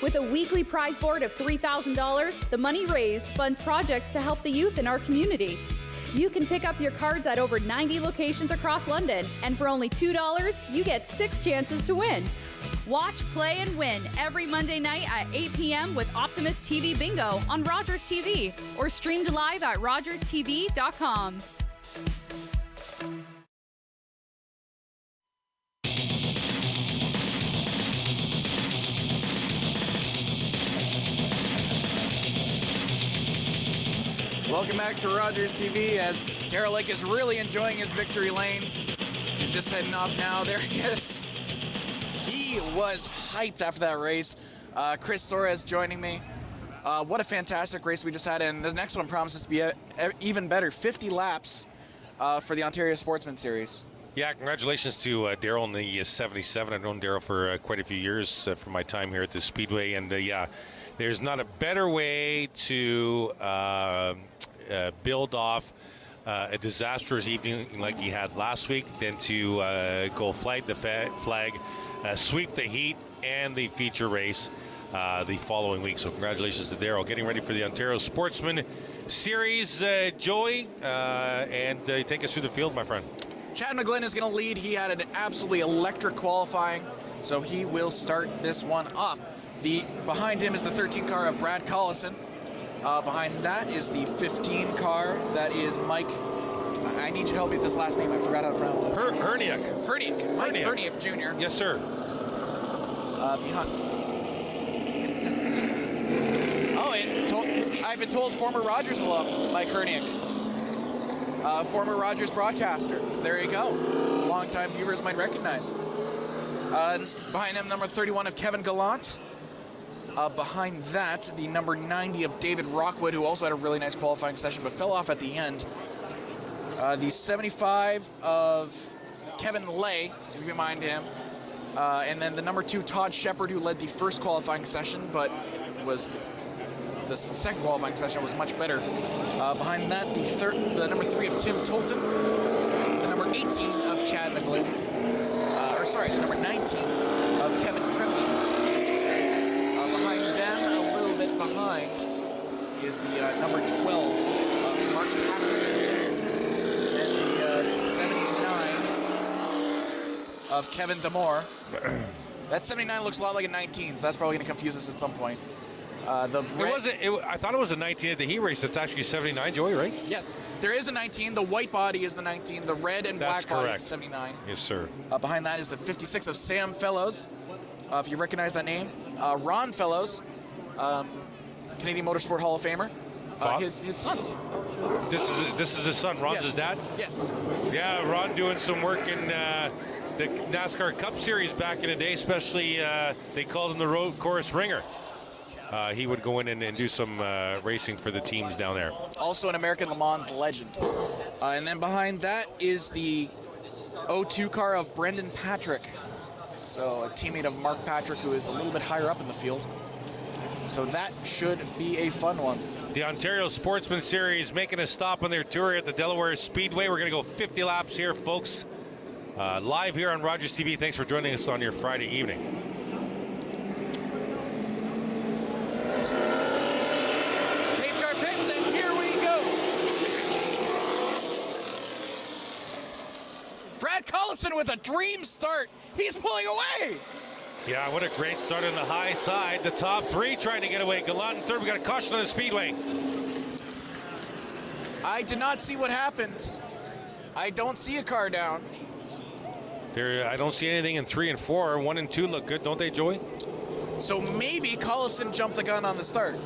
With a weekly prize board of $3,000, the money raised funds projects to help the youth in our community. You can pick up your cards at over 90 locations across London, and for only $2, you get 6 chances to win. Watch, play, and win every Monday night at 8 p.m. with Optimus TV Bingo on Rogers TV, or streamed live at rogerstv.com. Welcome back to Rogers TV as Darrell Lake is really enjoying his victory lane. He's just heading off now. There he is. He was hyped after that race. Chris Soares joining me. What a fantastic race we just had, and the next one promises to be even better. 50 laps for the Ontario Sportsman Series. Yeah, congratulations to Darrell in the 77. I've known Darrell for quite a few years from my time here at the Speedway, and yeah, there's not a better way to build off a disastrous evening like he had last week than to go flag the flag, sweep the heat and the feature race the following week. So congratulations to Darrell. Getting ready for the Ontario Sportsman Series, Joey, and take us through the field, my friend. Chad McGlynn is going to lead. He had an absolutely electric qualifying, so he will start this one off. Behind him is the 13 car of Brad Collison. Behind that is the 15 car that is Mike. I need you to help me with this last name. I forgot how to pronounce it. Herniak. Mike Herniak Jr. Yes, sir. Behind. I've been told former Rogers alum, Mike Herniak. Former Rogers broadcaster. So there you go. Longtime viewers might recognize. Behind him, number 31 of Kevin Gallant. Behind that, the number 90 of David Rockwood, who also had a really nice qualifying session but fell off at the end. The 75 of Kevin Lay is behind him. And then the number 2, Todd Shepard, who led the first qualifying session, but the second qualifying session was much better. Behind that, the number 3 of Tim Tolton, the number 18 of Chad McGlynn, the number 19 of Kevin Tremblay. Behind them, a little bit behind, is the number 12 of Mark Patrick, and the 79 of Kevin Damore. That 79 looks a lot like a 19, so that's probably going to confuse us at some point. I thought it was a 19 at the heat race. It's actually 79, Joey, right? Yes, there is a 19. The white body is the 19. The red and black body is 79. Yes, sir. Behind that is the 56 of Sam Fellows. If you recognize that name. Ron Fellows, Canadian Motorsport Hall of Famer. His son. This is his son. Ron's his dad? Yes. Yeah, Ron doing some work in the NASCAR Cup Series back in the day, especially they called him the road course ringer. He would go in and do some racing for the teams down there. Also an American Le Mans legend. And then behind that is the 02 car of Brendan Patrick. So a teammate of Mark Patrick, who is a little bit higher up in the field. So that should be a fun one. The Ontario Sportsman Series making a stop on their tour at the Delaware Speedway. We're going to go 50 laps here, folks. Live here on Rogers TV. Thanks for joining us on your Friday evening. Pace car pits, and here we go. Brad Collison with a dream start. He's pulling away. Yeah, what a great start on the high side. The top 3 trying to get away. Gallant in third. We got a caution on the speedway. I did not see what happened. I don't see a car down. I don't see anything in 3 and 4. 1 and 2 look good, don't they, Joey? So maybe Collison jumped the gun on the start.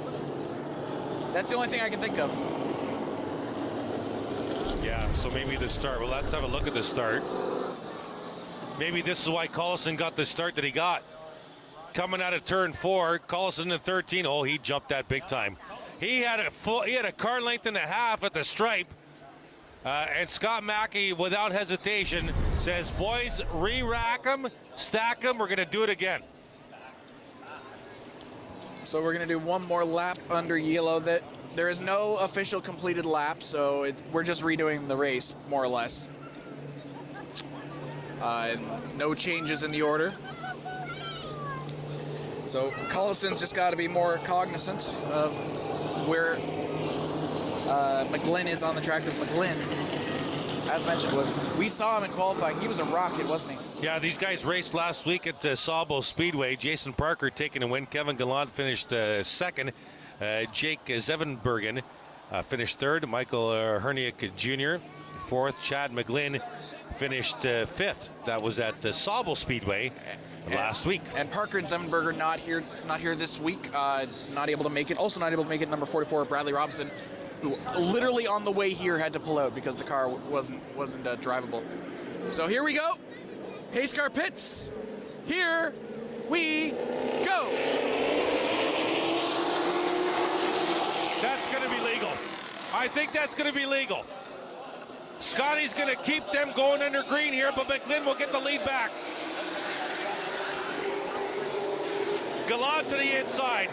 That's the only thing I can think of. Yeah, so maybe the start. Well, let's have a look at the start. maybe this is why Collison got the start that he got. Coming out of turn 4, Collison in 13. Oh, he jumped that big time. He had a car length and a half at the stripe. And Scott Mackey, without hesitation, says, boys, re-rack them, stack them, we're going to do it again. So we're going to do one more lap under yellow. There is no official completed lap, so we're just redoing the race, more or less. And no changes in the order. So Collison's just got to be more cognizant of where McGlynn is on the track, because McGlynn, as mentioned, we saw him in qualifying. He was a rocket, wasn't he? Yeah, these guys raced last week at Sawbo Speedway. Jason Parker taking a win. Kevin Gallant finished second. Jake Zevenbergen finished third. Michael Herniak Jr. fourth. Chad McGlynn finished fifth. That was at Sawbo Speedway last week. And Parker and Zevenberger not here this week. Not able to make it. Also not able to make it. Number 44, Bradley Robinson, who literally on the way here had to pull out because the car wasn't drivable. So here we go. Pace car pits. Here we go. That's going to be legal. I think that's going to be legal. Scotty's going to keep them going under green here, but McGlynn will get the lead back. Gallant to the inside.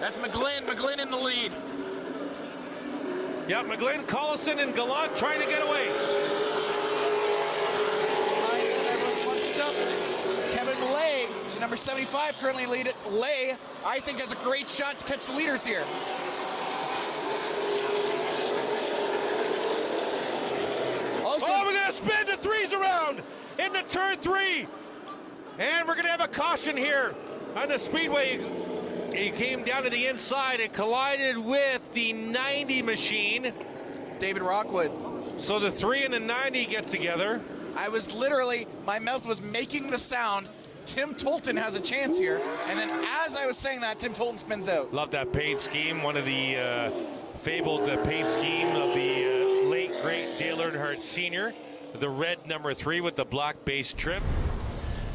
That's McGlynn. McGlynn in the lead. Yeah, McGlynn, Collison, and Gallant trying to get away. Everyone's bunched up. Kevin Lay, number 75, currently lead it. Lay, I think, has a great shot to catch the leaders here. Also, we're going to spin the threes around into turn 3. And we're going to have a caution here on the Speedway. He came down to the inside and collided with the 90 machine. David Rockwood. So the 3 and the 90 get together. I was literally, my mouth was making the sound, Tim Tolton has a chance here. And then as I was saying that, Tim Tolton spins out. Love that paint scheme. One of the fabled paint scheme of the late, great Dale Earnhardt Sr. The red number 3 with the black base trim.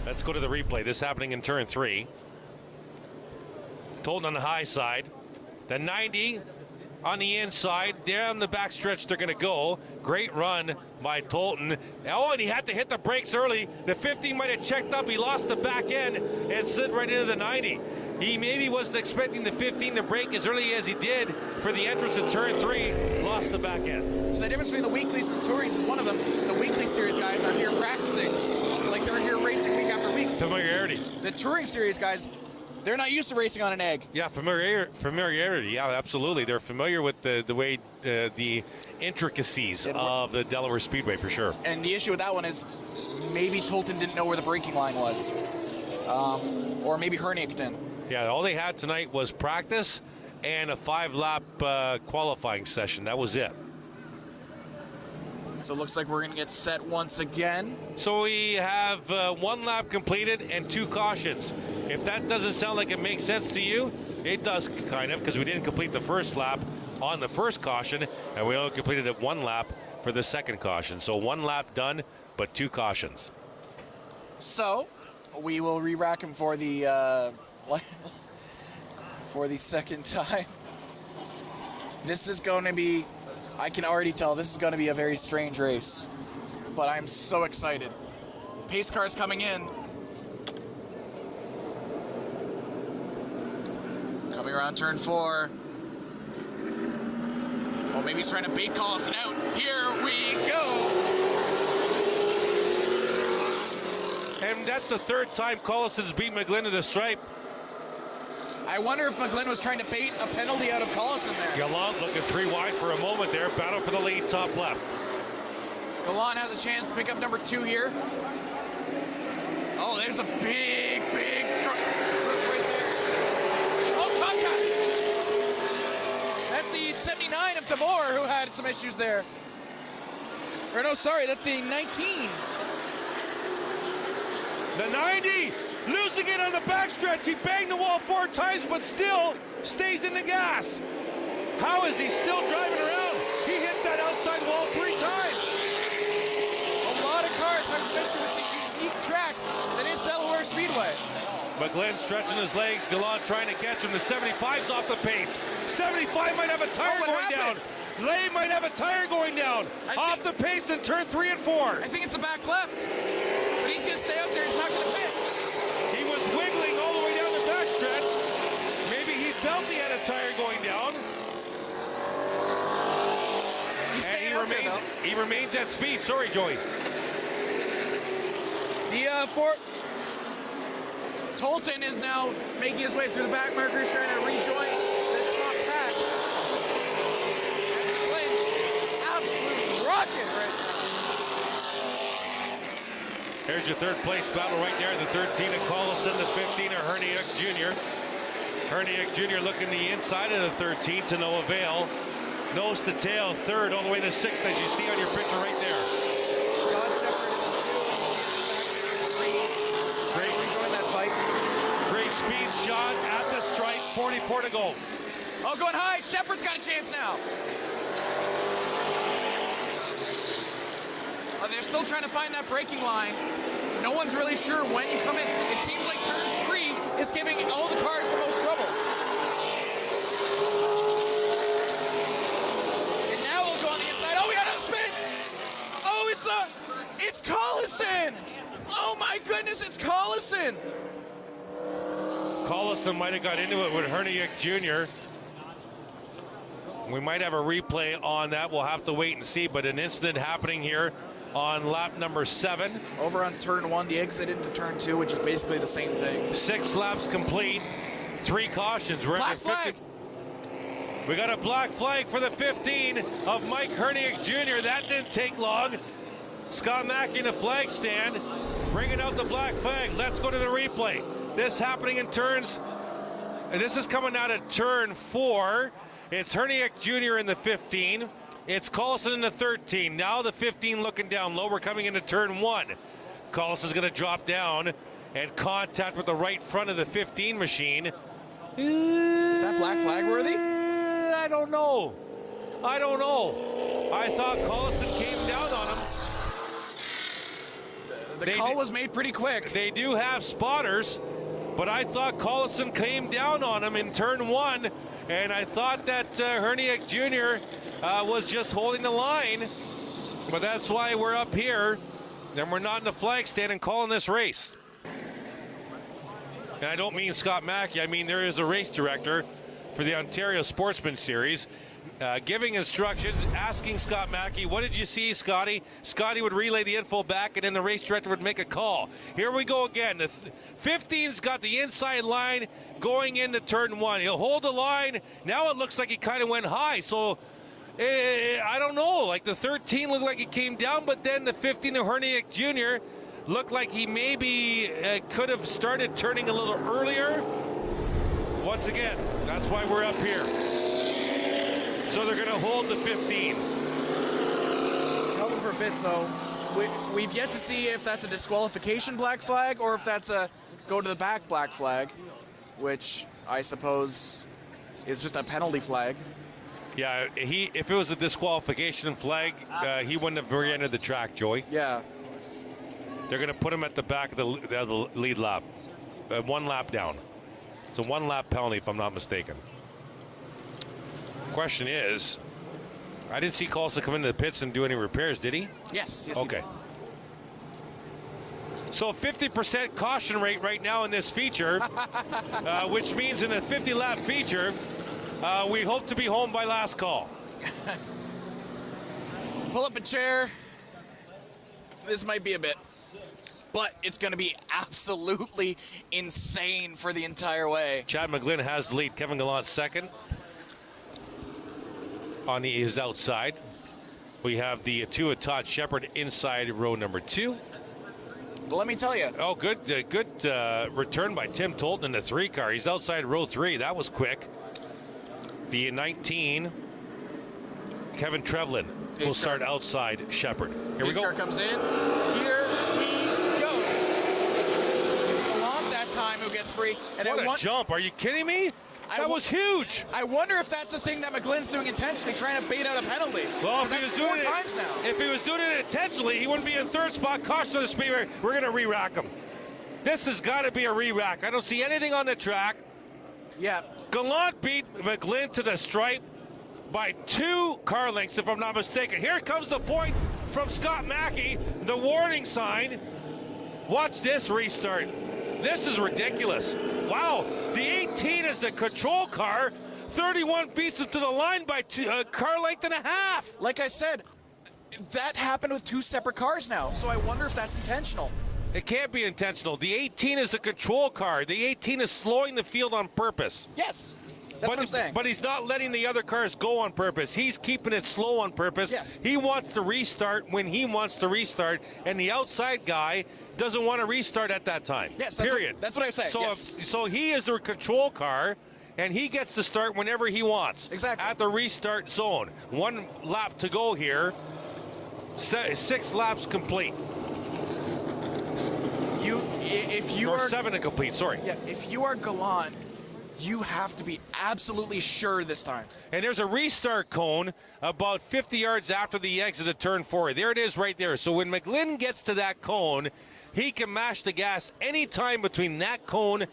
Let's go to the replay. This happening in turn 3. Tolton on the high side. The 90 on the inside. Down the backstretch they're going to go. Great run by Tolton. Oh, and he had to hit the brakes early. The 50 might have checked up. He lost the back end and slid right into the 90. He maybe wasn't expecting the 15 to brake as early as he did for the entrance in turn 3. Lost the back end. So the difference between the weeklies and the tourings is one of them. The weekly series guys are here practicing like they're here racing week after week. Familiarity. The touring series guys, they're not used to racing on an egg. Yeah, familiarity. Yeah, absolutely. They're familiar with the way the intricacies of the Delaware Speedway for sure. And the issue with that one is maybe Tolton didn't know where the braking line was, or maybe Herniak didn't. Yeah, all they had tonight was practice and a 5-lap qualifying session. That was it. So it looks like we're going to get set once again. So we have 1 lap completed and 2 cautions. If that doesn't sound like it makes sense to you, it does kind of, because we didn't complete the first lap on the first caution, and we only completed it 1 lap for the second caution. So 1 lap done, but 2 cautions. So we will re-rack him for the second time. This is going to be, I can already tell, this is going to be a very strange race, but I'm so excited. Pace cars coming in. Coming around turn 4. Oh, maybe he's trying to bait Collison out. Here we go. And that's the 3rd time Collison's beat McGlynn to the stripe. I wonder if McGlynn was trying to bait a penalty out of Collison there. Gallant looking 3 wide for a moment there. Battle for the lead, top left. Gallant has a chance to pick up number 2 here. Oh, there's a big truck right there. Oh, contact! That's the 79 of Tabor who had some issues there. Or no, sorry, that's the 19. The 90, losing it on the backstretch. He banged the wall 4 times, but still stays in the gas. How is he still driving around? He hit that outside wall 3 times. A lot of cars, I was mentioning with the unique track that is Delaware Speedway. McGlynn stretching his legs. Gallant trying to catch him. The 75's off the pace. 75 might have a tire going down. Lay might have a tire going down. Off the pace in turn 3 and 4. I think it's the back left. But he's going to stay out there. He's not going to pit. He was wiggling all the way down the back stretch. Maybe he felt he had a tire going down. He's staying out there, though. He remains at speed. Sorry, Joey. The Tolton is now making his way through the back markers, trying to rejoin the top pack. Playing absolute rocket right now. Here's your third place battle right there. The 13 of Collison, the 15 of Herniak Jr. Herniak Jr. looking the inside of the 13 to no avail. Nose to tail, third all the way to sixth, as you see on your picture right there. Great. Rejoin that fight. Great speed shot at the stripe, 44 to go. Oh, going high. Shepard's got a chance now. Oh, they're still trying to find that braking line. No one's really sure when you come in. It seems like turn 3 is giving all the cars the most trouble. And now we'll go on the inside. Oh, we got a spin. Oh, it's Collison. Oh my goodness, it's Collison. Collison might have got into it with Herniak Jr. We might have a replay on that. We'll have to wait and see, but an incident happening here on lap number 7. Over on turn 1, the exit into turn 2, which is basically the same thing. 6 laps complete, 3 cautions. We're black at the 50. flag. We got a black flag for the 15 of Mike Herniak Jr. That didn't take long. Scott Mackey in the flag stand, bringing out the black flag. Let's go to the replay. This happening in turns, and this is coming out of turn 4. It's Herniak Jr. in the 15. It's Collison in the 13. Now the 15 looking down low. We're coming into turn 1. Collison's going to drop down and contact with the right front of the 15 machine. Is that black flag worthy? I don't know. I thought Collison came down on him. The call was made pretty quick. They do have spotters, but I thought Collison came down on him in turn 1, and I thought that Herniak Jr. Was just holding the line, but that's why we're up here, and we're not in the flag stand and calling this race. And I don't mean Scott Mackey, I mean there is a race director for the Ontario Sportsman Series, giving instructions, asking Scott Mackey, what did you see, Scotty? Scotty would relay the info back, and then the race director would make a call. Here we go again. The 15's got the inside line going into turn 1. He'll hold the line. Now it looks like he kind of went high, so I don't know. Like the 13 looked like he came down, but then the 15 of Herniak Jr. looked like he maybe could have started turning a little earlier. Once again, that's why we're up here. So they're going to hold the 15. Held him for a bit, so we've yet to see if that's a disqualification black flag or if that's a go to the back black flag, which I suppose is just a penalty flag. Yeah, if it was a disqualification flag, he wouldn't have re-entered the track, Joey. Yeah. They're going to put him at the back of the lead lap. 1 lap down. It's a 1 lap penalty, if I'm not mistaken. Question is, I didn't see Collison come into the pits and do any repairs, did he? Yes. Okay. So 50% caution rate right now in this feature, which means in a 50-lap feature, we hope to be home by last call. Pull up a chair. This might be a bit, but it's going to be absolutely insane for the entire way. Chad McGlynn has the lead. Kevin Gallant second. On his outside. We have the 2 of Todd Shepard inside row number 2. Well, let me tell you. Oh, good return by Tim Tolton in the 3 car. He's outside row 3. That was quick. The 19, Kevin Trevlin, will start outside Shepard. Here we go. Car comes in. Here we go. It's Gallant that time who gets free. And what a jump. Are you kidding me? That was huge. I wonder if that's the thing that McGlynn's doing intentionally, trying to bait out a penalty. Well, if he that's was doing 4 times now. If he was doing it intentionally, he wouldn't be in third spot. Caution on the speedway. We're going to re-rack him. This has got to be a re-rack. I don't see anything on the track. Yeah. Gallant beat McGlynn to the stripe by 2 car lengths, if I'm not mistaken. Here comes the point from Scott Mackey, the warning sign. Watch this restart. This is ridiculous. Wow, the 18 is the control car. 31 beats him to the line by a car length and a half. Like I said, that happened with 2 separate cars now, so I wonder if that's intentional. It can't be intentional. The 18 is the control car. The 18 is slowing the field on purpose. Yes, that's what I'm saying. But he's not letting the other cars go on purpose. He's keeping it slow on purpose. Yes. He wants to restart when he wants to restart, and the outside guy doesn't want to restart at that time. Yes, period. That's what I'm saying. So, yes. so he is the control car, and he gets to start whenever he wants. Exactly. At the restart zone. 1 lap to go here. 6 laps complete. If you or are 7 to complete. Sorry. Yeah. If you are Gallant, you have to be absolutely sure this time. And there's a restart cone about 50 yards after the exit of turn 4. There it is right there. So when McGlynn gets to that cone, he can mash the gas anytime between that cone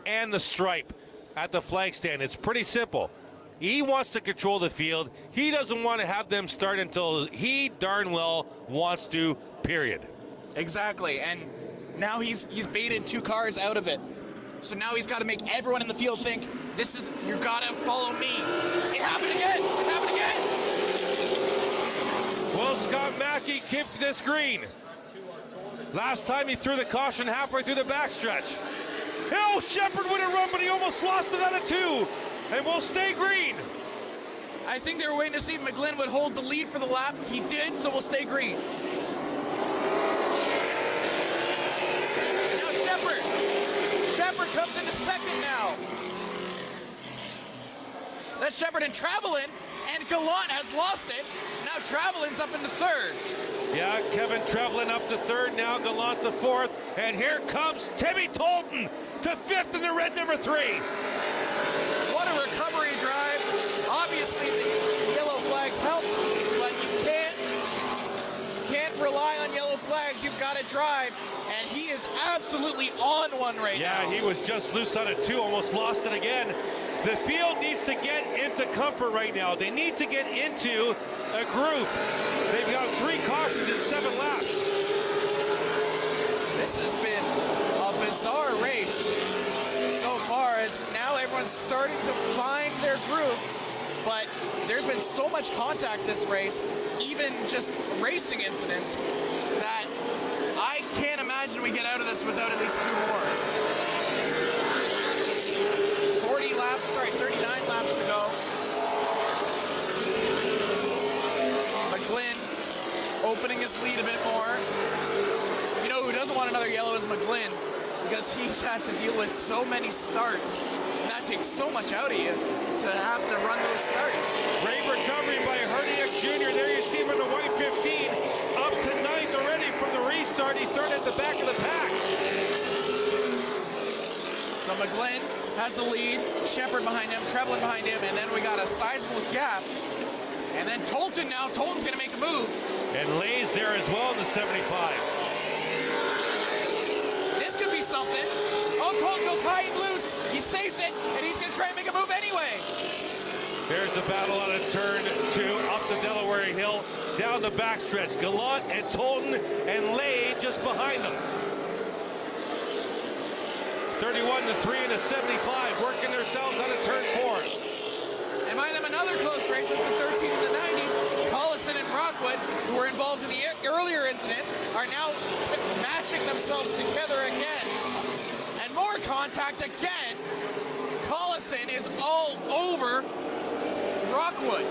and the stripe at the flag stand. It's pretty simple. He wants to control the field. He doesn't want to have them start until he darn well wants to, period. Exactly. And now he's baited 2 cars out of it. So now he's got to make everyone in the field think, you got to follow me. It happened again. It happened again. Will Scott Mackey keep this green? Last time he threw the caution halfway through the backstretch. Hill Shepard would have run, but he almost lost it out of 2. And will stay green. I think they were waiting to see if McGlynn would hold the lead for the lap. He did, so we'll stay green. Now Shepard comes into second now. That's Shepard and Travelin, and Gallant has lost it. Now Travelin's up into 3rd. Yeah, Kevin Travelin up to 3rd, now Gallant to 4th. And here comes Timmy Tolton to 5th in the red number 3. What a recovery drive. Obviously, the yellow flags helped, but you can't rely on yellow flags. You've got to drive, and he is absolutely on one right now. Yeah, he was just loose on it, too. Almost lost it again. The field needs to get into comfort right now. They need to get into a groove. They've got 3 cautions in 7 laps. This has been a bizarre race so far, as now everyone's starting to find their groove, but there's been so much contact this race, even just racing incidents, that I can't imagine we get out of this without at least 2 more. 39 laps to go. McGlynn opening his lead a bit more. You know who doesn't want another yellow is McGlynn, because he's had to deal with so many starts. And that takes so much out of you to have to run those starts. Great recovery by Hardiak Jr. There you see him in the white 15. Up to 9th already from the restart. He started at the back of the pack. So McGlynn has the lead. Shepard behind him, Travelin behind him, and then we got a sizable gap. And then Tolton now. Tolton's going to make a move. And Lay's there as well in the 75. This could be something. Oh, Tolton goes high and loose. He saves it, and he's going to try and make a move anyway. There's the battle on a turn 2 up the Delaware Hill, down the backstretch. Gallant and Tolton and Lay just behind them. 31 to 3 and a 75, working themselves out of turn 4. And behind them, another close race. That's the 13 and the 90. Collison and Rockwood, who were involved in the earlier incident, are now mashing themselves together again. And more contact again. Collison is all over Rockwood.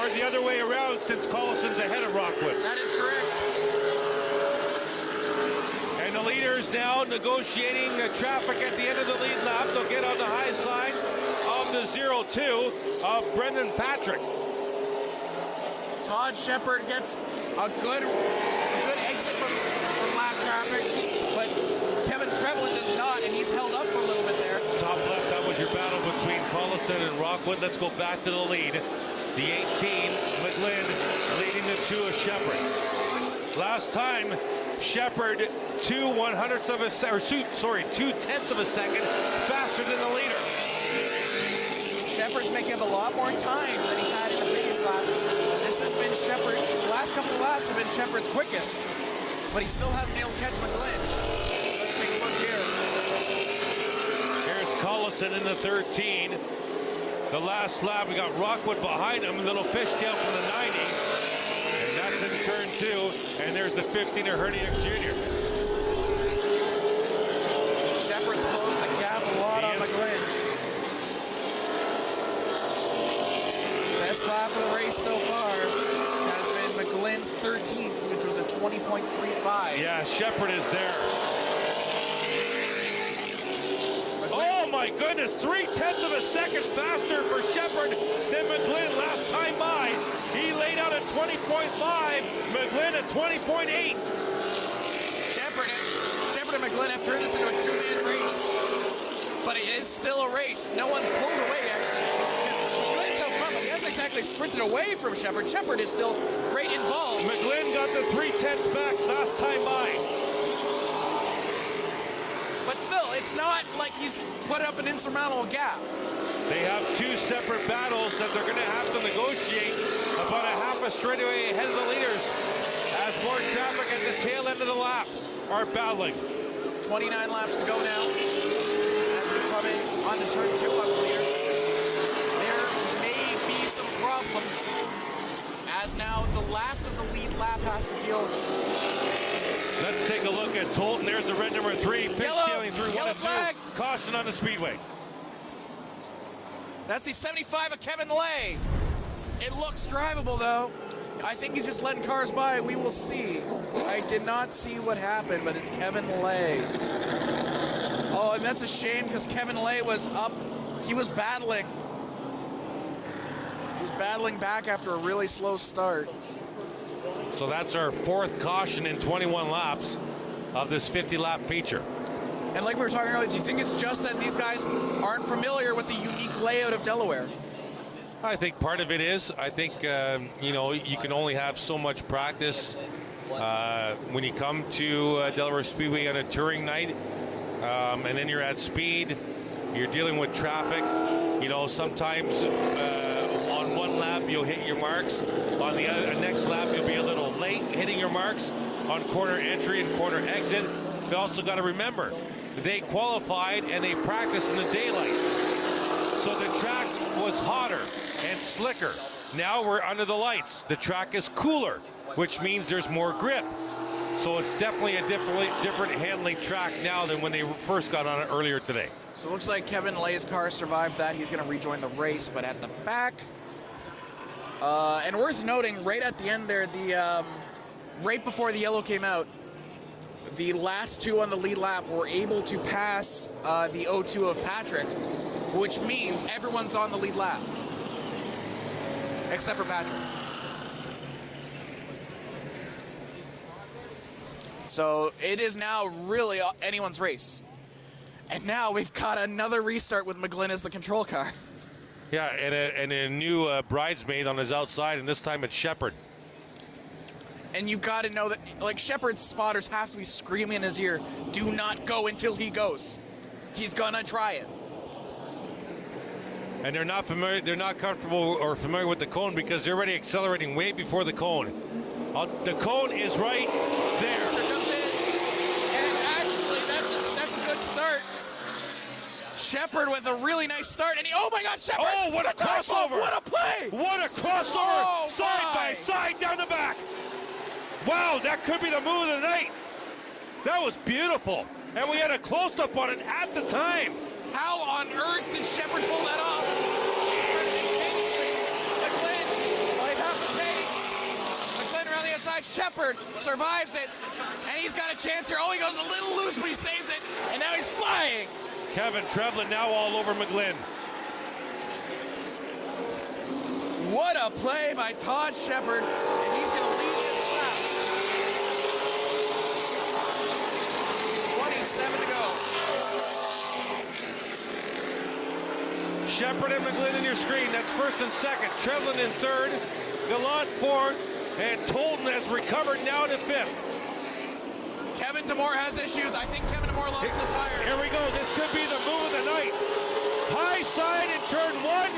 Or the other way around, since Collison's ahead of Rockwood. That is correct. And the leaders now negotiating traffic at the end of the lead lap. They'll get on the high side of the 0-2 of Brendan Patrick. Todd Shepard gets a good exit from lap traffic, but Kevin but Trevlin does not, and he's held up for a little bit there. Top left, that was your battle between Collison and Rockwood. Let's go back to the lead. The 18, McGlynn, leading the 2 of Shepherd. Last time, Shepherd 2/10ths of a second faster than the leader. Shepherd's making up a lot more time than he had in the previous lap. This has been Shepherd. The last couple of laps have been Shepherd's quickest, but he still hasn't been able to catch McGlynn. Let's take a look here. Here's Collison in the 13. The last lap, we got Rockwood behind him, a little fishtail from the 90. And that's in turn 2. And there's the 15 of Herniak Jr. Shepherd's closed the gap a lot on McGlynn. Best lap of the race so far has been McGlynn's 13th, which was a 20.35. Yeah, Shepherd is there. Oh my goodness, 0.3 of a second faster for Shepherd than McGlynn last time by. He laid out at 20.5, McGlynn at 20.8. Shepherd and McGlynn have turned this into a 2-man race, but it is still a race. No one's pulled away yet. McGlynn's out front, but he hasn't exactly sprinted away from Shepherd. Shepherd is still right involved. McGlynn got the 0.3 back last time by. But still, it's not like he's put up an insurmountable gap. They have 2 separate battles that they're going to have to negotiate about a half a straightaway ahead of the leaders as more traffic at the tail end of the lap are battling. 29 laps to go now as we come in on the turn 2 on the leaders. There may be some problems as now the last of the lead lap has to deal. Let's take a look at Tolton. There's the red number 3, fishtailing through 1 and 2. Caution on the speedway. That's the 75 of Kevin Lay. It looks drivable though. I think he's just letting cars by. We will see. I did not see what happened, but it's Kevin Lay. Oh, and that's a shame because Kevin Lay was up. He was battling. He was battling back after a really slow start. So that's our 4th caution in 21 laps of this 50-lap feature. And like we were talking earlier, do you think it's just that these guys aren't familiar with the unique layout of Delaware? I think part of it is. I think, you know, you can only have so much practice when you come to Delaware Speedway on a touring night. And then you're at speed. You're dealing with traffic. You know, sometimes on one lap you'll hit your marks. On the next lap you'll be a little late hitting your marks on corner entry and corner exit. We also got to remember, they qualified and they practiced in the daylight. So the track was hotter and slicker. Now we're under the lights. The track is cooler, which means there's more grip. So it's definitely a different handling track now than when they first got on it earlier today. So it looks like Kevin Lay's car survived that. He's going to rejoin the race, but at the back. And worth noting, right at the end there, right before the yellow came out, the last 2 on the lead lap were able to pass the 0-2 of Patrick, which means everyone's on the lead lap, except for Patrick. So it is now really anyone's race. And now we've got another restart with McGlynn as the control car. Yeah, and a new bridesmaid on his outside, and this time it's Shepherd. And you've got to know that, like, Shepherd's spotters have to be screaming in his ear, do not go until he goes. He's gonna try it. And they're not familiar, they're not comfortable or familiar with the cone because they're already accelerating way before the cone. The cone is right there. And actually, that's a good start. Shepherd with a really nice start, and oh my God, Shepherd! Oh, what a crossover! What a play! What a crossover! Side by side down the back. Wow, that could be the move of the night. That was beautiful, and we had a close-up on it at the time. How on earth did Shepherd pull that off? McGlynn, like half the pace. McGlynn around the outside. Shepherd survives it, and he's got a chance here. Oh, he goes a little loose, but he saves it, and now he's flying. Kevin Trevlin now all over McGlynn. What a play by Todd Shepherd, and he's going to lead this lap. 27 to go. Shepard and McGlynn in your screen. That's first and second. Trevlin in third. Gallant fourth. And Tolton has recovered now to fifth. Kevin Demore has issues. I think Kevin Demore lost the tire. Here we go. This could be the move of the night. High side in turn one.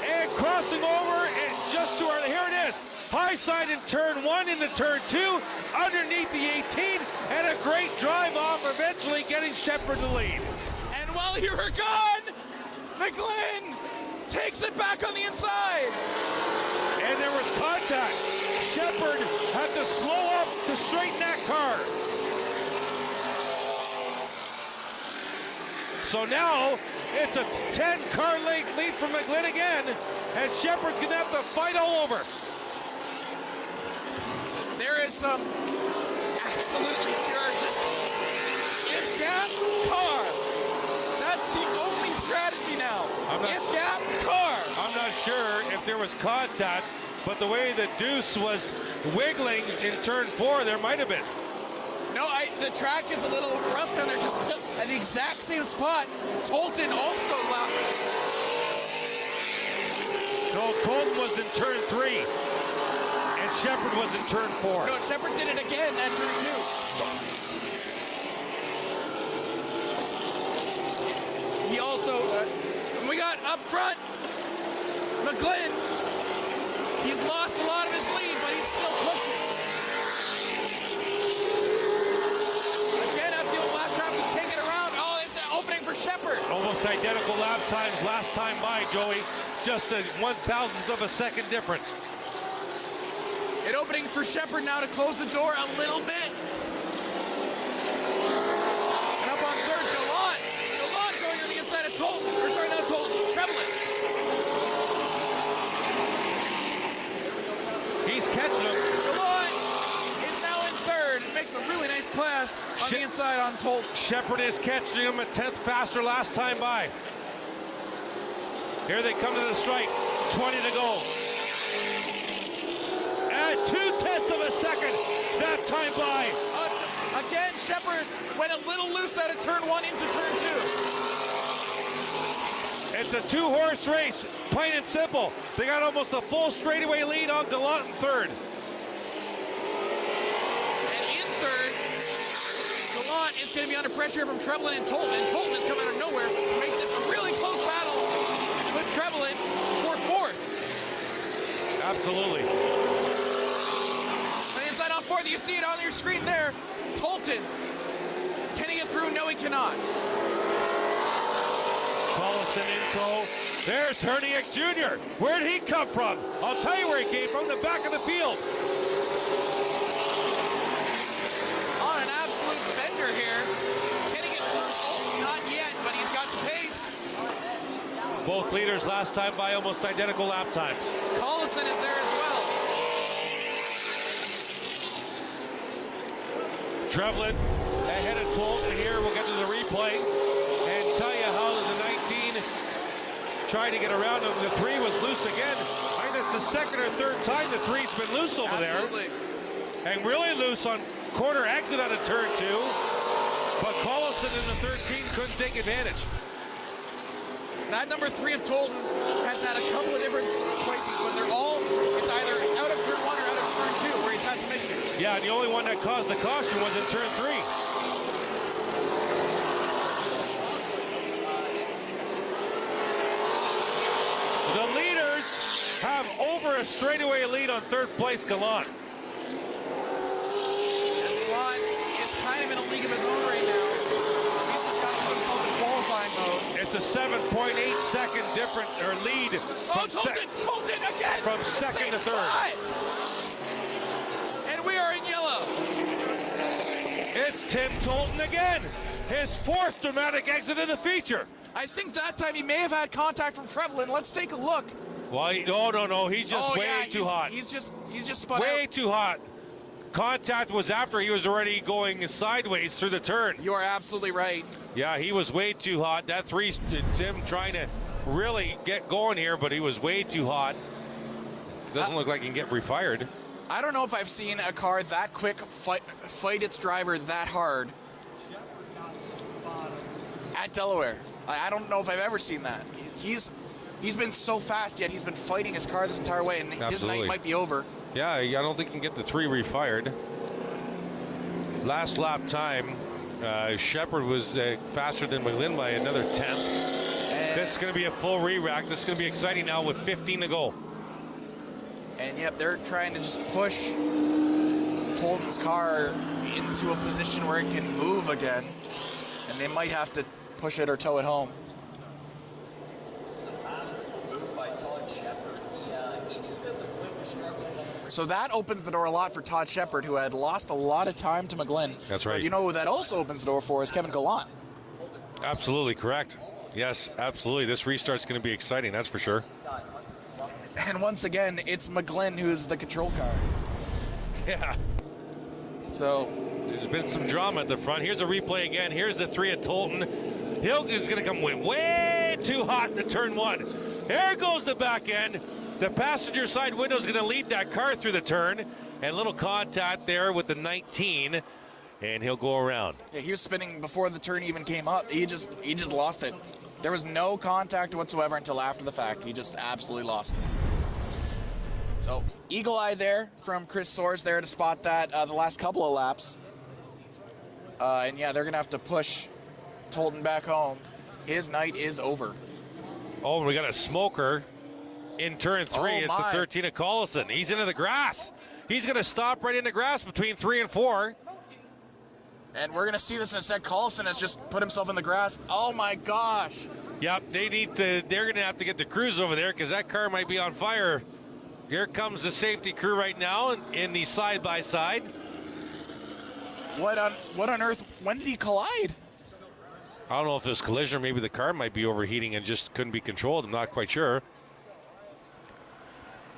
And crossing over and just to our, here it is. High side in turn one into turn two. Underneath the 18. And a great drive off, eventually getting Shepard the lead. And while you were gone, McGlynn takes it back on the inside. And there was contact. Shepard had to slow up to straighten that car. So now it's a 10-car length lead for McGlynn again, and Shepard's gonna have to fight all over. There is some absolutely pure if gap car. That's the only strategy now. If gap car. I'm not sure if there was contact, but the way the Deuce was wiggling in turn four, there might have been. No, the track is a little rough down there, just at the exact same spot. Tolton also lost. No, Tolton was in turn three, and Shepard was in turn four. No, Shepard did it again at turn two. He also, we got up front, McGlynn. He's lost a lot of his lead, but he's still pushing. Again, up the lap trap, he can't get around. Oh, it's an opening for Shepard. Almost identical lap times last time by, Joey. Just a 1,000th of a second difference. It opening for Shepard now to close the door a little bit. And up on third, Gallant. Gallant going on the inside of Tolton. Or sorry, not Tolton, Trevlin. He's catching him. Gallant is now in third. Makes a really nice pass on the inside on Tolton. Shepard is catching him a 10th faster last time by. Here they come to the strike. 20 to go. At 0.2 of a second that time by. Again, Shepard went a little loose out of turn one into turn two. It's a two-horse race, plain and simple. They got almost a full straightaway lead on Gallant in third. And in third, Gallant is going to be under pressure from Trevlin and Tolton. And Tolton has come out of nowhere to make this a really close battle with Trevlin for fourth. Absolutely. On the inside on fourth, you see it on your screen there. Tolton. Can he get through? No, he cannot. Collison intro. There's Herniak Jr. Where'd he come from? I'll tell you where he came from, the back of the field. On an absolute bender here. Can he get through? Not yet, but he's got the pace. Both leaders last time by almost identical lap times. Collison is there as well. Trevlin ahead of Tolton here. We'll get to the replay and tell you how the 19 tried to get around him. The 3 was loose again. I think that's the second or third time the 3's been loose over there. And really loose on corner exit out of turn 2. But Collison in the 13 couldn't take advantage. That number 3 of Tolton has had a couple of different places, but they're all, it's either out of turn 1 or out of turn 2 where he's had some issues. Yeah, and the only one that caused the caution was in turn 3. The leaders have over a straightaway lead on third place Gallant. Gallant is kind of in a league of his own right now. Qualifying mode. It's a 7.8 second difference or lead from Tolton again from second to third. Spot. And we are in yellow. It's Tim Tolton again. His fourth dramatic exit of the feature. I think that time he may have had contact from Trevlin. Let's take a look. Well, no. He's just way too hot. He's just spun way out. too hot. Contact was after he was already going sideways through the turn. You are absolutely right. Yeah, he was way too hot. That 3's Tim trying to really get going here, but he was way too hot. Doesn't look like he can get refired. I don't know if I've seen a car that quick fight its driver that hard at Delaware. I don't know if I've ever seen that. He's He's been so fast, yet he's been fighting his car this entire way, and his night might be over. Yeah, I don't think he can get the 3 refired. Last lap time, Shepard was faster than McGlynn by another 10th. This is going to be a full re-rack. This is going to be exciting now with 15 to go. And yep, they're trying to just push Tolton's car into a position where it can move again. And they might have to push it or tow it home. So that opens the door a lot for Todd Shepard, who had lost a lot of time to McGlynn. That's right. But you know who that also opens the door for is Kevin Gallant. Absolutely correct. Yes, absolutely. This restart's going to be exciting, that's for sure. And once again, it's McGlynn who's the control car. Yeah. So there's been some drama at the front. Here's a replay again. Here's the 3 at Tolton. Hill is going to come way too hot into turn 1. There goes the back end. The passenger side window is going to lead that car through the turn. And little contact there with the 19. And he'll go around. Yeah, he was spinning before the turn even came up. He just lost it. There was no contact whatsoever until after the fact. He just absolutely lost it. So, eagle eye there from Chris Soares there to spot that the last couple of laps. And yeah, they're going to have to push Tolton back home. His night is over. Oh, we got a smoker in turn 3. It's the 13 of Collison. He's into the grass. He's going to stop right in the grass between 3 and 4. And we're going to see this in a sec. Collison has just put himself in the grass. Oh my gosh. Yep, they're going to have to get the crews over there because that car might be on fire. Here comes the safety crew right now in the side-by-side. What on earth? When did he collide? I don't know if it was collision or maybe the car might be overheating and just couldn't be controlled. I'm not quite sure.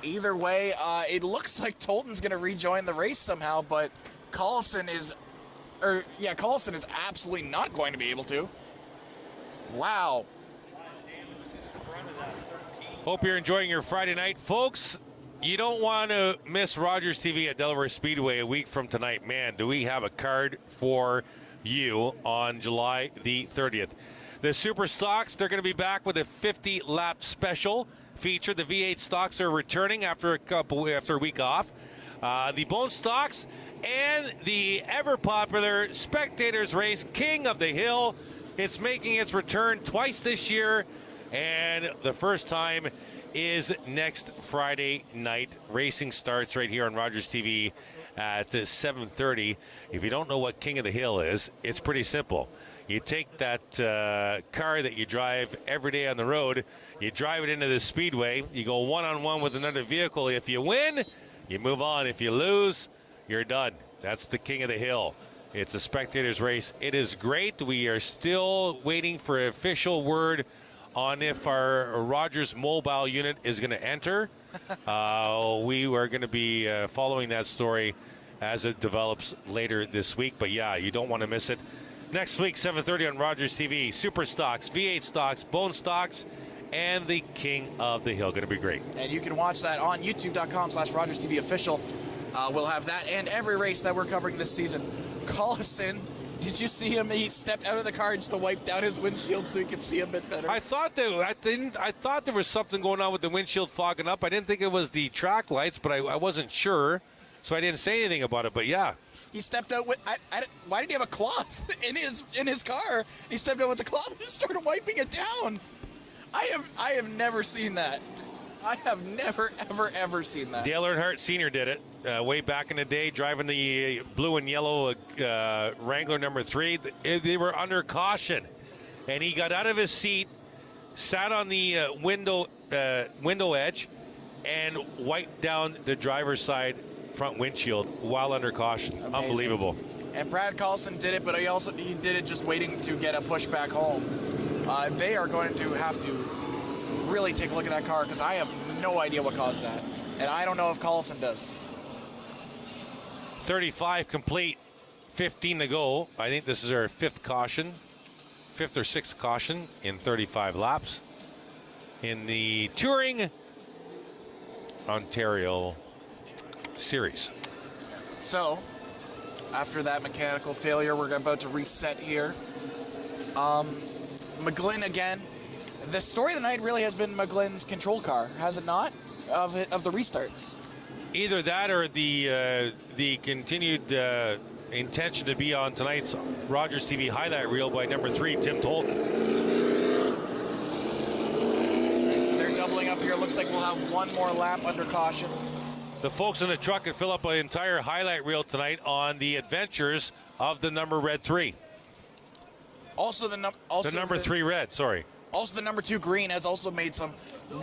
Either way, it looks like Tolton's going to rejoin the race somehow, but Collison is absolutely not going to be able to. Wow. Hope you're enjoying your Friday night, folks. You don't want to miss Rogers TV at Delaware Speedway a week from tonight. Man, do we have a card for you on July the 30th. The Super Stocks, they're going to be back with a 50-lap special feature. The V8 stocks are returning after a week off. The Bone Stocks and the ever-popular Spectators Race, King of the Hill. It's making its return twice this year, and the first time is next Friday night. Racing starts right here on Rogers TV at 7:30. If you don't know what King of the Hill is, it's pretty simple. You take that car that you drive every day on the road, you drive it into the speedway, you go one-on-one with another vehicle. If you win, you move on. If you lose, you're done. That's the King of the Hill. It's a spectators race. It is great. We are still waiting for official word on if our Rogers mobile unit is going to enter. We are going to be following that story as it develops later this week. But yeah, you don't want to miss it. Next week, 7:30 on Rogers TV. Super Stocks, V8 Stocks, Bone Stocks, and the King of the Hill. Going to be great. And you can watch that on youtube.com/Rogers TV official. We'll have that and every race that we're covering this season. Collison, did you see him? He stepped out of the car just to wipe down his windshield so he could see a bit better. I thought there was something going on with the windshield fogging up. I didn't think it was the track lights, but I wasn't sure, so I didn't say anything about it. But yeah, he stepped out with. Why did he have a cloth in his car? He stepped out with the cloth and just started wiping it down. I have never seen that. I have never, ever seen that. Dale Earnhardt Sr. did it way back in the day, driving the blue and yellow Wrangler number 3. They were under caution, and he got out of his seat, sat on the window edge, and wiped down the driver's side front windshield while under caution. Amazing. Unbelievable. And Brad Collison did it, but he did it just waiting to get a push back home. They are going to have to really take a look at that car because I have no idea what caused that. And I don't know if Collison does. 35 complete, 15 to go. I think this is our fifth or sixth caution in 35 laps in the Touring Ontario Series. So, after that mechanical failure, we're about to reset here. McGlynn again The story of the night really has been McGlynn's control car, has it not? Of the restarts. Either that or the continued intention to be on tonight's Rogers TV highlight reel by number 3, Tim Tolton. So they're doubling up here. Looks like we'll have one more lap under caution. The folks in the truck could fill up an entire highlight reel tonight on the adventures of the number red 3. Also the number 3 red, sorry. Also the number 2 green has also made some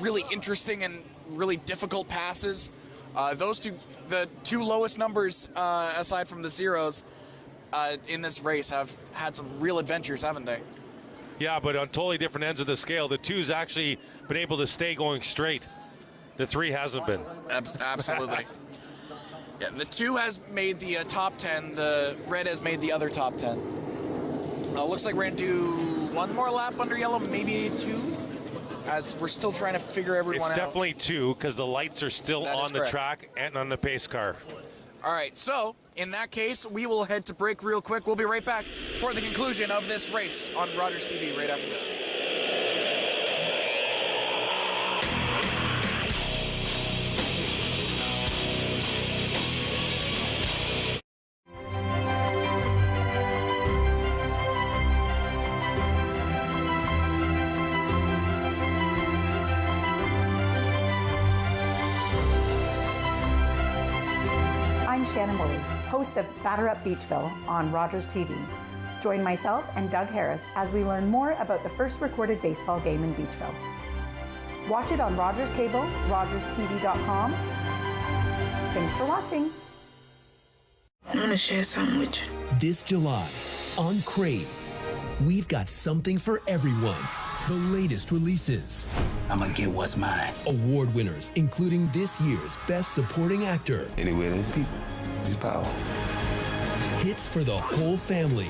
really interesting and really difficult passes. The two lowest numbers, aside from the zeros, in this race have had some real adventures, haven't they? Yeah, but on totally different ends of the scale. The 2's actually been able to stay going straight. The 3 hasn't been. Absolutely. Yeah, the 2 has made the top 10. The red has made the other top 10. Looks like we're going to do one more lap under yellow, maybe 2, as we're still trying to figure everyone out. It's definitely 2 because the lights are still on the track and on the pace car. All right, so in that case, we will head to break real quick. We'll be right back for the conclusion of this race on Rogers TV right after this. Shannon Woolley, host of Batter Up Beachville on Rogers TV. Join myself and Doug Harris as we learn more about the first recorded baseball game in Beachville. Watch it on Rogers Cable, rogerstv.com. Thanks for watching. I want to share something with you. This July on Crave, we've got something for everyone. The latest releases. I'm gonna get what's mine. Award winners, including this year's Best Supporting Actor. Anywhere there's people, there's power. Hits for the whole family.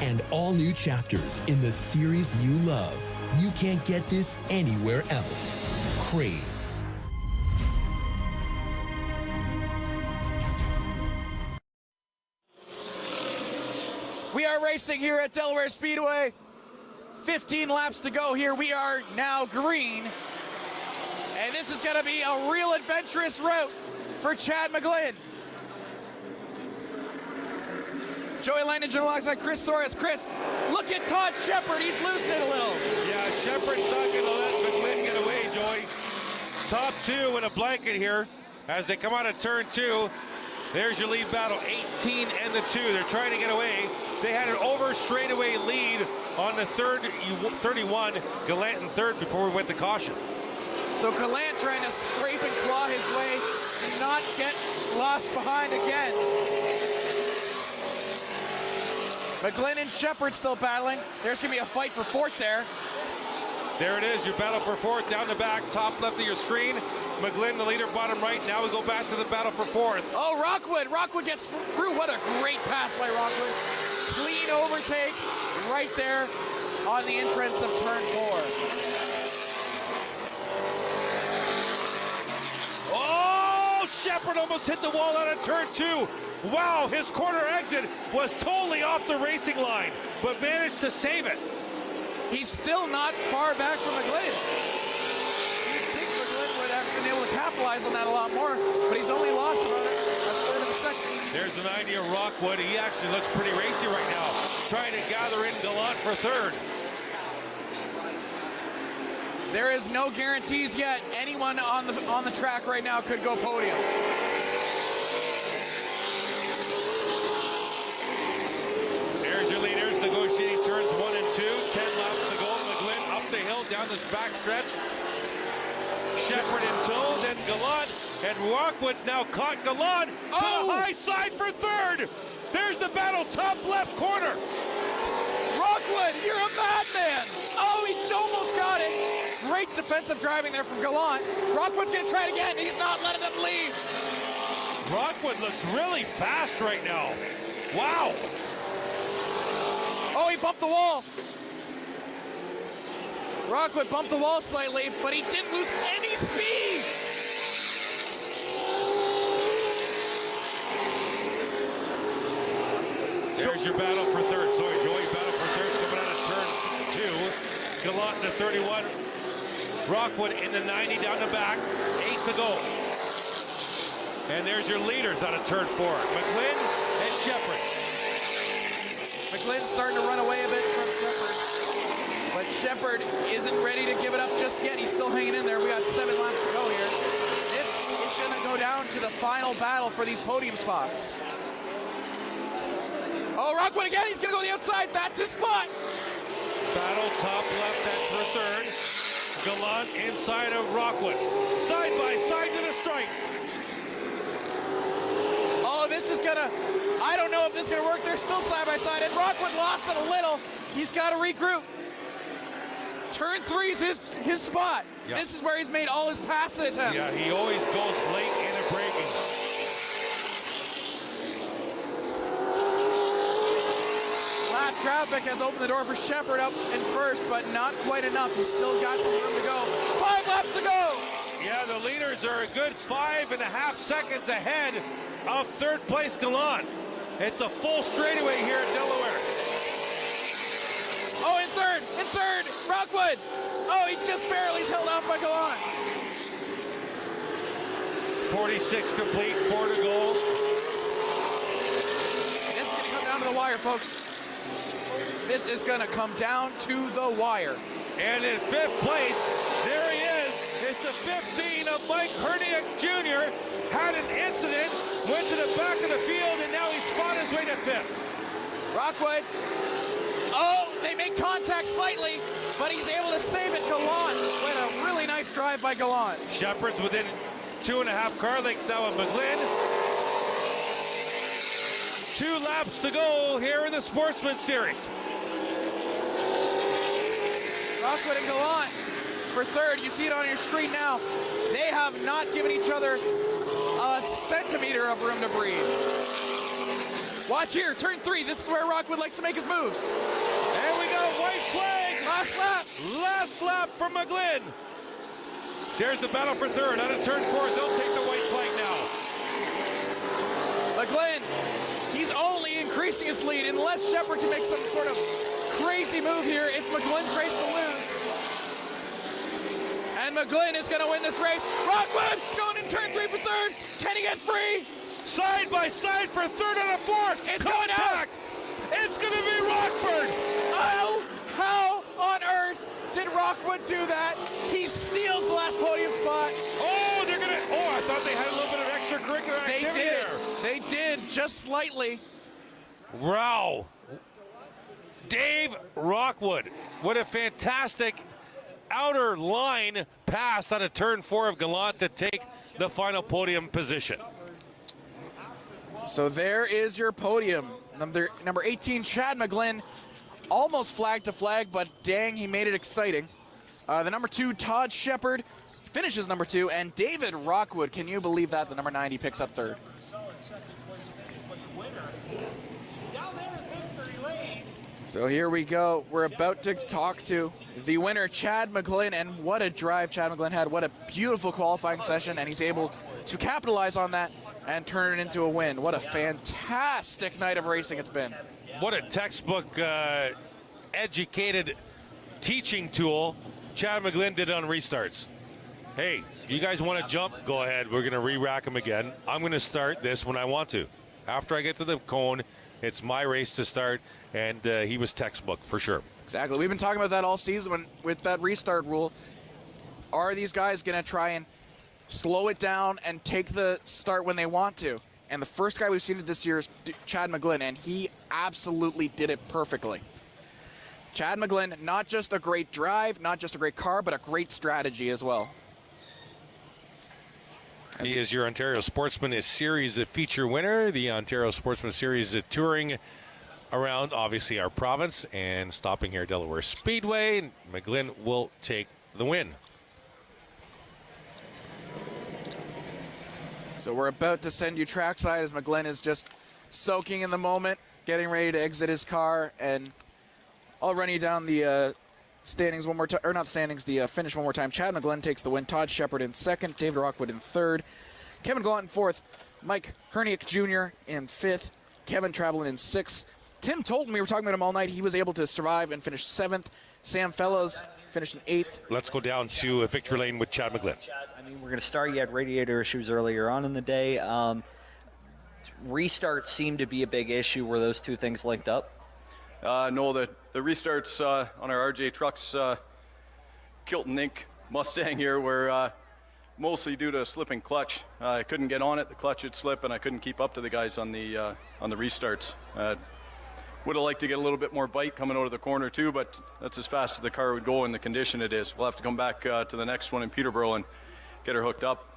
And all new chapters in the series you love. You can't get this anywhere else. Crave. We are racing here at Delaware Speedway. 15 laps to go here. We are now green. And this is going to be a real adventurous route for Chad McGlynn. Joey Langdon alongside Chris Soares. Chris, look at Todd Shepard. He's loosening a little. Yeah, Shepard's not going to let McGlynn get away, Joey. Top 2 in a blanket here as they come out of turn 2. There's your lead battle, 18 and the 2. They're trying to get away. They had an over straightaway lead on the 31, Gallant in 3rd before we went to caution. So Gallant trying to scrape and claw his way and not get lost behind again. McGlynn and Shepard still battling. There's going to be a fight for 4th there. There it is, your battle for 4th down the back, top left of your screen. McGlynn, the leader, bottom right. Now we go back to the battle for 4th. Oh, Rockwood. Rockwood gets through. What a great pass by Rockwood. Clean overtake right there on the entrance of turn 4. Oh, Shepard almost hit the wall out of turn 2. Wow, his corner exit was totally off the racing line, but managed to save it. He's still not far back from McGlynn. You'd think McGlynn would have been able to capitalize on that a lot more, but he's only lost about a 1/3 of a second. There's an idea of Rockwood. He actually looks pretty racy right now, trying to gather in Gallant for 3rd. There is no guarantees yet. Anyone on the track right now could go podium. There's your leaders negotiating turns 1 and 2. 10 laps to go. McGlynn up the hill down this back stretch. Shepard in tow, then Gallant, and Rockwood's now caught Gallant to the high side for 3rd. There's the battle, top left corner. Rockwood, you're a madman. Oh, he almost got it. Great defensive driving there from Gallant. Rockwood's going to try it again. He's not letting him leave. Rockwood looks really fast right now. Wow. Oh, he bumped the wall. Rockwood bumped the wall slightly, but he didn't lose any speed. There's your battle for 3rd. Sorry, Joey, battle for 3rd coming out of turn 2. Gallant in the 31. Rockwood in the 90 down the back. 8 to go. And there's your leaders out of turn 4. McGlynn and Shepard. McGlynn's starting to run away a bit from Shepard. But Shepard isn't ready to give it up just yet. He's still hanging in there. We got 7 laps to go here. This is going to go down to the final battle for these podium spots. Oh, Rockwood again. He's going to go to the outside. That's his spot. Battle top left, that's for third. Gallant inside of Rockwood. Side by side to the stripe. Oh, this is gonna, I don't know if this is gonna work. They're still side by side, and Rockwood lost it a little. He's got to regroup. Turn 3 is his spot. Yeah. This is where he's made all his pass attempts. Yeah, he always goes late in a braking. Lap traffic has opened the door for Shepard up in first, but not quite enough. He's still got some room to go. 5 laps to go. Yeah, the leaders are a good 5.5 seconds ahead of third place Gallant. It's a full straightaway here at Delaware. Oh, in third, Rockwood. Oh, he just barely held off by Gallant. 46 complete, 4 to go. This is going to come down to the wire, folks. This is going to come down to the wire. And in 5th place, there he is. It's the 15 of Mike Herniak Jr. Had an incident, went to the back of the field, and now he's fought his way to 5th. Rockwood. Oh, they make contact slightly, but he's able to save it. Gallant with a really nice drive by Gallant. Shepard's within 2.5 car lengths now of McGlynn. 2 laps to go here in the Sportsman Series. Rockwood and Gallant for third. You see it on your screen now. They have not given each other a centimeter of room to breathe. Watch here, turn 3. This is where Rockwood likes to make his moves. And we got white flag. Last lap. Last lap for McGlynn. There's the battle for third. Out of turn 4, they'll take the white flag now. McGlynn, he's only increasing his lead unless Shepard can make some sort of crazy move here. It's McGlynn's race to lose. And McGlynn is going to win this race. Rockwood going in turn 3 for third. Can he get free? Side by side for third out of 4. It's going out. It's going to be Rockford. Oh, how on earth did Rockwood do that? He steals the last podium spot. Oh, they're going to, I thought they had a little bit of extracurricular activity there. They did, just slightly. Wow. Dave Rockwood, what a fantastic outer line pass out of turn 4 of Gallant to take the final podium position. So there is your podium. Number 18, Chad McGlynn, almost flag to flag, but dang, he made it exciting. The number 2, Todd Shepard, finishes number 2, and David Rockwood, can you believe that? The number 90 picks up third. So here we go. We're about to talk to the winner, Chad McGlynn, and what a drive Chad McGlynn had. What a beautiful qualifying session, and he's able to capitalize on that and turn it into a win. What a fantastic night of racing it's been. What a textbook educated teaching tool Chad McGlynn did on restarts. Hey, you guys want to jump? Go ahead. We're going to re-rack them again. I'm going to start this when I want to. After I get to the cone, it's my race to start, and he was textbook for sure. Exactly. We've been talking about that all season with that restart rule. Are these guys going to try and slow it down and take the start when they want to? And the first guy we've seen it this year is Chad McGlynn, and he absolutely did it perfectly. Chad McGlynn, not just a great drive, not just a great car, but a great strategy as well. He is your Ontario Sportsman Series feature winner. The Ontario Sportsman Series touring around, obviously, our province and stopping here at Delaware Speedway. McGlynn will take the win. So we're about to send you trackside as McGlynn is just soaking in the moment, getting ready to exit his car, and I'll run you down the standings one more time, or not standings, the finish one more time. Chad McGlynn takes the win. Todd Shepard in second. David Rockwood in third. Kevin Gallant in fourth. Mike Herniak Jr. in fifth. Kevin Travelin in sixth. Tim Tolton, we were talking about him all night. He was able to survive and finish seventh. Sam Fellows finished in 8th. Let's go down to victory lane with Chad McGlynn. I mean, we're going to start. You had radiator issues earlier on in the day. Restarts seemed to be a big issue. Were those two things linked up? No, the restarts on our RJ Trucks Kilton Inc. Mustang here were mostly due to a slipping clutch. I couldn't get on it. The clutch would slip, and I couldn't keep up to the guys on the restarts. Would have liked to get a little bit more bite coming out of the corner too, but that's as fast as the car would go in the condition it is. We'll have to come back to the next one in Peterborough and get her hooked up.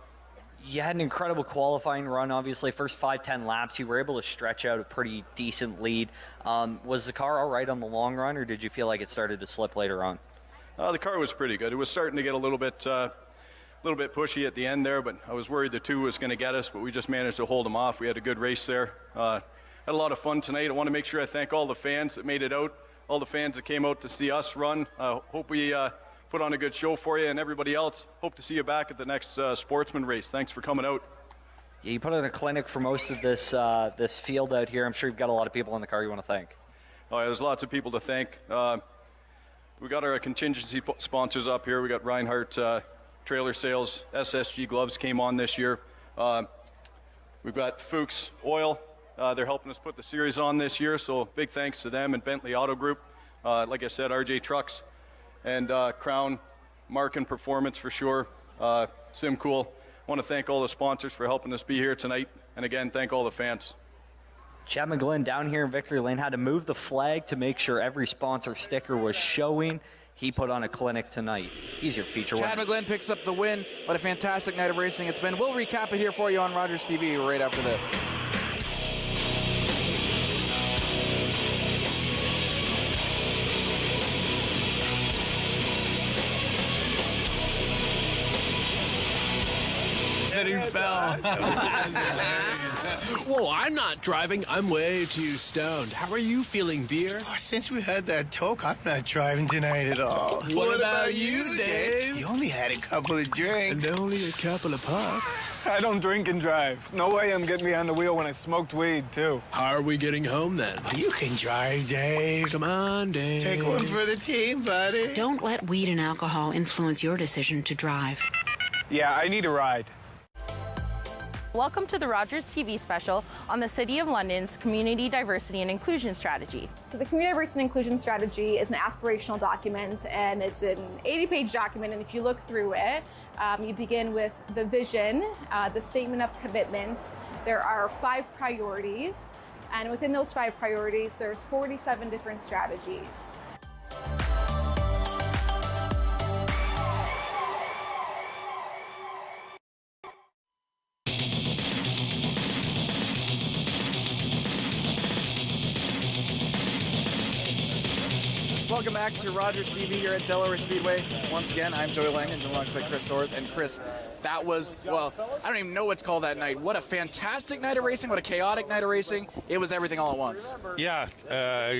You had an incredible qualifying run, obviously. First 5-10 laps, you were able to stretch out a pretty decent lead. Was the car all right on the long run, or did you feel like it started to slip later on? The car was pretty good. It was starting to get a little bit pushy at the end there, but I was worried the 2 was going to get us, but we just managed to hold them off. We had a good race there. Had a lot of fun tonight. I want to make sure I thank all the fans that made it out, all the fans that came out to see us run. Hope we put on a good show for you, and everybody else, hope to see you back at the next Sportsman race. Thanks for coming out. Yeah, you put on a clinic for most of this this field out here. I'm sure you've got a lot of people in the car you want to thank. Oh, yeah, there's lots of people to thank. We got our contingency sponsors up here. We got Reinhardt Trailer Sales, SSG Gloves came on this year. We've got Fuchs Oil. They're helping us put the series on this year, so big thanks to them and Bentley Auto Group. Like I said, RJ Trucks and Crown Mark and Performance for sure. SimCool. I want to thank all the sponsors for helping us be here tonight, and again, thank all the fans. Chad McGlynn down here in Victory Lane had to move the flag to make sure every sponsor sticker was showing. He put on a clinic tonight. He's your feature winner. Chad McGlynn picks up the win. What a fantastic night of racing it's been. We'll recap it here for you on Rogers TV right after this. He fell. Whoa, I'm not driving. I'm way too stoned. How are you feeling, Veer? Oh, since we had that talk, I'm not driving tonight at all. What about you, Dave? You only had a couple of drinks. And only a couple of puffs. I don't drink and drive. No way I'm getting behind the wheel when I smoked weed, too. How are we getting home, then? Oh, you can drive, Dave. Come on, Dave. Take one for the team, buddy. Don't let weed and alcohol influence your decision to drive. Yeah, I need a ride. Welcome to the Rogers TV special on the City of London's Community Diversity and Inclusion Strategy. So the Community Diversity and Inclusion Strategy is an aspirational document, and it's an 80-page document, and if you look through it, you begin with the vision, the statement of commitment. There are 5 priorities, and within those 5 priorities, there's 47 different strategies. Welcome back to Rogers TV here at Delaware Speedway. Once again, I'm Joey Langdon alongside Chris Soares. And Chris, that was, well, I don't even know what's called that night. What a fantastic night of racing. What a chaotic night of racing. It was everything all at once. Yeah,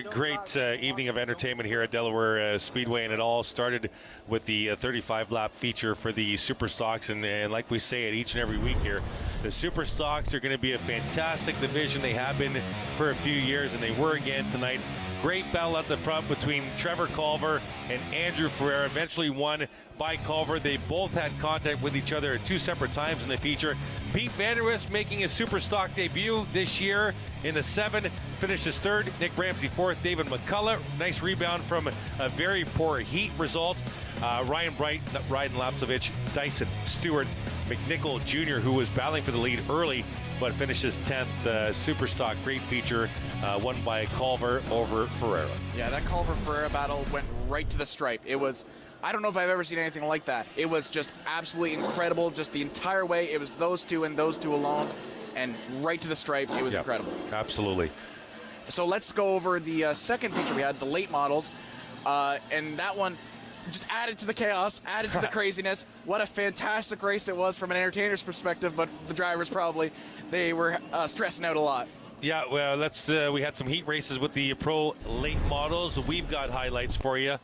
great evening of entertainment here at Delaware Speedway. And it all started with the 35-lap feature for the Super Stocks. And like we say it each and every week here, the Super Stocks are going to be a fantastic division. They have been for a few years, and they were again tonight. Great battle at the front between Trevor Culver and Andrew Ferreira, eventually won by Culver. They both had contact with each other at 2 separate times in the feature. Pete Vanderwist making his Super Stock debut this year in the 7, finishes 3rd. Nick Ramsey 4th. David McCullough, nice rebound from a very poor heat result. Ryan Bright, Ryden Lapsovich, Dyson Stewart, McNichol Jr., who was battling for the lead early, but finishes 10th. Super Stock, great feature, won by Culver over Ferreira. Yeah, that Culver-Ferreira battle went right to the stripe. It was, I don't know if I've ever seen anything like that. It was just absolutely incredible, just the entire way. It was those two and those two alone, and right to the stripe. It was incredible. Absolutely. So let's go over the second feature we had, the late models, and that one just added to the chaos, added to the craziness. What a fantastic race it was from an entertainer's perspective, but the drivers probably, they were stressing out a lot. Yeah, well, we had some heat races with the pro late models. We've got highlights for you.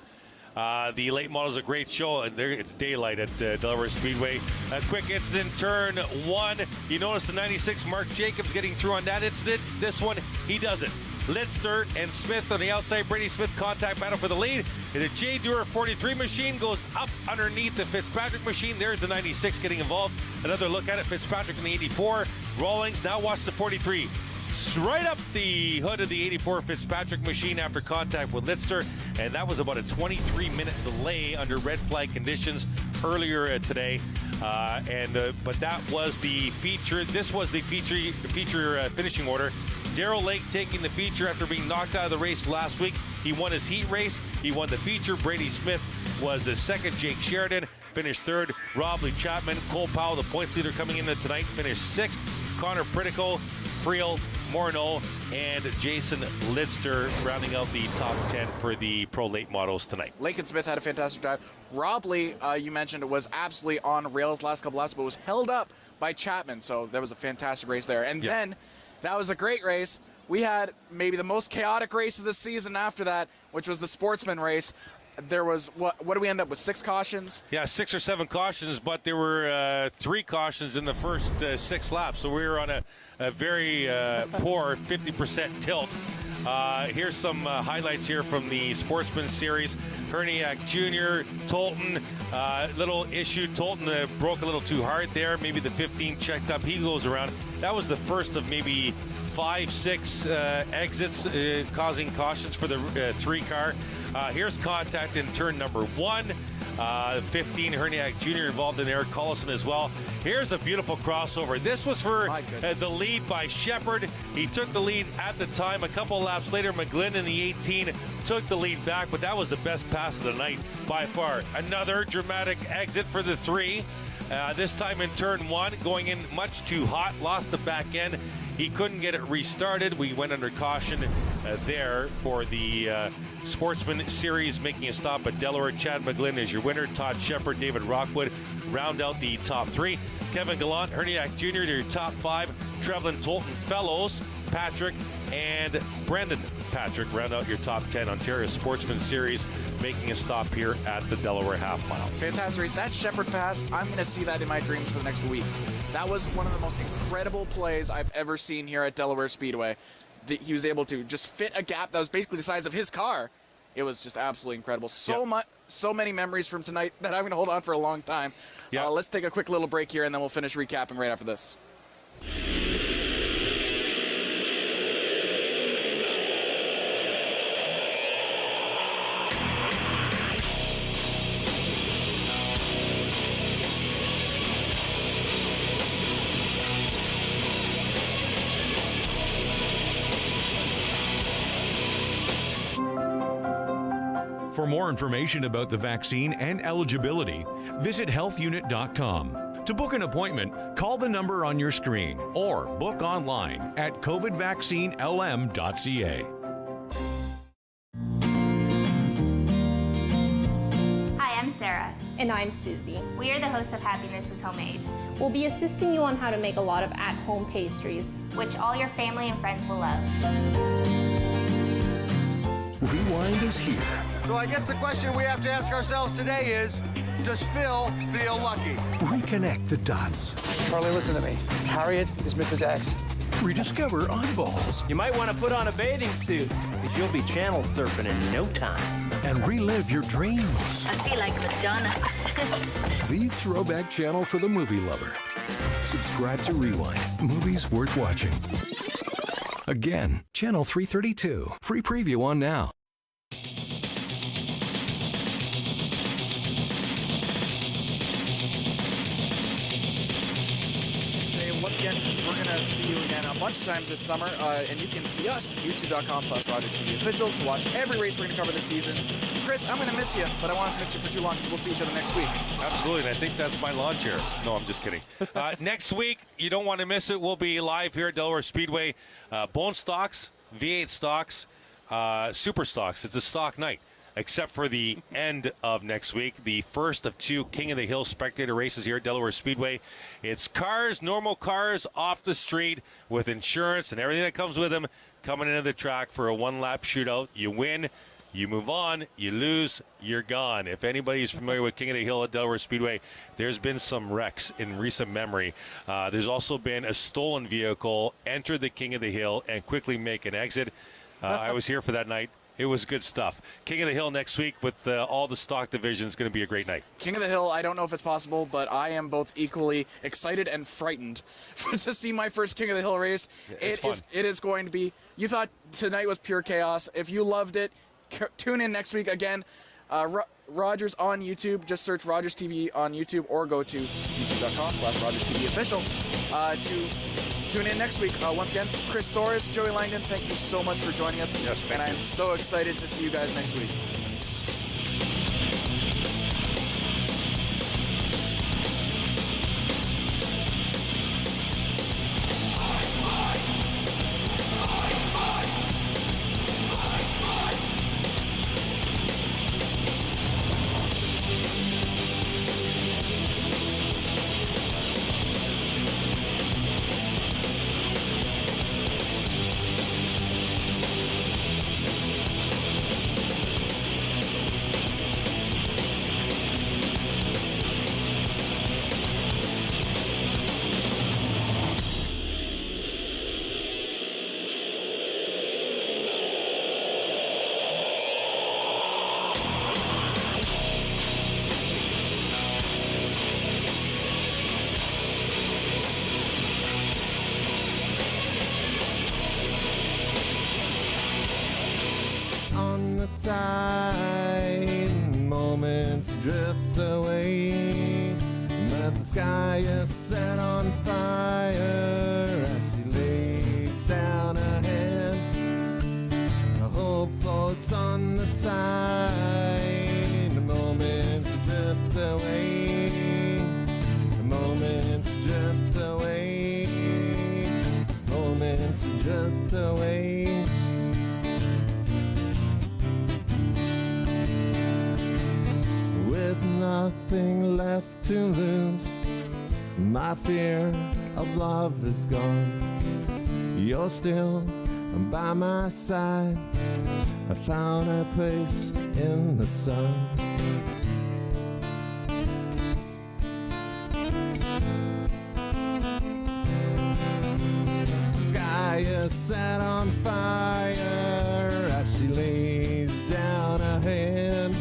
The late models, a great show. It's daylight at Delaware Speedway. A quick incident, turn 1. You notice the 96 Mark Jacobs getting through on that incident. This one, he doesn't. Lidster and Smith on the outside. Brady Smith contact battle for the lead. And the J. Dewar 43 machine goes up underneath the Fitzpatrick machine. There's the 96 getting involved. Another look at it. Fitzpatrick in the 84. Rawlings now watch the 43. Right up the hood of the 84 Fitzpatrick machine after contact with Lidster, and that was about a 23-minute delay under red flag conditions earlier today. But that was the feature. This was the feature finishing order. Darrell Lake taking the feature after being knocked out of the race last week. He won his heat race. He won the feature. Brady Smith was the second. Jake Sheridan finished third. Rob Lee Chapman, Cole Powell, the points leader coming into tonight, finished sixth. Connor Pritico, Friel, Morneau, and Jason Lidster rounding out the top 10 for the Pro Late Models tonight. Lakin Smith had a fantastic drive. Rob Lee, you mentioned, was absolutely on rails last couple laps, but was held up by Chapman, so that was a fantastic race there. And then, that was a great race. We had maybe the most chaotic race of the season after that, which was the Sportsman race. There was, what do we end up with, 6 cautions? Yeah, 6 or 7 cautions, but there were 3 cautions in the first 6 laps. So we were on a very poor 50% tilt. Here's some highlights here from the Sportsman Series. Herniak Jr., Tolton, little issue. Tolton broke a little too hard there. Maybe the 15 checked up. He goes around. That was the first of maybe 5-6 exits causing cautions for the 3 car. Here's contact in turn number 1. 15, Herniak Jr. involved in Eric Collison as well. Here's a beautiful crossover. This was for the lead by Shepard. He took the lead at the time. A couple laps later, McGlynn in the 18 took the lead back, but that was the best pass of the night by far. Another dramatic exit for the 3. This time in turn 1, going in much too hot, lost the back end. He couldn't get it restarted. We went under caution there for the Sportsman Series, making a stop at Delaware. Chad McGlynn is your winner. Todd Shepard, David Rockwood round out the top 3. Kevin Gallant, Herniak Jr. to your top 5. Trevlin, Tolton, Fellows, Patrick, and Brendan Patrick round out your top 10. Ontario Sportsman Series making a stop here at the Delaware Half Mile. Fantastic race. That Shepard pass, I'm going to see that in my dreams for the next week. That was one of the most incredible plays I've ever seen here at Delaware Speedway. He was able to just fit a gap that was basically the size of his car. It was just absolutely incredible. So many memories from tonight that I'm going to hold on for a long time. Let's take a quick little break here, and then we'll finish recapping right after this. For more information about the vaccine and eligibility, visit healthunit.com. To book an appointment, call the number on your screen or book online at covidvaccinelm.ca. Hi, I'm Sarah. And I'm Susie. We are the hosts of Happiness is Homemade, We'll be assisting you on how to make a lot of at-home pastries, which all your family and friends will love. Rewind is here. So I guess the question we have to ask ourselves today is, does Phil feel lucky? Reconnect the dots. Charlie, listen to me. Harriet is Mrs. X. Rediscover oddballs. You might want to put on a bathing suit, because you'll be channel surfing in no time. And relive your dreams. I feel like Madonna. The throwback channel for the movie lover. Subscribe to Rewind. Movies worth watching. Again, Channel 332. Free preview on now. Once again, we're going to see you again a bunch of times this summer, and you can see us, youtube.com/RogersTV official, to watch every race we're going to cover this season. Chris, I'm going to miss you, but I won't miss you for too long, because we'll see each other next week. Absolutely, and I think that's my lawn chair. No, I'm just kidding. Next week, you don't want to miss it. We'll be live here at Delaware Speedway. Bone stocks, V8 stocks, super stocks. It's a stock night, except for the end of next week, the first of 2 King of the Hill spectator races here at Delaware Speedway. It's cars, normal cars off the street with insurance and everything that comes with them, coming into the track for a one-lap shootout. You win, you move on, you lose, you're gone. If anybody's familiar with King of the Hill at Delaware Speedway, there's been some wrecks in recent memory. There's also been a stolen vehicle enter the King of the Hill and quickly make an exit. I was here for that night. It was good stuff. King of the Hill next week with all the stock divisions. Going to be a great night. King of the Hill, I don't know if it's possible, but I am both equally excited and frightened to see my first King of the Hill race. It is going to be, you thought tonight was pure chaos. If you loved it, tune in next week again. Rogers on YouTube. Just search Rogers TV on YouTube or go to youtube.com/RogersTVofficial to tune in next week. Once again, Chris Soares, Joey Langdon, thank you so much for joining us. Yes, and I am so excited to see you guys next week. Tide, moments drift away, but the sky is set on fire as she lays down her head. Her hope floats on the tide, the moments drift away, the moments drift away, moments drift away. With nothing left to lose, my fear of love is gone. You're still by my side. I found a place in the sun. The sky is set on fire as she lays down her head.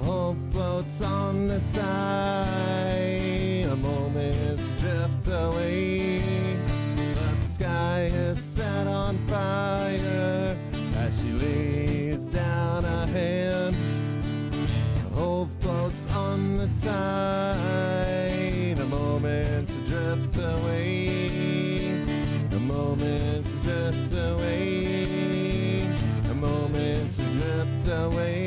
Hope floats on the tide, the moments drift away, but the sky is set on fire as she lays down her head. Hope floats on the tide, the moments drift away, the moments drift away, the moments drift away.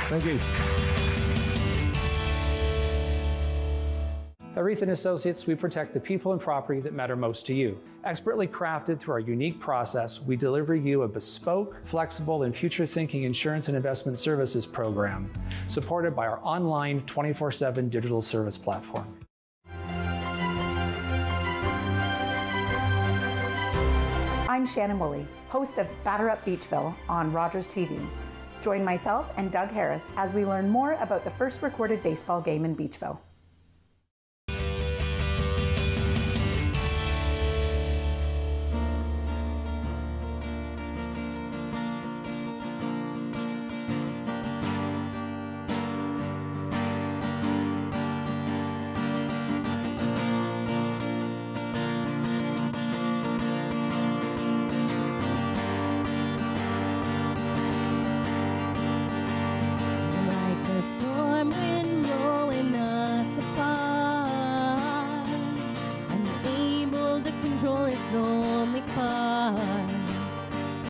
Thank you. At Reith & Associates, we protect the people and property that matter most to you. Expertly crafted through our unique process, we deliver you a bespoke, flexible, and future-thinking insurance and investment services program, supported by our online 24/7 digital service platform. I'm Shannon Woolley, host of Batter Up Beachville on Rogers TV. Join myself and Doug Harris as we learn more about the first recorded baseball game in Beachville.